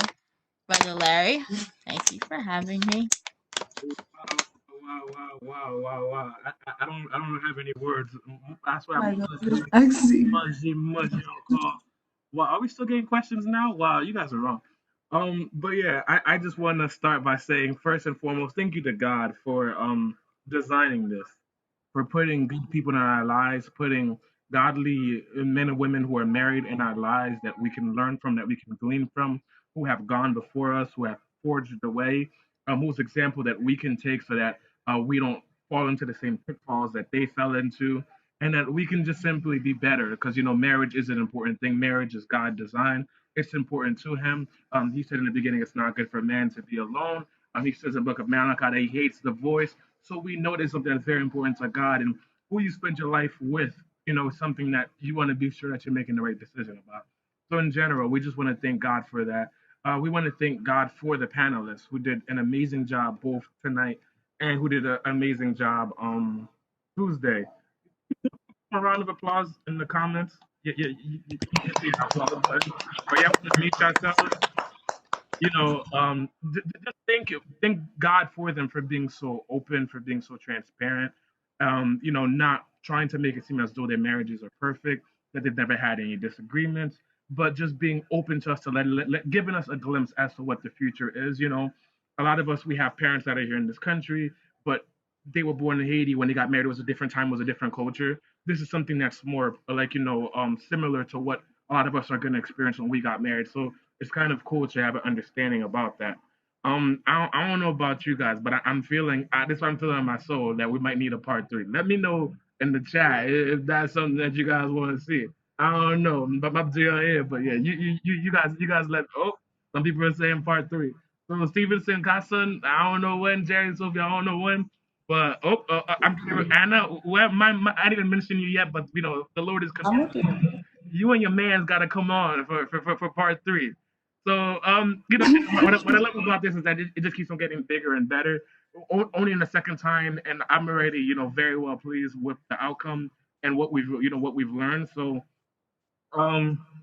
Speaker 5: Brother Larry. Thank you for having me.
Speaker 1: Wow. I don't have any words. That's why
Speaker 10: My
Speaker 1: I'm
Speaker 10: God, just axing.
Speaker 1: mudgy call. Wow, are we still getting questions now? Wow, you guys are wrong. But yeah, I just want to start by saying, first and foremost, thank you to God for designing this, for putting good people in our lives, putting godly men and women who are married in our lives that we can learn from, that we can glean from, who have gone before us, who have forged the way, whose example that we can take so that we don't fall into the same pitfalls that they fell into, and that we can just simply be better. Because marriage is an important thing. Marriage is God designed. It's important to Him. He said in the beginning, it's not good for man to be alone. He says in the book of Malachi that He hates the voice. So we know there's something that's very important to God, and who you spend your life with, is something that you want to be sure that you're making the right decision about. So in general, we just want to thank God for that. We want to thank God for the panelists who did an amazing job both tonight and who did an amazing job Tuesday. A round of applause in the comments. Yeah, you can see an applause button. Or yeah, we just meet ourselves. Just thank God for them for being so open, for being so transparent. Not trying to make it seem as though their marriages are perfect, that they've never had any disagreements, but just being open to us to giving us a glimpse as to what the future is. A lot of us, we have parents that are here in this country, but they were born in Haiti. When they got married, it was a different time, it was a different culture. This is something that's more like similar to what a lot of us are going to experience when we got married. So it's kind of cool to have an understanding about that. I don't know about you guys, but I'm feeling this. I'm feeling in my soul that we might need a part 3. Let me know in the chat if that's something that you guys want to see. I don't know, but I'm here. But yeah, you guys let. Oh, some people are saying part 3. So Stevenson, Carson, I don't know when. Jerry, Sophie, I don't know when. But I'm sure Anna. I didn't mention you yet, but the Lord is
Speaker 10: I'm
Speaker 1: coming.
Speaker 10: okay.
Speaker 1: You and your man's got to come on for part 3. So what I love about this is that it just keeps on getting bigger and better. Only in the second time, and I'm already very well pleased with the outcome and what we've learned. So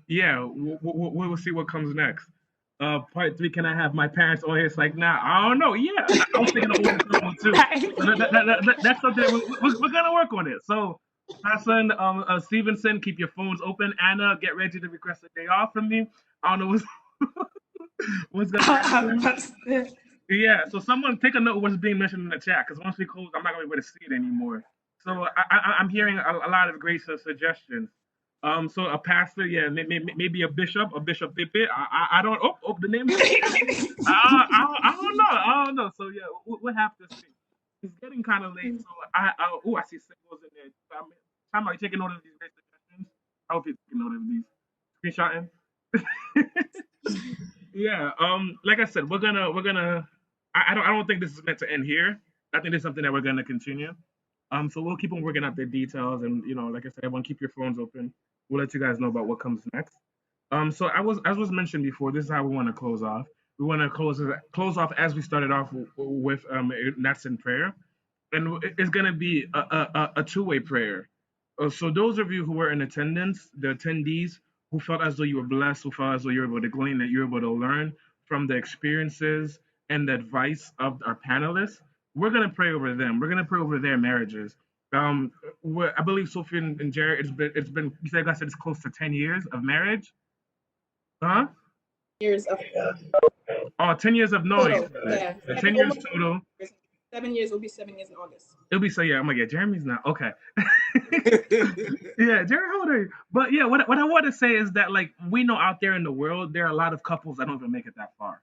Speaker 1: yeah, we'll see what comes next. Part 3, can I have my parents on here? It's like, nah, I don't know. Yeah, I was thinking of old couple too. So that's something that we're gonna work on it. So, Hassan, Stevenson, keep your phones open. Anna, get ready to request a day off from me. I don't know what's gonna happen. Yeah, so someone take a note of what's being mentioned in the chat because once we close, I'm not gonna be able to see it anymore. So I'm hearing a lot of great suggestions. So a pastor, yeah, maybe a bishop Pippin. I don't. The name. I don't know. So yeah, we'll have to see. It's getting kind of late, so I see symbols in there. Time, are you taking note of these great suggestions? I hope you're taking note of these. Screenshotting. Yeah. Like I said, we're gonna. I don't think this is meant to end here. I think it's something that we're gonna continue. So we'll keep on working out the details, and like I said, everyone keep your phones open. We'll let you guys know about what comes next. So as was mentioned before, this is how we want to close off. We want to close off as we started off with, that's in prayer, and it's gonna be a two-way prayer. So those of you who were in attendance, the attendees who felt as though you were blessed, who felt as though you were able to glean, that you're able to learn from the experiences and the advice of our panelists, we're gonna pray over them. We're gonna pray over their marriages. I believe Sophie and Jared, it's been you said, guys said it's close to 10 years of marriage. Huh?
Speaker 7: Years of
Speaker 1: 10 years of knowing.
Speaker 7: total. Yeah.
Speaker 1: 10 years total.
Speaker 7: 7 years will be 7 years in August.
Speaker 1: It'll be so, yeah. I'm like, yeah, Jeremy's not okay. Yeah, Jeremy, how old are you? But yeah, what I want to say is that, like, we know out there in the world there are a lot of couples that don't even make it that far.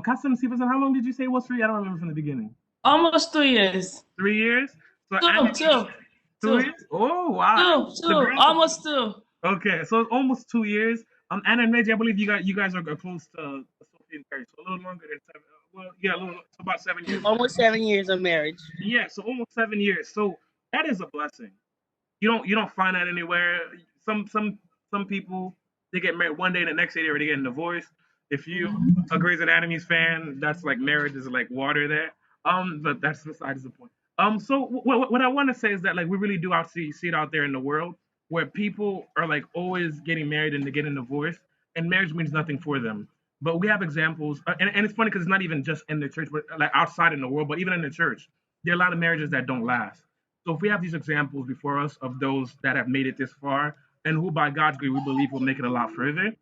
Speaker 1: Custom Stevenson, how long did you say it was for you? I don't remember from the beginning.
Speaker 4: Almost 2 years.
Speaker 1: 3 years? So
Speaker 4: Two.
Speaker 1: 2 years? Oh wow.
Speaker 4: Two. Almost 2.
Speaker 1: Okay, so it's almost 2 years. Anna and Reggie, I believe you guys are close to Sophie and Terry, so a little longer than 7. Well, yeah, it's about 7 years.
Speaker 11: Almost 7 years of marriage.
Speaker 1: Yeah, so almost 7 years. So that is a blessing. You don't find that anywhere. Some people, they get married one day and the next day they're already getting divorced. If you a Grey's Anatomy's fan, that's like marriage is like water there. But that's besides the point. So what I want to say is that, like, we really do see it out there in the world where people are like always getting married and they're getting divorced, and marriage means nothing for them. But we have examples, and it's funny because it's not even just in the church, but like outside in the world, but even in the church, there are a lot of marriages that don't last. So if we have these examples before us of those that have made it this far, and who by God's grace we believe will make it a lot further,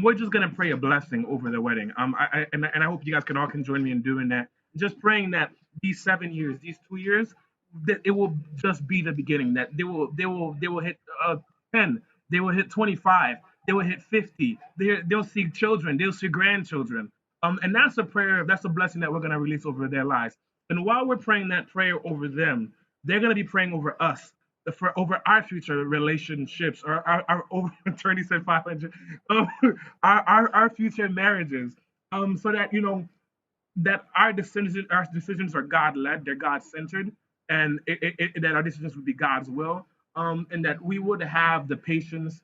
Speaker 1: we're just gonna pray a blessing over the wedding. I hope you guys can join me in doing that. Just praying that these 7 years, these 2 years, that it will just be the beginning. That they will hit 10, they will hit 25, they will hit 50. They'll see children, they'll see grandchildren. And that's a prayer, that's a blessing that we're gonna release over their lives. And while we're praying that prayer over them, they're gonna be praying over us, over our future relationships, or our over attorney said 500, our future marriages, so that that our decisions are God led, they're God centered, and that our decisions would be God's will, and that we would have the patience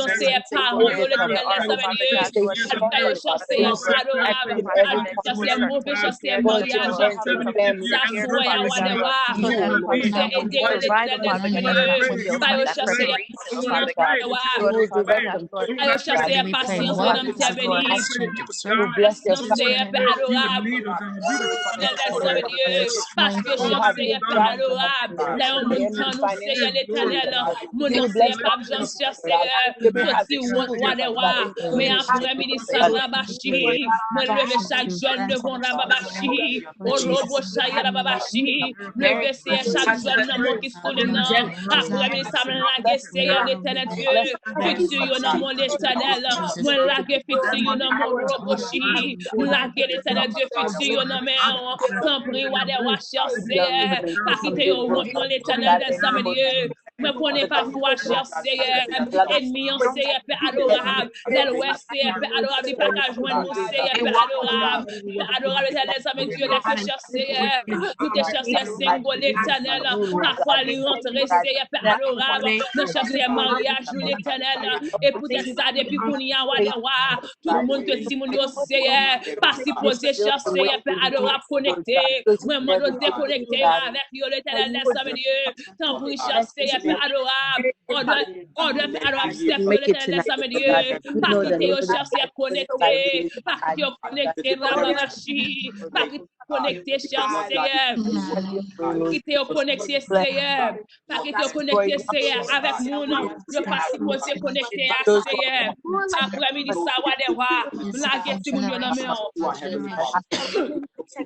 Speaker 2: Lord,
Speaker 7: Seigneur,
Speaker 2: continue to
Speaker 7: overcome
Speaker 2: cover
Speaker 7: every
Speaker 2: all, Father God, Lord,
Speaker 7: stronghold, God. Every
Speaker 2: I
Speaker 7: stronghold
Speaker 2: pray,
Speaker 7: in
Speaker 2: Father
Speaker 7: every
Speaker 2: God, that you
Speaker 7: family,
Speaker 2: will start to declare,
Speaker 7: going
Speaker 2: Father
Speaker 7: to
Speaker 2: God,
Speaker 7: friends and family,
Speaker 2: declare,
Speaker 7: churches,
Speaker 2: Father God, Lord,
Speaker 7: you,
Speaker 2: for them,
Speaker 7: oh Lord
Speaker 2: Father God,
Speaker 7: God.
Speaker 2: Lord, to
Speaker 7: Word
Speaker 2: provide,
Speaker 7: declares
Speaker 2: Father
Speaker 7: in
Speaker 2: God,
Speaker 7: Romans
Speaker 2: Lord, when
Speaker 7: 12,
Speaker 2: they open that preparation, Father God. Lord,
Speaker 7: you will
Speaker 2: Father
Speaker 7: direct
Speaker 2: God,
Speaker 7: them
Speaker 2: Lord,
Speaker 7: to God.
Speaker 10: Father, we pray
Speaker 2: Lord,
Speaker 10: what?
Speaker 2: Father God, Lord, I pray,
Speaker 7: You will bless their
Speaker 10: Just
Speaker 7: family.
Speaker 10: pray.
Speaker 7: You will have good jobs for them, Lord. The enemy financial difficulty, God. You will bless them financially, God. They may have children, Father God, in the name of Jesus, God.
Speaker 4: Lever chaque jeune devant Rababashi, au robo Shaya Rababashi, lever chaque jeune dans mon qui souligne, après ça me lague,
Speaker 7: Bless them,
Speaker 4: Seigneur
Speaker 7: God.
Speaker 4: l'éternel
Speaker 7: Bless
Speaker 4: Dieu,
Speaker 7: them, God.
Speaker 4: fixe you dans mon l'éternel, moi lague fixe you dans mon roboshi, lague l'éternel Dieu, fixe you dans mes sans prix, ou des roches, Seigneur, pas quitter yo honte, mon l'éternel des samedi. Me connais parfois, cher Seigneur, ennemi, Seigneur, Père adorable, del ouest, Seigneur, Père adorable, il pas qu'à joindre nous, Seigneur, Père adorable, Père adorable, éternel, ça Dieu, les que cher Seigneur, nous te cherchons, symbole éternel, parfois, les rentrer, Seigneur, Père adorable, nous cherchons mariage, nous l'éternel, et pour ça, depuis qu'on y a, tout le monde que Timon, Seigneur, pas si posé, cher Seigneur, Père adorable, connecté, vraiment, nous déconnecter avec l'éternel, ça Dieu, tant pour y chercher,
Speaker 2: adorable. On doit faire adorable. Step pour
Speaker 11: Make it
Speaker 2: l'éternel
Speaker 11: tonight,
Speaker 2: des hommes de
Speaker 11: Lord God.
Speaker 2: Dieu.
Speaker 11: We
Speaker 2: Parce
Speaker 11: know
Speaker 2: que
Speaker 11: that,
Speaker 2: t'es
Speaker 11: Lord
Speaker 2: au
Speaker 11: God,
Speaker 2: cherché à
Speaker 11: by
Speaker 2: connecter.
Speaker 11: day,
Speaker 2: Parce que t'es connecté, Ramamachi. Parce que t'es connecté, cher Seigneur. Parce que t'es connecté,
Speaker 11: bless
Speaker 2: Seigneur. Parce que t'es
Speaker 11: Lord
Speaker 2: connecté, Seigneur. Avec nous, yo pas supposé connecter à
Speaker 11: those
Speaker 2: Seigneur. Après-midi, ça va des rois. Nous la guetter mon Dieu dans mes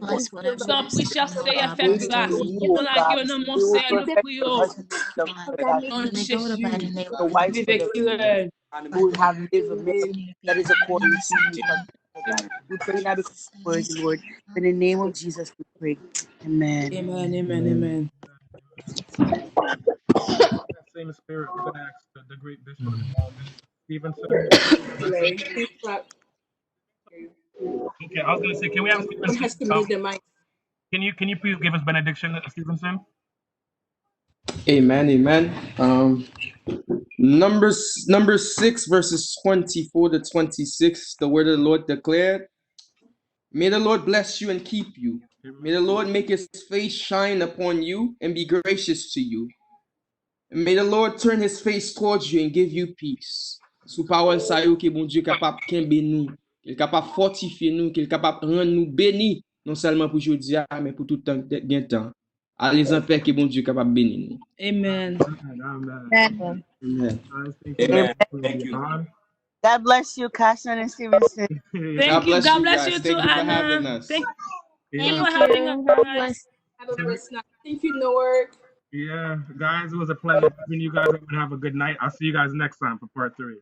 Speaker 5: Bless whatever
Speaker 2: Sans
Speaker 5: is
Speaker 2: prix, cher
Speaker 5: done, Lord
Speaker 2: Seigneur,
Speaker 5: God,
Speaker 2: fait
Speaker 5: bless their
Speaker 2: grâce.
Speaker 11: you,
Speaker 2: Nous
Speaker 11: oh
Speaker 5: family.
Speaker 2: la
Speaker 11: God.
Speaker 2: guetter dans mon
Speaker 11: You will
Speaker 2: Seigneur, nous
Speaker 11: perfect your
Speaker 2: prions.
Speaker 11: husband and love, Lord God.
Speaker 2: Nom de
Speaker 5: When they go to bed
Speaker 2: Jésus.
Speaker 5: and they
Speaker 11: The
Speaker 5: rise
Speaker 11: wife
Speaker 5: up,
Speaker 11: for
Speaker 2: Vive
Speaker 11: the
Speaker 2: cure.
Speaker 11: who will have live a marriage
Speaker 5: continue to be
Speaker 11: that is
Speaker 5: a guide
Speaker 11: according
Speaker 5: and
Speaker 11: to you,
Speaker 5: center.
Speaker 11: Lord God. We pray now because
Speaker 5: Jesus'
Speaker 11: of
Speaker 5: name.
Speaker 11: words, Lord. In the name of Jesus, we pray. Amen.
Speaker 2: Amen, amen, amen.
Speaker 1: That same spirit, we're gonna ask the great bishop Stevenson. Blessing. Okay, I was gonna say, can we have Stevenson? Can you please give us benediction, Stevenson?
Speaker 8: Amen, amen. Number 6, verses 24 to 26. The word of the Lord declared, "May the Lord bless you and keep you. May the Lord make his face shine upon you and be gracious to you. And may the Lord turn his face towards you and give you peace." Sous parole sa yo que bon Dieu capable kembe nous, qu'il capable fortifier nous, qu'il capable rendre nous bénis, non seulement pour aujourd'hui, mais pour tout temps gain temps. Allez en paix que bon Dieu capable bénir nous.
Speaker 2: Amen.
Speaker 1: Amen.
Speaker 11: Amen.
Speaker 8: Amen.
Speaker 1: I think
Speaker 11: Amen.
Speaker 9: Thank you.
Speaker 11: God bless you, Carson and Stevenson.
Speaker 2: Thank you.
Speaker 8: bless
Speaker 2: God
Speaker 8: you
Speaker 2: bless you
Speaker 8: guys.
Speaker 2: too,
Speaker 8: Thank you for having
Speaker 2: Anna.
Speaker 8: us.
Speaker 2: Thank you
Speaker 1: Yeah.
Speaker 2: for
Speaker 5: Thank
Speaker 2: having
Speaker 5: you. God
Speaker 2: us.
Speaker 5: bless.
Speaker 7: Thank you, Newark.
Speaker 1: Yeah, guys, it was a pleasure having you guys. Have a good night. I'll see you guys next time for part 3.